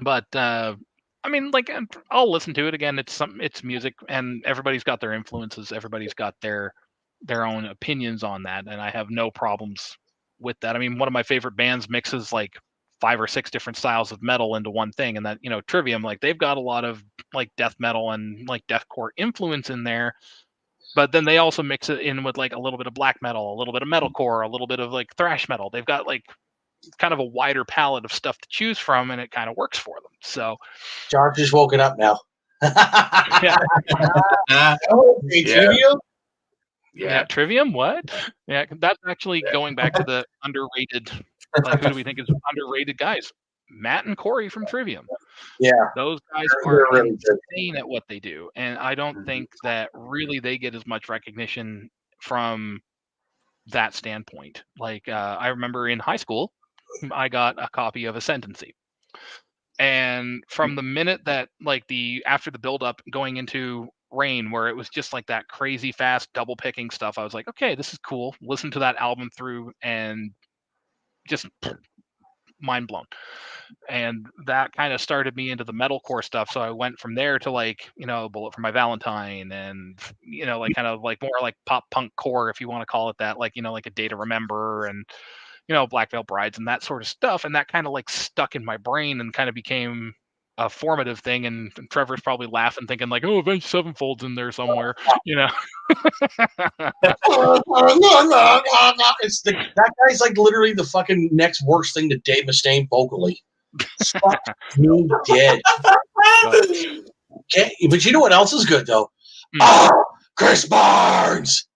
But I mean, like, I'll listen to it again. It's music, and everybody's got their influences. Everybody's got their own opinions on that, and I have no problems with that. I mean, one of my favorite bands mixes like 5 or 6 different styles of metal into one thing, and that Trivium, like, they've got a lot of like death metal and like deathcore influence in there, but then they also mix it in with like a little bit of black metal, a little bit of metalcore, a little bit of like thrash metal. They've got like kind of a wider palette of stuff to choose from, and it kind of works for them. So John's just woken up now. Yeah. Trivium? Yeah, Trivium, what? Yeah, that's actually going back to the underrated, like, who do we think is underrated guys? Matt and Corey from Trivium. Yeah. Those guys are really insane at what they do, and I don't think that really they get as much recognition from that standpoint. Like, I remember in high school, I got a copy of Ascendancy. And from the minute that, like, after the build up going into Rain, where it was just like that crazy fast double picking stuff, I was like, okay, this is cool. Listen to that album through and just mind blown. And that kind of started me into the metalcore stuff. So I went from there to like, Bullet for My Valentine and, like kind of like more like pop punk core, if you want to call it that, like, like A Day to Remember and, Black Veil Brides and that sort of stuff. And that kind of like stuck in my brain and kind of became a formative thing. And Trevor's probably laughing, thinking like, oh, Avenged Sevenfold's in there somewhere, It's that guy's like literally the fucking next worst thing to Dave Mustaine vocally. Fuck you dead. Okay, but you know what else is good though? Oh, Chris Barnes.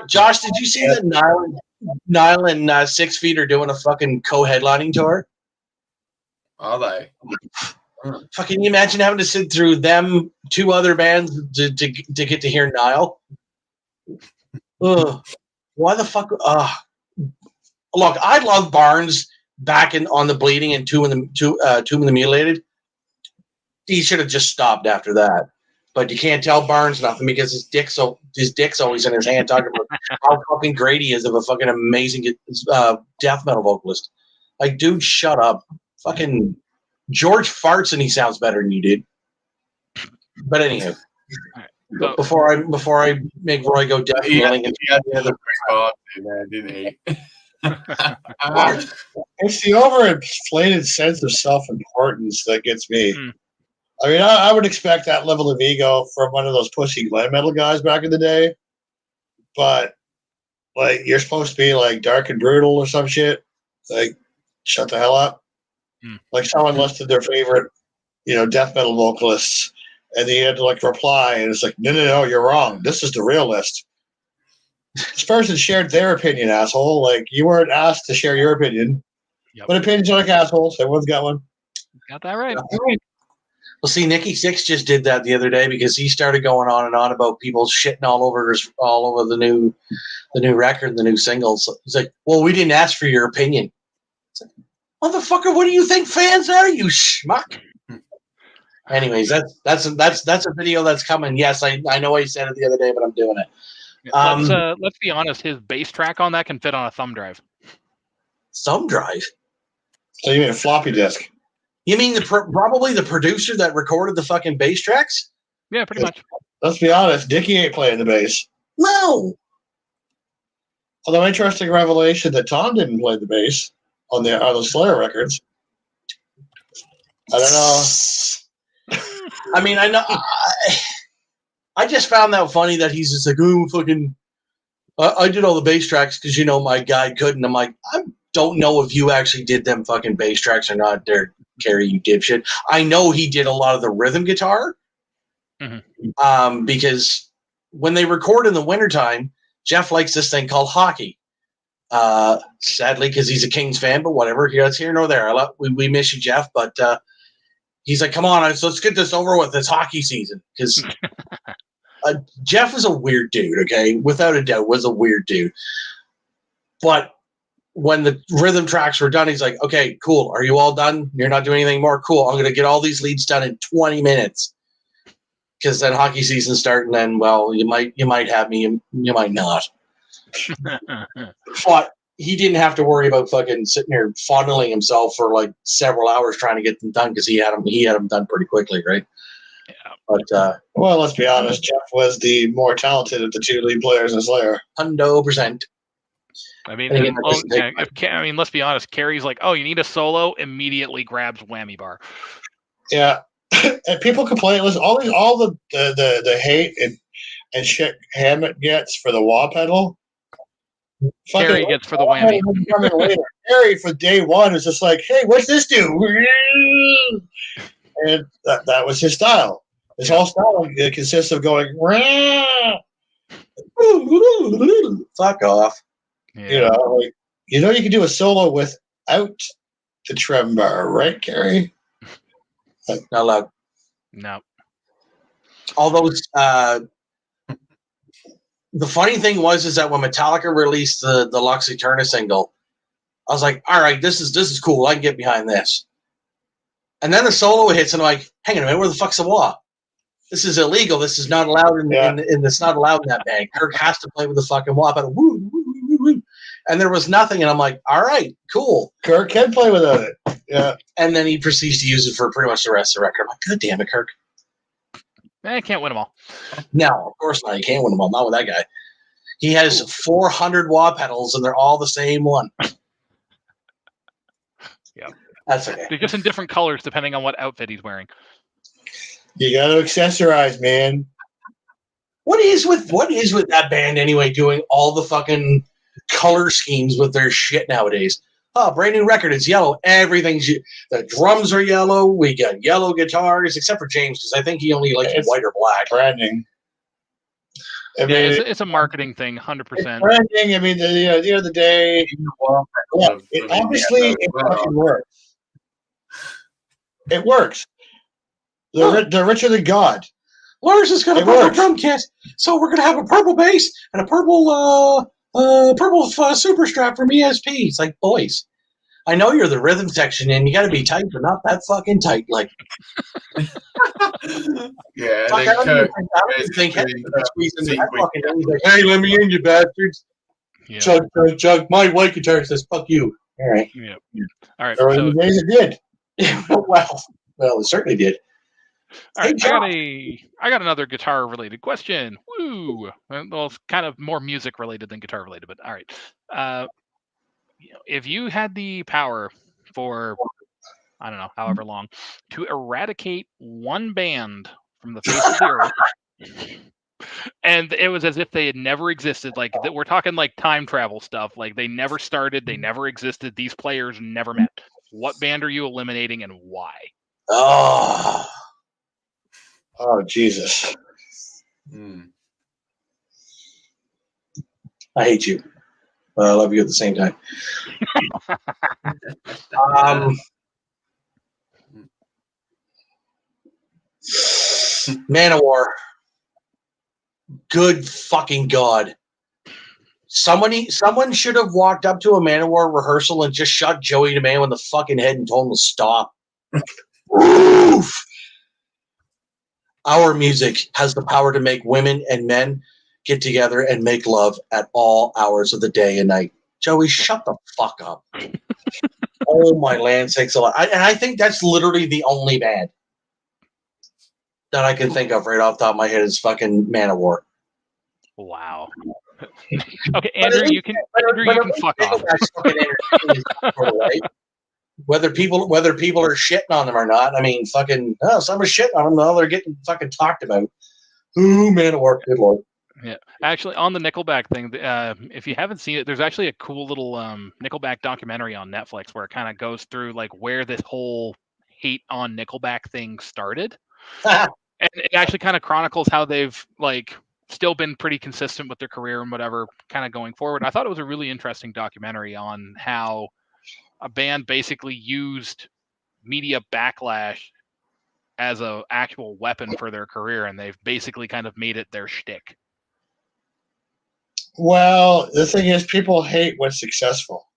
Josh, did you see that Nile and 6 Feet are doing a fucking co-headlining tour? Are they? Fucking, can you imagine having to sit through them, 2 other bands to get to hear Nile? Ugh. Why the fuck? Look, I love Barnes back on the Bleeding and Tomb of the Mutilated. He should have just stopped after that. But you can't tell Barnes nothing because his dick's always in his hand talking about how fucking great he is of a fucking amazing death metal vocalist. Like, dude, shut up. Fucking George farts and he sounds better than you did. But anywho, before I make Roy go deaf kneeling, didn't he? It's the overinflated sense of self-importance that gets me. I mean, I would expect that level of ego from one of those pussy glam metal guys back in the day, but like, you're supposed to be like dark and brutal or some shit. Like, shut the hell up. Like, someone listed their favorite, death metal vocalists, and they had to like reply, and it's like, no, you're wrong. This is the real list. This person shared their opinion, asshole. Like, you weren't asked to share your opinion. Yep. But opinions are like assholes. Everyone's got one. Got that right. Well, see, Nikki Sixx just did that the other day because he started going on and on about people shitting all over the new record, the new singles. He's like, "Well, we didn't ask for your opinion." It's like, motherfucker, what do you think fans are, you schmuck? Anyways, that's a video that's coming. Yes, I know I said it the other day, but I'm doing it. Let's be honest. His bass track on that can fit on a thumb drive. Thumb drive? So you mean a floppy disk? You mean probably the producer that recorded the fucking bass tracks? Yeah, pretty much. Let's be honest. Dickie ain't playing the bass. No. Although, interesting revelation that Tom didn't play the bass on the Slayer records. I don't know. I mean, I know. I just found that funny that he's just like, oh, fucking, I did all the bass tracks because, my guy couldn't. I'm like, I don't know if you actually did them fucking bass tracks or not there, Carrie, you dipshit. I know he did a lot of the rhythm guitar because when they record in the wintertime, Jeff likes this thing called hockey. Sadly, because he's a Kings fan, but whatever. That's here nor there. We miss you, Jeff, but he's like, come on, let's get this over with. It's hockey season. Because Jeff is a weird dude, okay? Without a doubt, was a weird dude. But when the rhythm tracks were done, he's like, okay, cool. Are you all done? You're not doing anything more? Cool. I'm going to get all these leads done in 20 minutes. Because then hockey season starts, and then, well, you might have me, you might not. But he didn't have to worry about fucking sitting there fondling himself for like several hours trying to get them done because he had them done pretty quickly, right? Yeah. But well, let's be honest, Jeff was the more talented of the 2 lead players in Slayer. 100%. I mean, let's be honest. Carrie's like, "Oh, you need a solo?" Immediately grabs whammy bar. Yeah, and people complain. Listen, all the hate and shit Hammett gets for the wah pedal. Carrie gets for the whammy. Carrie for day one is just like, hey, what's this do? And that was his style. His whole style consists of going, fuck off. Yeah. You can do a solo without the trem bar, right, Carrie? Not allowed. No. Although the funny thing is that when Metallica released the Lux Eterna single, I was like, all right, this is cool. I can get behind this. And then the solo hits, and I'm like, hang on a minute, where the fuck's the wah? This is illegal. This is not allowed, and it's not allowed in that band. Kirk has to play with the fucking wah. But woo. And there was nothing, and I'm like, all right, cool. Kirk can play without it. Yeah. And then he proceeds to use it for pretty much the rest of the record. I'm like, God damn it, Kirk. I can't win them all. No, of course not. You can't win them all. Not with that guy. He has 400 wah pedals, and they're all the same one. Yeah. That's okay. They're just in different colors depending on what outfit he's wearing. You got to accessorize, man. What is with that band anyway, doing all the fucking color schemes with their shit nowadays? Oh, brand new record. It's yellow. Everything's the drums are yellow. We got yellow guitars, except for James, because I think he only likes white or black. Branding. I mean, it's a marketing thing, 100%. Branding. I mean, the end of the day, it fucking works. It works. They're richer than God. Lars has got a purple drum kit, so we're gonna have a purple bass and a purple super strap from ESP. It's like, boys, I know you're the rhythm section and you got to be tight, but not that fucking tight. Like, yeah. I don't think hey, let me in, you bastards. Yeah. Chug. My white guitar says, fuck you. All right. Yeah. All right. So, it did. well, it certainly did. All right, I got another guitar-related question. Woo! Well, it's kind of more music-related than guitar-related, but all right. If you had the power for, I don't know, however long, to eradicate one band from the face of the earth, and it was as if they had never existed, like we're talking like time travel stuff, like they never started, they never existed, these players never met. What band are you eliminating and why? Oh, Jesus. I hate you. But I love you at the same time. Manowar. Good fucking God. Someone should have walked up to a Manowar rehearsal and just shot Joey DeMeo in the fucking head and told him to stop. Oof. Our music has the power to make women and men get together and make love at all hours of the day and night. Joey, shut the fuck up. Oh, my land sakes alive. And I think that's literally the only band that I can think of right off the top of my head is fucking Manowar. Wow. Okay, Andrew, you can fuck off. Whether people are shitting on them or not, I mean, fucking, someone's shitting on them, now they're getting fucking talked about. Ooh, Manowar, good lord. Yeah, actually, on the Nickelback thing, if you haven't seen it, there's actually a cool little Nickelback documentary on Netflix where it kind of goes through like where this whole hate on Nickelback thing started, and it actually kind of chronicles how they've like still been pretty consistent with their career and whatever, kind of going forward. I thought it was a really interesting documentary on how a band basically used media backlash as a actual weapon for their career, and they've basically kind of made it their shtick. Well, the thing is, people hate what's successful.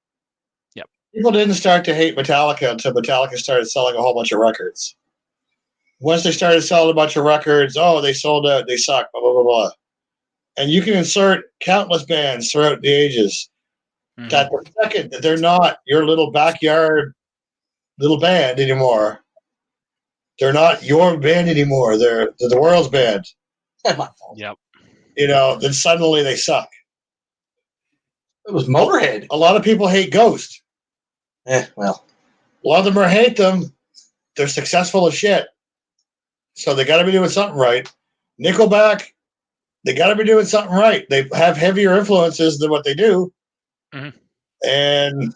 Yep. People didn't start to hate Metallica until Metallica started selling a whole bunch of records. Once they started selling a bunch of records, they sold out, they suck, blah, blah, blah, blah. And you can insert countless bands throughout the ages that the second that they're not your little backyard little band anymore, they're not your band anymore. They're the world's band. Yep. Then suddenly they suck. It was Motorhead. A lot of people hate Ghost. Well. A lot of them hate them. They're successful as shit. So they got to be doing something right. Nickelback, they got to be doing something right. They have heavier influences than what they do. Mm-hmm. And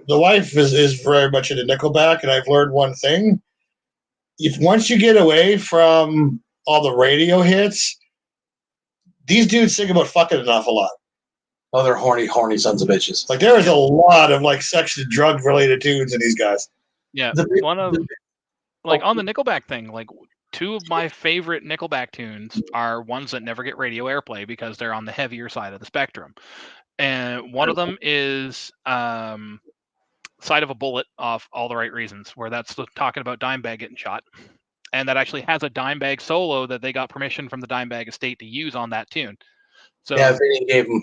the wife is very much into Nickelback, and I've learned one thing. Once you get away from all the radio hits, these dudes sing about fucking an awful lot. Oh, they're horny sons of bitches. Like, there is a lot of, like, sex and drug-related tunes in these guys. Yeah, on the Nickelback thing, like, two of my favorite Nickelback tunes are ones that never get radio airplay because they're on the heavier side of the spectrum. And one of them is Side of a Bullet off All the Right Reasons, where that's talking about Dimebag getting shot. And that actually has a Dimebag solo that they got permission from the Dimebag estate to use on that tune. So yeah, they gave him.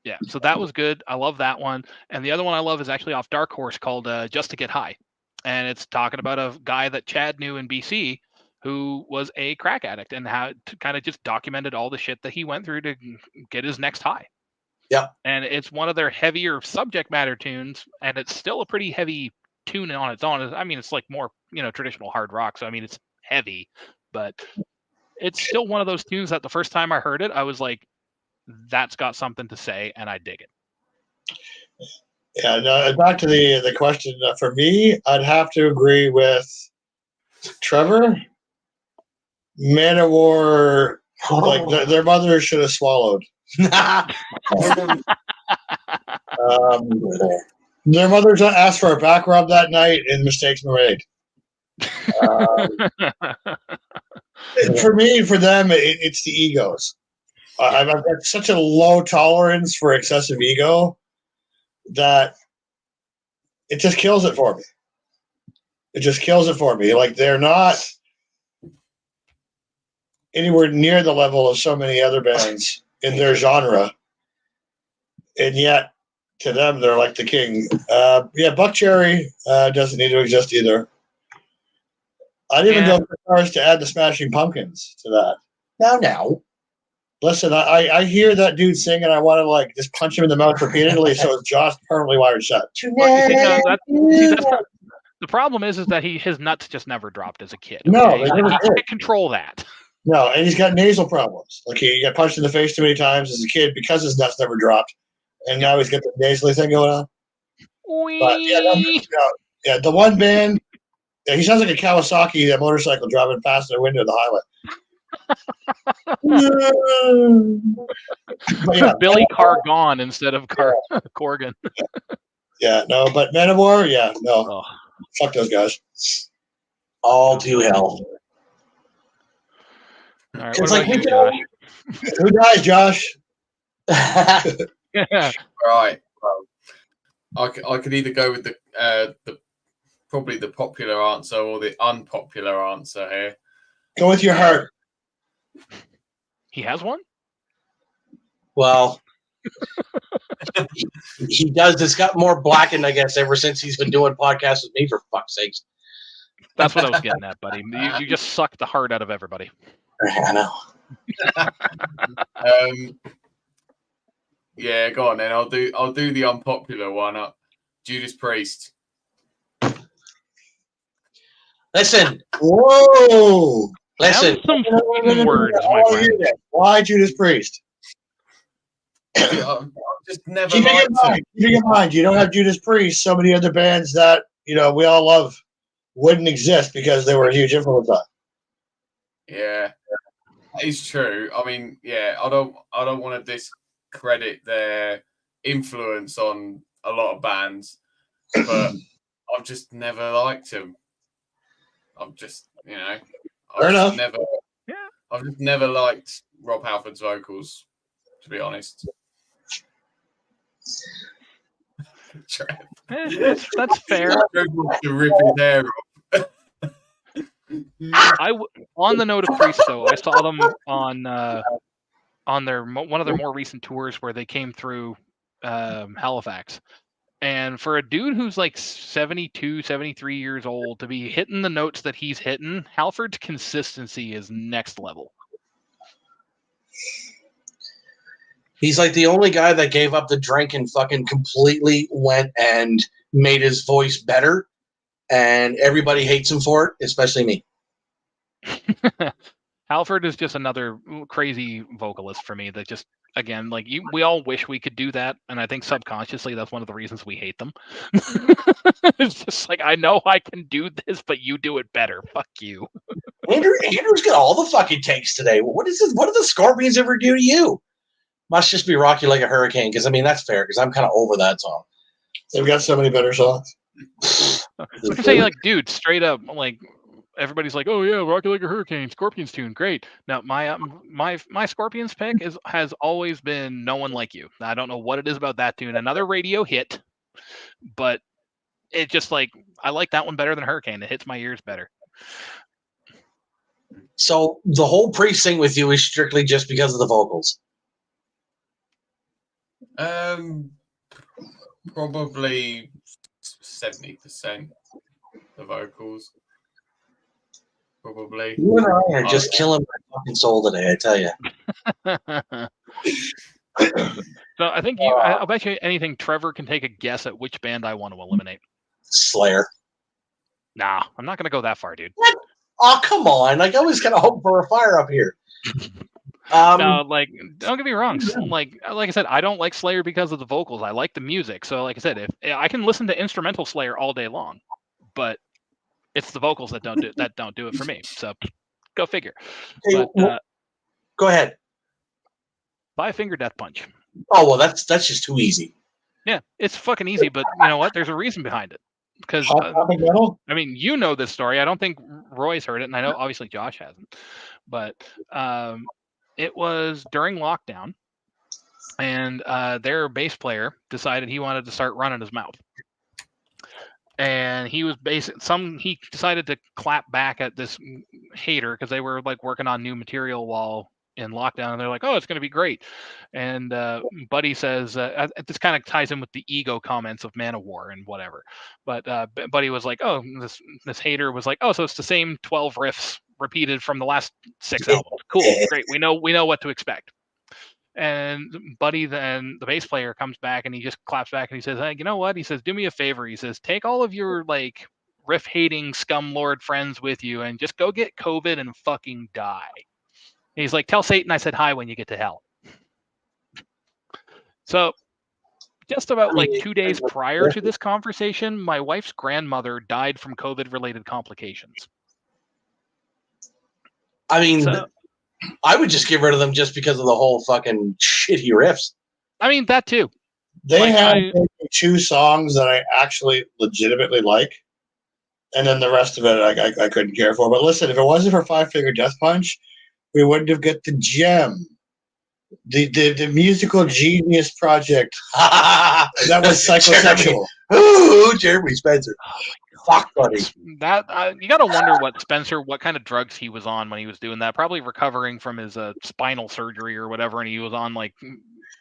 Yeah, so that was good. I love that one. And the other one I love is actually off Dark Horse called Just to Get High. And it's talking about a guy that Chad knew in BC who was a crack addict and how to kind of just documented all the shit that he went through to get his next high. Yeah. And it's one of their heavier subject matter tunes, and it's still a pretty heavy tune on its own. I mean, it's like more, traditional hard rock. So, I mean, it's heavy, but it's still one of those tunes that the first time I heard it, I was like, that's got something to say, and I dig it. Yeah, no, back to the question. For me, I'd have to agree with Trevor. Manowar, like their mother should have swallowed. Their mother asked for a back rub that night, and mistakes were made. For me, for them, it's the egos. I've got such a low tolerance for excessive ego that it just kills it for me. It just kills it for me. Like, they're not anywhere near the level of so many other bands in their genre, and yet to them they're like the king. Buck Cherry doesn't need to exist either. I'd even go as far as to add the Smashing Pumpkins to that. Now. Listen, I hear that dude sing, and I want to like just punch him in the mouth repeatedly so his jaw's permanently wired shut. The problem is that his nuts just never dropped as a kid. Okay? No, they never he did. can't control that. No, and he's got nasal problems. Like, he got punched in the face too many times as a kid because his nuts never dropped, and now he's got the nasally thing going on. But the one band, he sounds like a Kawasaki, that motorcycle driving past their window of the highway. But Billy Cargon instead of Corgan. But Manowar, fuck those guys. All to hell. All right, what about you, Josh? Who dies, Josh? Right. Well, I could either go with the probably the popular answer or the unpopular answer here. Go with your heart. He has one? Well, he does. It's got more blackened, I guess, ever since he's been doing podcasts with me, for fuck's sakes. That's what I was getting at, buddy. You just suck the heart out of everybody. I know. Yeah, go on then. I'll do the unpopular one. Judas Priest. Listen. Whoa. Listen. Some words, my friend. Why Judas Priest? I've just never Keep in mind, you don't have Judas Priest. So many other bands that we all love wouldn't exist because they were a huge influence on. Yeah, it's true. I mean, I don't want to discredit their influence on a lot of bands, but I've just never liked them. I've just, I've just never liked Rob Halford's vocals, to be honest. That's fair. To rip his hair off. On the note of Priest, though, I saw them on their one of their more recent tours where they came through Halifax. And for a dude who's like 72, 73 years old to be hitting the notes that he's hitting, Halford's consistency is next level. He's like the only guy that gave up the drink and fucking completely went and made his voice better. And everybody hates him for it, especially me. Halford is just another crazy vocalist for me that just, again, like we all wish we could do that. And I think subconsciously that's one of the reasons we hate them. It's just like, I know I can do this, but you do it better. Fuck you. Andrew's got all the fucking takes today. What is this? What did the Scorpions ever do to you? Must just be Rock You Like a Hurricane, because I mean that's fair, because I'm kind of over that song. They've got so many better songs. I'm saying, like, dude, straight up, like, everybody's like, "Oh yeah, Rock You Like a Hurricane, Scorpions tune, great." Now my Scorpions pick has always been No One Like You. I don't know what it is about that tune. Another radio hit, but it just, like, I like that one better than Hurricane. It hits my ears better. So the whole Priest thing with you is strictly just because of the vocals. Probably 70% the vocals. Probably. You and I are just killing my fucking soul today, I tell you. So I think I'll bet you anything Trevor can take a guess at which band I want to eliminate. Slayer. Nah, I'm not going to go that far, dude. What? Oh, come on. Like, I was kind of hoping for a fire up here. No, like, don't get me wrong. Like I said, I don't like Slayer because of the vocals. I like the music. So, like I said, if I can listen to instrumental Slayer all day long, but it's the vocals that don't do it for me. So, go figure. Hey, but go ahead. Five Finger Death Punch. Oh well, that's just too easy. Yeah, it's fucking easy, but you know what? There's a reason behind it. Because I mean, you know this story. I don't think Roy's heard it, and I know obviously Josh hasn't. But it was during lockdown, and their bass player decided he wanted to start running his mouth, and he decided to clap back at this hater because they were like working on new material while in lockdown, and they're like, "Oh, it's going to be great." And Buddy says, this kind of ties in with the ego comments of Man of War and whatever. But Buddy was like, "Oh, this hater was like, oh, so it's the same 12 riffs repeated from the last 6 albums. Cool, great. We know what to expect." And Buddy, then the bass player, comes back and he just claps back and he says, "Hey, you know what?" He says, "Do me a favor." He says, "Take all of your like riff hating scum lord friends with you and just go get COVID and fucking die." And he's like, "Tell Satan I said hi when you get to hell." So just about like 2 days prior to this conversation, my wife's grandmother died from COVID-related complications. I mean, I would just get rid of them just because of the whole fucking shitty riffs. I mean, that too. They had 2 songs that I actually legitimately like, and then the rest of it I couldn't care for. But listen, if it wasn't for Five Finger Death Punch, we wouldn't have got the gem, the musical genius project that was psychosexual. Ooh, Jeremy Spencer. Fuck, buddy. That you got to wonder what kind of drugs he was on when he was doing that. Probably recovering from his spinal surgery or whatever, and he was on like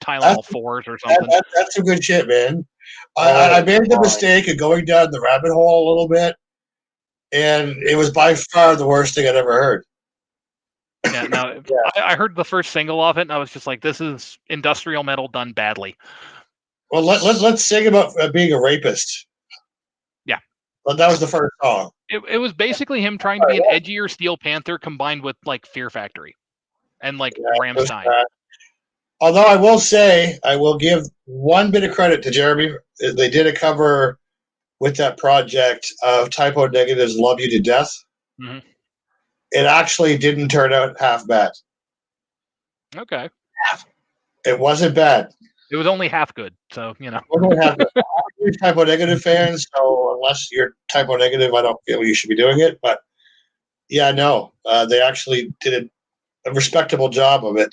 Tylenol 4s or something. That's some good shit, man. I made the mistake of going down the rabbit hole a little bit, and it was by far the worst thing I'd ever heard. Yeah, no, yeah. I heard the first single of it, and I was just like, "This is industrial metal done badly." Well, let's sing about being a rapist. Yeah, well, that was the first song. It was basically him trying to be an edgier Steel Panther combined with like Fear Factory and like Rammstein. Although I will say, I will give one bit of credit to Jeremy. They did a cover with that project of Typo Negative's "Love You to Death." Mm-hmm. It actually didn't turn out half bad. Okay. It wasn't bad. It was only half good, so you know. You're Typo Negative fans, so unless you're Typo Negative, I don't feel you should be doing it. But yeah, no, they actually did a respectable job of it.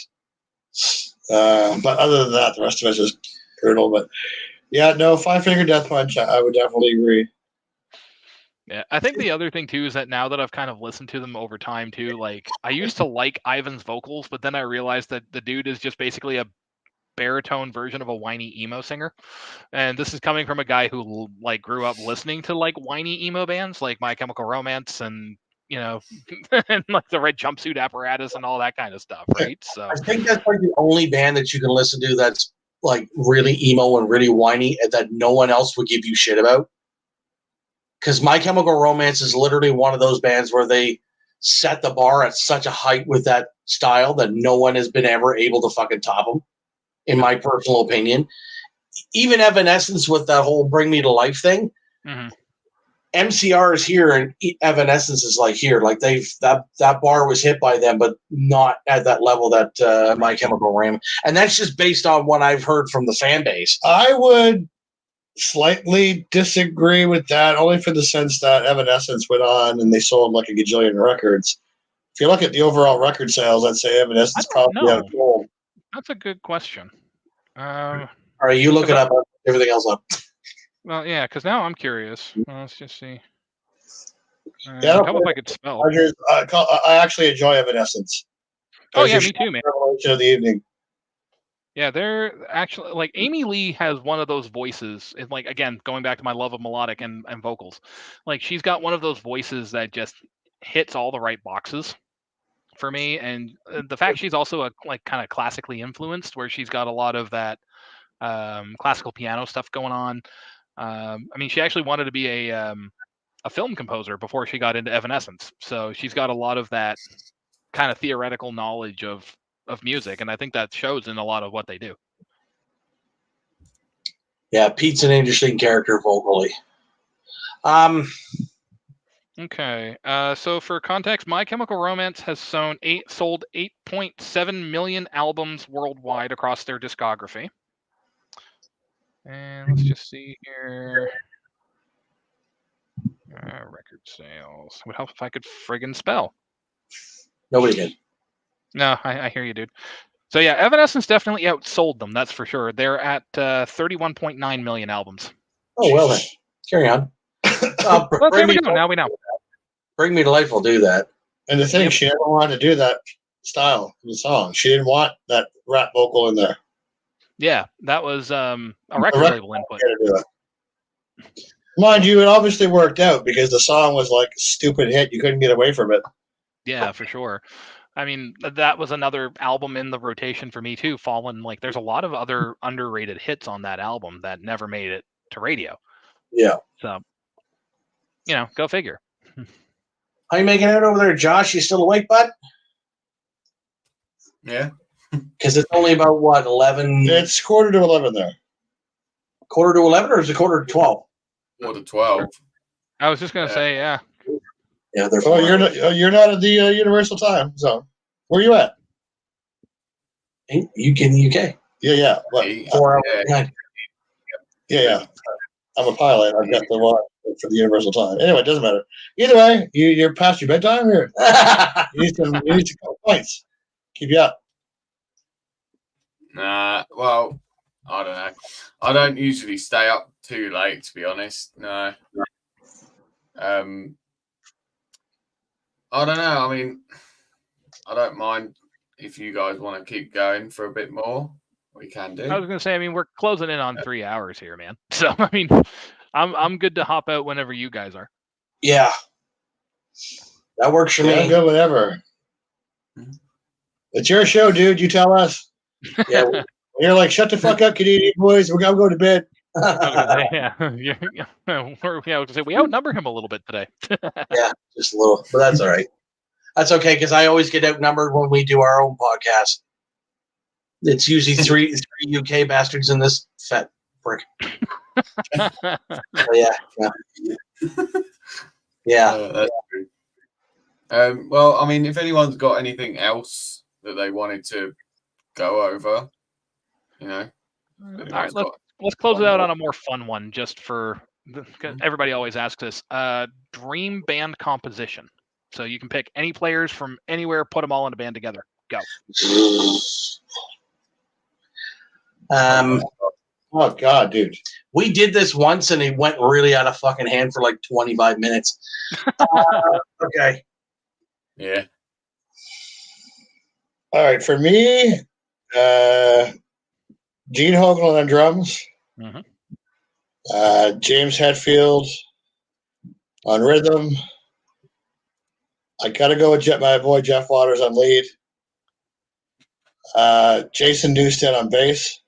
But other than that, the rest of it is brutal. But yeah, no, Five Finger Death Punch, I would definitely agree. Yeah, I think the other thing too is that now that I've kind of listened to them over time too, like I used to like Ivan's vocals, but then I realized that the dude is just basically a baritone version of a whiny emo singer. And this is coming from a guy who like grew up listening to like whiny emo bands like My Chemical Romance and you know and like the Red Jumpsuit Apparatus and all that kind of stuff, right? So I think that's like the only band that you can listen to that's like really emo and really whiny and that no one else would give you shit about. Because My Chemical Romance is literally one of those bands where they set the bar at such a height with that style that no one has been ever able to fucking top them, in my personal opinion. Even Evanescence with that whole Bring Me to Life thing, MCR is here and Evanescence is like here. Like that bar was hit by them, but not at that level that My Chemical Romance. And that's just based on what I've heard from the fan base. I would slightly disagree with that, only for the sense that Evanescence went on and they sold like a gajillion records. If you look at the overall record sales, I'd say Evanescence probably out of gold. That's a good question. All right, you look it up, everything else up. Well, yeah, because now I'm curious. Let's just see. Yeah, tell me if I could spell. I actually enjoy Evanescence. Oh yeah, me too, man. Revelation of the evening. Yeah, they're actually like Amy Lee has one of those voices. And like again, going back to my love of melodic and vocals, like she's got one of those voices that just hits all the right boxes for me. And the fact she's also a like kind of classically influenced, where she's got a lot of that classical piano stuff going on. I mean, she actually wanted to be a film composer before she got into Evanescence, so she's got a lot of that kind of theoretical knowledge of music, and I think that shows in a lot of what they do. Yeah, Pete's an interesting character vocally. Okay, so for context, My Chemical Romance has sold 8.7 million albums worldwide across their discography. And let's just see here. Record sales. Would help if I could friggin' spell. Nobody did. No, I hear you, dude. So yeah, Evanescence definitely outsold them. That's for sure. They're at 31.9 million albums. Oh well then, carry on. Well, there we go. Now we know. Bring Me to Life will do that. And the thing, she never wanted to do that style of the song. She didn't want that rap vocal in there. Yeah, that was a record label input. Mind you, it obviously worked out because the song was like a stupid hit. You couldn't get away from it. Yeah, for sure. I mean, that was another album in the rotation for me too. Fallen, like, there's a lot of other underrated hits on that album that never made it to radio. Yeah. So, you know, go figure. How you making out over there, Josh? You still awake, bud? Yeah. Because it's only about what, 11? It's 11:45 there. 11:45, or is it 11:45? 11:45. I was just gonna say, yeah. Yeah, they're. Oh, you're not at the Universal Time Zone. Where are you at? In the UK. Yeah. What? 4 hours. Yeah. I'm a pilot. I've got the watch for the Universal Time. Anyway, it doesn't matter. Either way, you're past your bedtime here. You need some couple points. Keep you up. Nah, well, I don't know. I don't usually stay up too late, to be honest. No. I don't know. I mean, I don't mind if you guys want to keep going for a bit more. We can do. I was gonna say, I mean, we're closing in on 3 hours here, man. So I mean, I'm good to hop out whenever you guys are. Yeah, that works for me. I'm good, whatever. It's your show, dude. You tell us. Yeah, you're like, shut the fuck up, Canadian boys. We're gonna go to bed. We outnumber him a little bit today. Yeah, just a little, but that's all right. That's okay, because I always get outnumbered when we do our own podcast. It's usually three UK bastards in this fat prick. Yeah. That's true. Well, I mean, if anyone's got anything else that they wanted to go over, you know. All right, let's close it out on a more fun one, just for everybody always asks this. Dream band composition. So you can pick any players from anywhere, put them all in a band together. Go. Oh God, dude. We did this once and it went really out of fucking hand for like 25 minutes. Okay. Yeah. All right, for me, Gene Hoglan on drums. Mm-hmm. James Hetfield on rhythm. I gotta go with my boy Jeff Waters on lead. Jason Newsted on bass.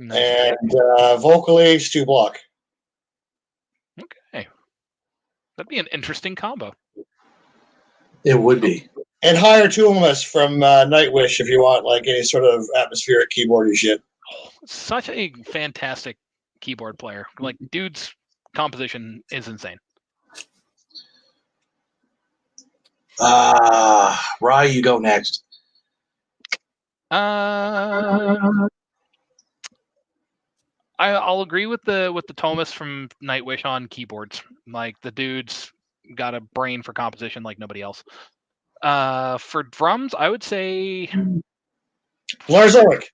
Nice. And vocally, Stu Block. Okay. That'd be an interesting combo. It would be. And hire two of us from Nightwish if you want like any sort of atmospheric keyboardy shit. Such a fantastic keyboard player. Like, dude's composition is insane. Rye, you go next. I'll agree with the Thomas from Nightwish on keyboards. Like, the dude's got a brain for composition like nobody else. For drums, I would say Lars Ulrich.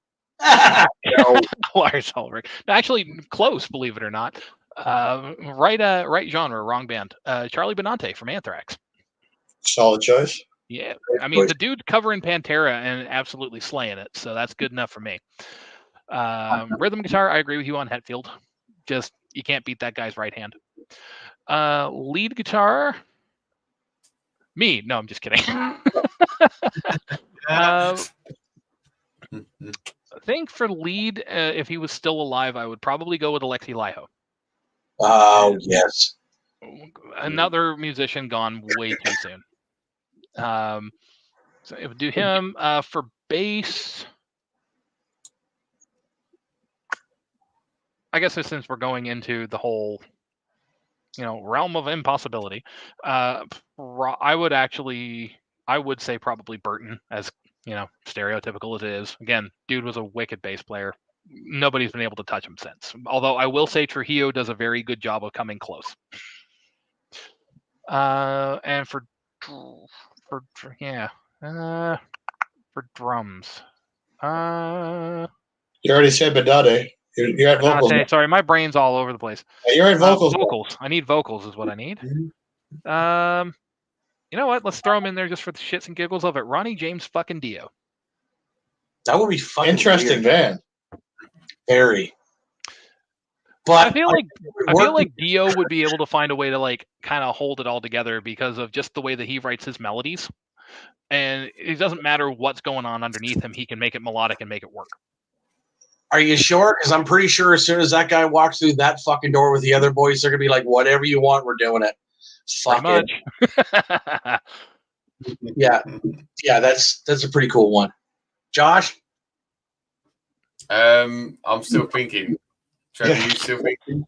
Lars Ulrich. Actually, close, believe it or not. Right genre, wrong band. Charlie Benante from Anthrax. Solid choice. Yeah, I mean, the dude covering Pantera and absolutely slaying it, so that's good enough for me. Rhythm guitar, I agree with you on Hetfield. Just, you can't beat that guy's right hand. Lead guitar, me. No, I'm just kidding. I think for lead, if he was still alive, I would probably go with Alexi Laiho. Oh, yes. Another musician gone way too soon. So it would do him. For bass, I guess since we're going into the whole, realm of impossibility, I would say probably Burton, as stereotypical as it is. Again, dude was a wicked bass player. Nobody's been able to touch him since. Although I will say Trujillo does a very good job of coming close. And for drums, You already said Bedade. You're at vocals. Sorry, my brain's all over the place. Yeah, you're at vocals. Vocals. I need vocals is what I need. You know what? Let's throw him in there just for the shits and giggles of it. Ronnie James fucking Dio. That would be fucking interesting band. Very. But I feel like Dio would be able to find a way to kind of hold it all together because of just the way that he writes his melodies. And it doesn't matter what's going on underneath him, he can make it melodic and make it work. Are you sure? Because I'm pretty sure as soon as that guy walks through that fucking door with the other boys, they're gonna be like, "Whatever you want, we're doing it." Fuck it. Yeah, that's a pretty cool one. Josh, I'm still thinking. Trevor, you still thinking?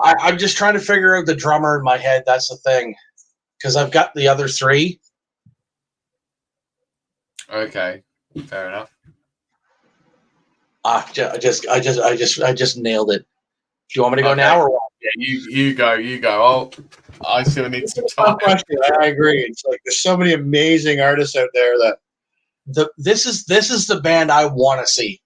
I'm just trying to figure out the drummer in my head. That's the thing, because I've got the other three. Okay, fair enough. I just nailed it. Do you want me to go now or what? Yeah, you go. I still need some time. I agree. It's like there's so many amazing artists out there that this is the band I want to see.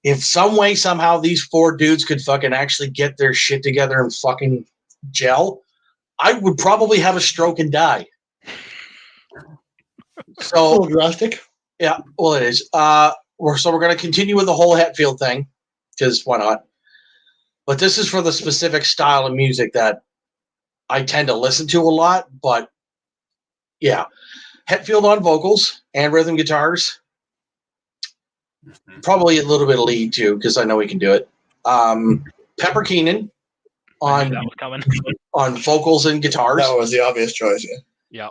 If some way somehow these four dudes could fucking actually get their shit together and fucking gel, I would probably have a stroke and die. So a little drastic. Yeah, well it is. We're going to continue with the whole Hetfield thing, because why not? But this is for the specific style of music that I tend to listen to a lot. But yeah, Hetfield on vocals and rhythm guitars. Probably a little bit of lead too, because I know he can do it. Pepper Keenan on vocals and guitars. That was the obvious choice. Yeah.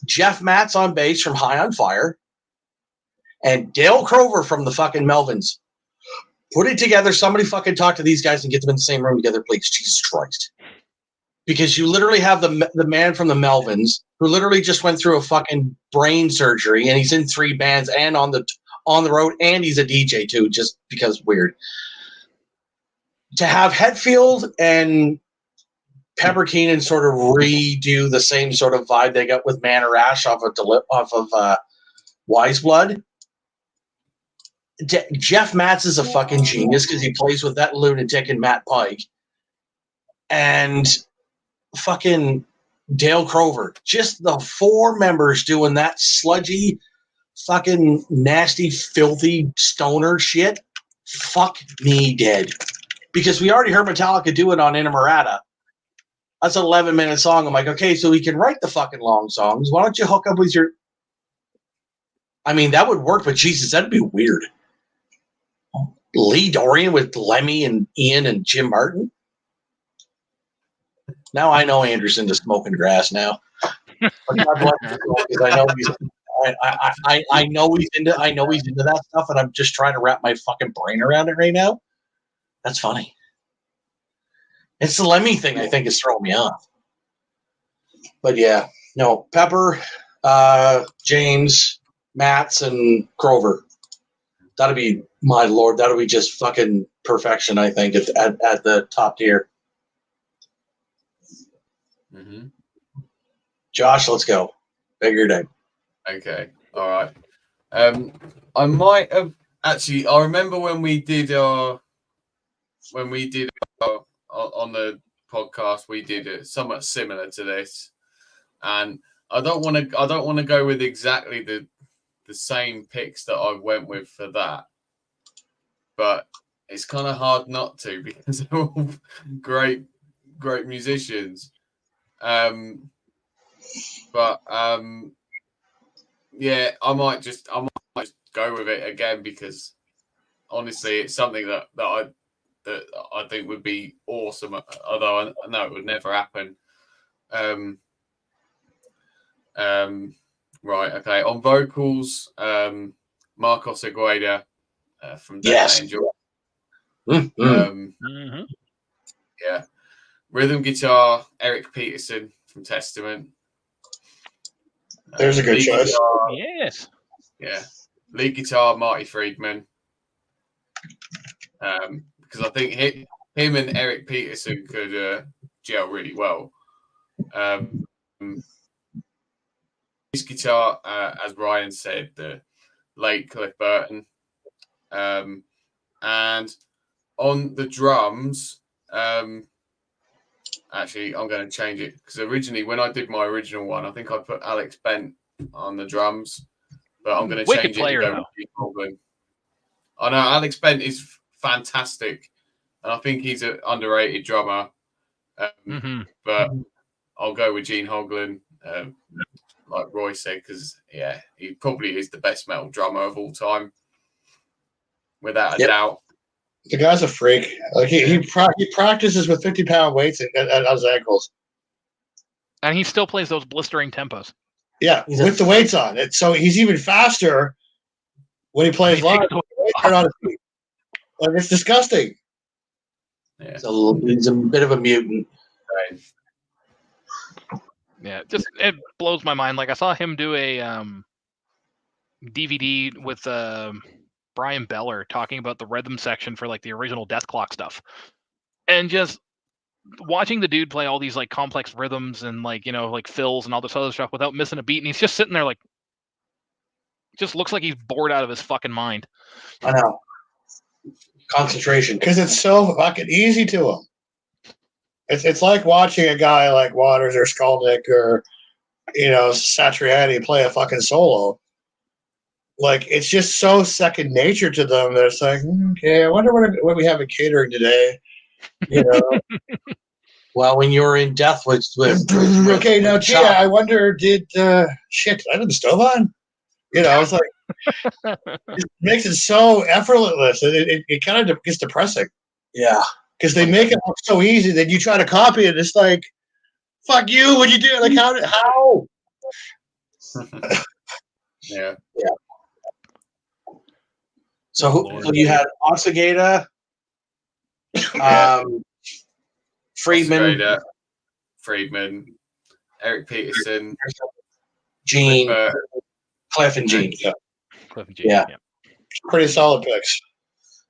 Jeff Matz on bass from High on Fire. And Dale Crover from the fucking Melvins. Put it together. Somebody fucking talk to these guys and get them in the same room together, please. Jesus Christ. Because you literally have the man from the Melvins who literally just went through a fucking brain surgery, and he's in 3 bands and on the road, and he's a DJ too, just because weird. To have Hetfield and Pepper Keenan sort of redo the same sort of vibe they got with Man or Ash off of Wise Blood. Jeff Matz is a fucking genius because he plays with that lunatic and Matt Pike. And fucking Dale Crover. Just the 4 members doing that sludgy, fucking nasty, filthy stoner shit. Fuck me dead. Because we already heard Metallica do it on Inamorata. That's an 11-minute song. I'm like, okay, so we can write the fucking long songs. Why don't you hook up with your... I mean, that would work, but Jesus, that'd be weird. Lee Dorian with Lemmy and Ian and Jim Martin. Now I know Anderson to smoking grass now. I know he's into that stuff, and I'm just trying to wrap my fucking brain around it right now. That's funny. It's the Lemmy thing I think is throwing me off. But yeah, no, Pepper, James, Matz, and Crover. That'll be, my lord, that'll be just fucking perfection, I think, at the top tier. Mm-hmm. Josh, let's go. Figure it out. Okay, all right. I might have actually. I remember when we did on the podcast, we did it somewhat similar to this, and I don't want to go with exactly the same picks that I went with for that, but it's kind of hard not to because they're all great musicians. But yeah, I might just go with it again because honestly, it's something that I think would be awesome. Although I know it would never happen. Right, okay. On vocals, Marcos Agueda from Death Angel. Mm-hmm. Yeah. Rhythm guitar, Eric Peterson from Testament. There's a good choice. Guitar, yes. Yeah. Lead guitar, Marty Friedman. Because I think him and Eric Peterson could gel really well. His guitar, as Ryan said, the late Cliff Burton. And on the drums, actually, I'm going to change it because originally, when I did my original one, I think I put Alex Bent on the drums, but I'm going to change it to go with Gene Hoglan. I know Alex Bent is fantastic, and I think he's an underrated drummer. But I'll go with Gene Hoglan, like Roy said, because he probably is the best metal drummer of all time, without a doubt. The guy's a freak. Like he practices with 50-pound weights at his ankles, and he still plays those blistering tempos. Yeah, with the weights on it, so he's even faster when he plays live. Like, it's disgusting. Yeah, he's a bit of a mutant. Right. Yeah, just it blows my mind. Like I saw him do a DVD with Brian Beller talking about the rhythm section for like the original Death Clock stuff, and just watching the dude play all these like complex rhythms and like like fills and all this other stuff without missing a beat, and he's just sitting there like, just looks like he's bored out of his fucking mind. I know. Concentration, because it's so fucking easy to him. It's like watching a guy like Waters or Skolnick or Satriani play a fucking solo. Like, it's just so second nature to them that it's like, okay, I wonder what we have in catering today. Well, when you were in Death with okay, now Tia, I wonder, did shit? I did the stove on. It's like it makes it so effortless. It kind of gets depressing. Yeah, because they make it look so easy that you try to copy it. It's like, fuck you. What'd you do? Like how? Yeah. So you had Osagata, Friedman, Eric Peterson, Gene, Cliff and Gene. Yeah. Pretty solid picks.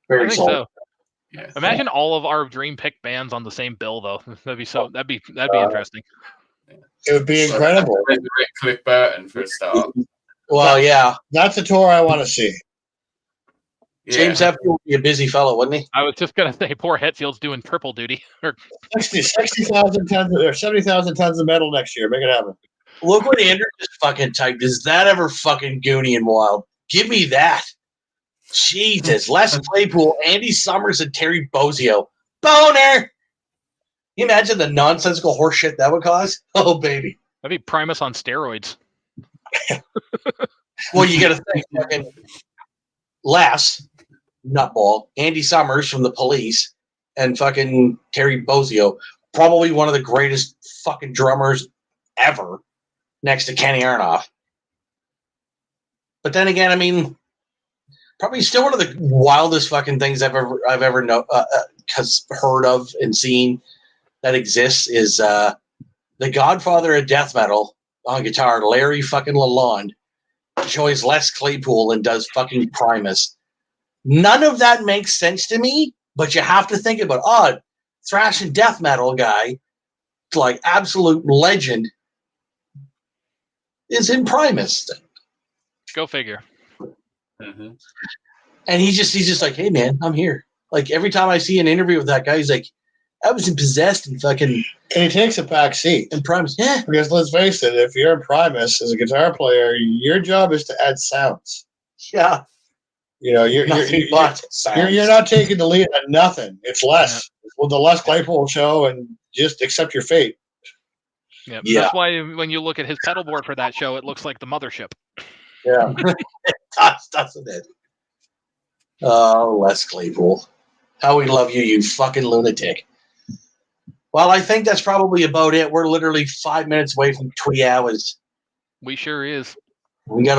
Very solid. So. Yeah. Imagine all of our dream pick bands on the same bill, though. That'd be interesting. It would be incredible. Cliff Burton for a start. Well, yeah, that's a tour I want to see. James Hetfield would be a busy fellow, wouldn't he? I was just gonna say, poor Hetfield's doing triple duty. 60,000 tons or 70,000 tons of metal next year. Make it happen. Look what Andrew just fucking typed. Is that ever fucking Goonie and Wild? Give me that. Jesus. Les Claypool, Andy Summers, and Terry Bozzio. Boner! Can you imagine the nonsensical horse shit that would cause? Oh, baby. That'd be Primus on steroids. Well, you got to think fucking Les, Nutball, Andy Summers from The Police, and fucking Terry Bozzio. Probably one of the greatest fucking drummers ever, next to Kenny Aronoff. But then again, I mean, probably still one of the wildest fucking things I've ever heard of and seen that exists is the Godfather of death metal on guitar, Larry fucking Lalonde, joins Les Claypool and does fucking Primus. None of that makes sense to me, but you have to think about thrash and death metal guy, like absolute legend, is in Primus. Go figure. Mm-hmm. And he's just like, hey man, I'm here. Like every time I see an interview with that guy, he's like, I wasn't possessed and fucking. And he takes a back seat. In Primus, yeah. Because let's face it, if you're in Primus as a guitar player, your job is to add sounds. Yeah. You know, you're not taking the lead on nothing. It's less. Yeah. Well, the Les Claypool show, and just accept your fate. Yeah. That's why when you look at his pedal board for that show, it looks like the mothership. Yeah. It does, doesn't it? Oh, Les Claypool. How we love you, you fucking lunatic. Well, I think that's probably about it. We're literally 5 minutes away from 3 hours. We sure is. We got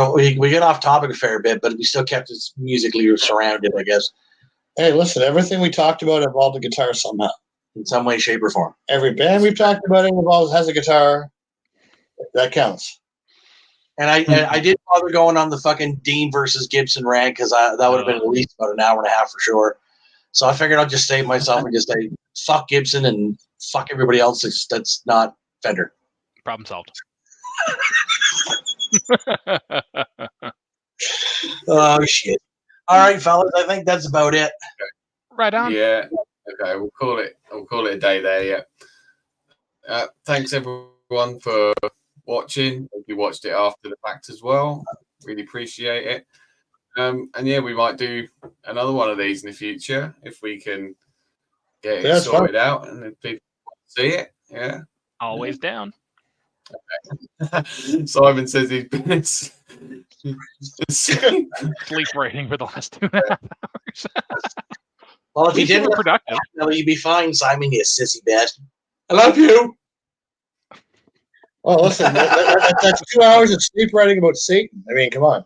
off topic a fair bit, but we still kept us musically surrounded, I guess. Hey, listen, everything we talked about involved a guitar somehow. In some way, shape, or form. Every band we've talked about has a guitar. That counts. And I didn't bother going on the fucking Dean versus Gibson rant because that would have been at least about an hour and a half for sure. So I figured I'd just save myself and just say, fuck Gibson and fuck everybody else that's not Fender. Problem solved. Oh, shit. All right, fellas, I think that's about it. Right on. Yeah. Okay, we'll call it a day there, yeah. Thanks, everyone, for watching. If you watched it after the fact as well, really appreciate it. And yeah, we might do another one of these in the future if we can get it sorted out and if people see it. Yeah. Always down. Okay. Simon says he's been sleep rating for the last 2.5 hours. Well, if you didn't productive, you'd be fine, Simon, you sissy bastard. I love you. Well, listen, that's 2 hours of sleep writing about Satan. I mean, come on.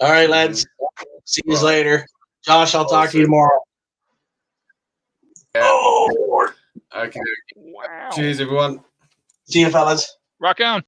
All right, lads. See you later. Josh, I'll talk to you tomorrow. Yeah. Oh, Lord. Okay. Wow. Cheers, everyone. See you, fellas. Rock on.